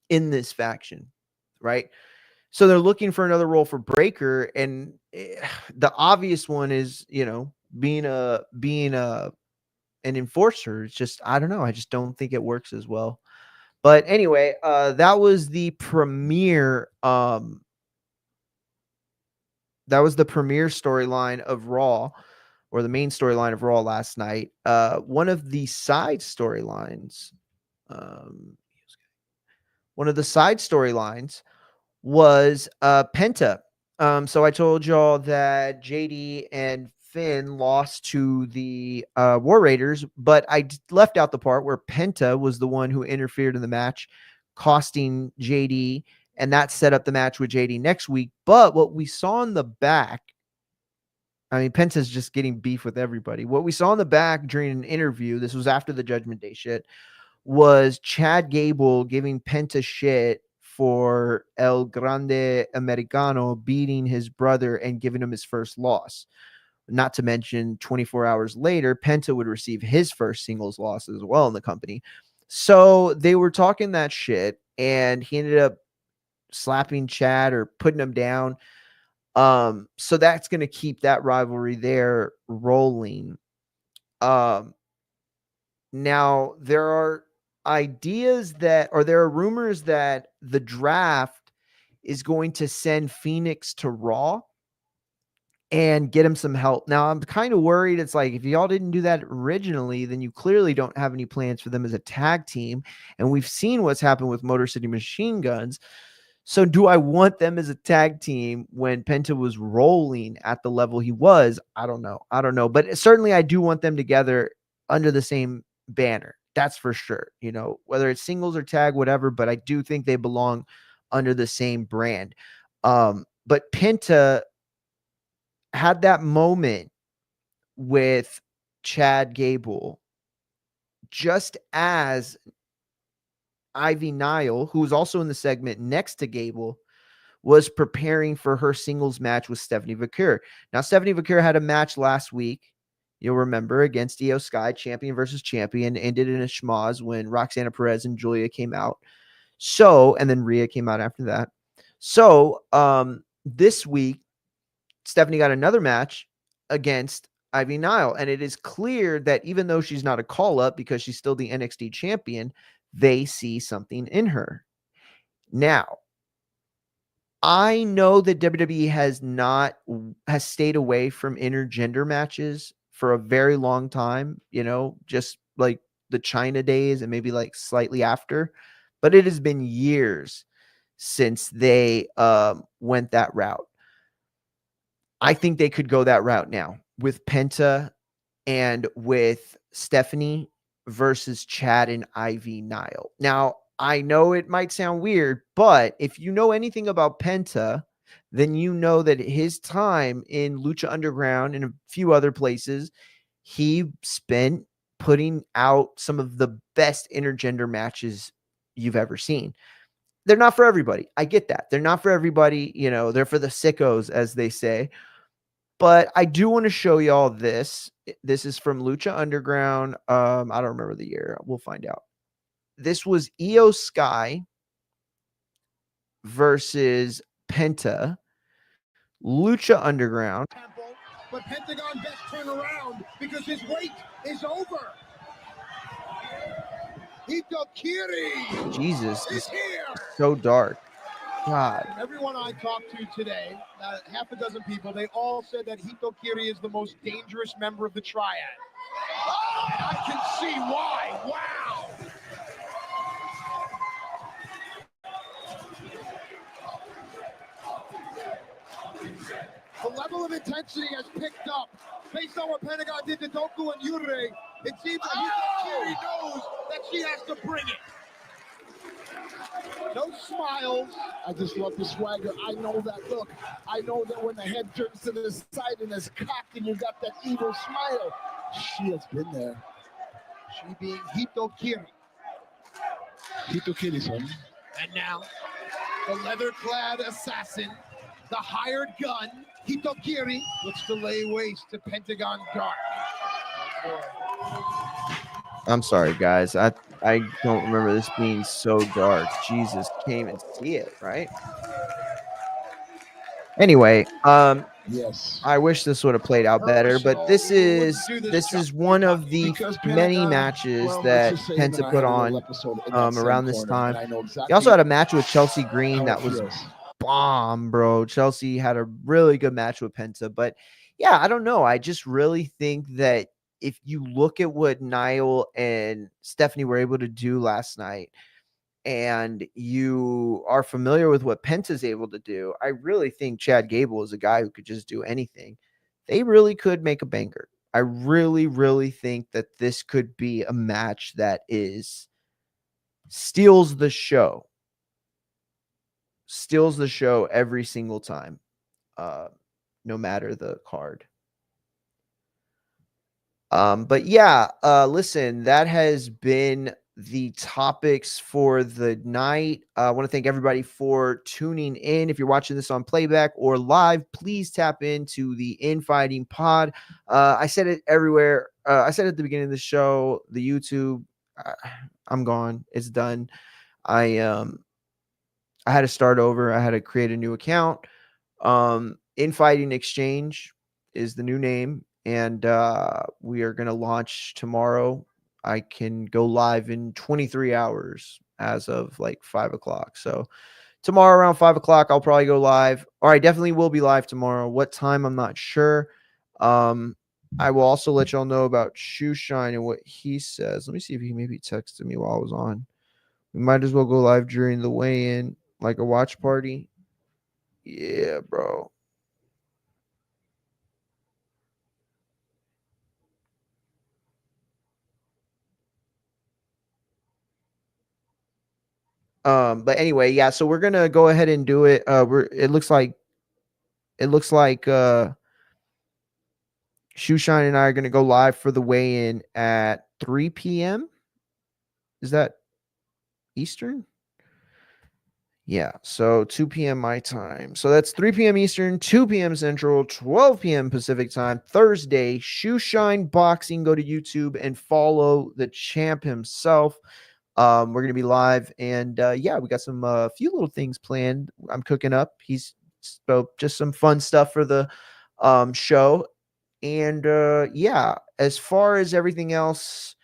Speaker 1: in this faction, right? So they're looking for another role for Breaker, and the obvious one is, being an enforcer. It's just, I don't know. I just don't think it works as well. But anyway, that was the premiere. That was the premiere storyline of Raw, or the main storyline of Raw last night. One of the side storylines, was Penta. So I told y'all that JD and Finn lost to the War Raiders, but I left out the part where Penta was the one who interfered in the match, costing JD, and that set up the match with JD next week. But what we saw in the back, I mean, Penta's just getting beef with everybody. What we saw in the back during an interview, this was after the Judgment Day shit, was Chad Gable giving Penta shit for El Grande Americano beating his brother and giving him his first loss. Not to mention 24 hours later, Penta would receive his first singles loss as well in the company. So they were talking that shit, and he ended up slapping Chad or putting him down. So that's going to keep that rivalry there rolling. Now there are there are rumors that the draft is going to send Phoenix to Raw and get him some help. Now I'm kind of worried. It's like, if y'all didn't do that originally, then you clearly don't have any plans for them as a tag team. And we've seen what's happened with Motor City Machine Guns. So do I want them as a tag team when Penta was rolling at the level he was? I don't know. But certainly I do want them together under the same banner. That's for sure. Whether it's singles or tag, whatever, but I do think they belong under the same brand. But Penta had that moment with Chad Gable just as Ivy Nile, who was also in the segment next to Gable, was preparing for her singles match with Stephanie Vaquer. Now, Stephanie Vaquer had a match last week, you'll remember, against Io Sky, champion versus champion, ended in a schmoz when Roxana Perez and Julia came out. So, and then Rhea came out after that. So, this week, Stephanie got another match against Ivy Nile. And it is clear that even though she's not a call-up because she's still the NXT champion, they see something in her. Now, I know that WWE has stayed away from intergender matches for a very long time, just like the China days and maybe like slightly after, but it has been years since they went that route. I think they could go that route now with Penta and with Stephanie versus Chad and Ivy Nile. Now, I know it might sound weird, but if you know anything about Penta, then you know that his time in Lucha Underground and a few other places, he spent putting out some of the best intergender matches you've ever seen. They're not for everybody. I get that. They're not for everybody. They're for the sickos, as they say. But I do want to show y'all this. This is from Lucha Underground. I don't remember the year. We'll find out. This was Io Sky versus Penta. Lucha Underground.
Speaker 2: But Pentagon best turn around because his wait is over. Hitokiri
Speaker 1: Jesus,
Speaker 2: is here.
Speaker 1: So dark. God.
Speaker 2: Everyone I talked to today, half a dozen people, they all said that Hitokiri is the most dangerous member of the Triad. Oh, I can see why. Wow. The level of intensity has picked up. Based on what Pentagon did to Doku and Yurei, it seems that Hitokiri knows that she has to bring it. No smiles. I just love the swagger. I know that look. I know that when the head turns to the side and is cocked and you got that evil smile. She has been there. She being Hitokiri. Hitokiri, son. And now, the leather-clad assassin, the hired gun, Hitokiri, looks to lay waste to Pentagon Dark.
Speaker 1: I'm sorry, guys. I don't remember this being so dark. Jesus, can't even see it, right? Anyway,
Speaker 2: yes.
Speaker 1: I wish this would have played out better, but this is one of the many matches that Penta put on around this time. He also had a match with Chelsea Green that was bomb, bro. Chelsea had a really good match with Penta, but yeah, I don't know. I just really think that if you look at what Niall and Stephanie were able to do last night, and you are familiar with what Penta's able to do, I really think Chad Gable is a guy who could just do anything. They really could make a banger. I really, really think that this could be a match that steals the show every single time, no matter the card. But yeah, listen, that has been the topics for the night. I want to thank everybody for tuning in. If you're watching this on playback or live, please tap into the Infighting Pod. I said it everywhere. I said it at the beginning of the show, the YouTube. I'm gone. It's done. I had to start over. I had to create a new account. Infighting Exchange is the new name. And we are going to launch tomorrow. I can go live in 23 hours as of like 5 o'clock. So tomorrow around 5 o'clock, I'll probably go live. Or I definitely will be live tomorrow. What time, I'm not sure. I will also let y'all know about Shoe Shine and what he says. Let me see if he maybe texted me while I was on. We might as well go live during the weigh-in, like a watch party. Yeah, bro. But anyway, yeah, so we're gonna go ahead and do it. It looks like Shoeshine and I are gonna go live for the weigh-in at 3 p.m. Is that Eastern? Yeah, so 2 p.m. my time. So that's 3 p.m. Eastern, 2 p.m. Central, 12 p.m. Pacific time, Thursday. Shoe Shine Boxing. Go to YouTube and follow the champ himself. We're gonna be live, and yeah, we got some few little things planned. I'm cooking up. He's so just some fun stuff for the show, and yeah, as far as everything else,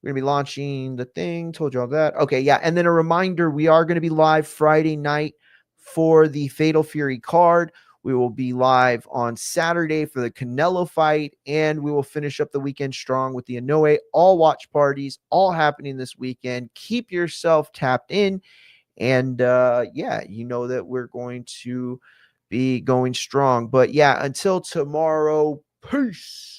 Speaker 1: we're gonna be launching the thing. Told you all that. Okay, yeah, and then a reminder: we are gonna be live Friday night for the Fatal Fury card. We will be live on Saturday for the Canelo fight, and we will finish up the weekend strong with the Inoue all watch parties, all happening this weekend. Keep yourself tapped in, and yeah, you know that we're going to be going strong. But yeah, until tomorrow, peace.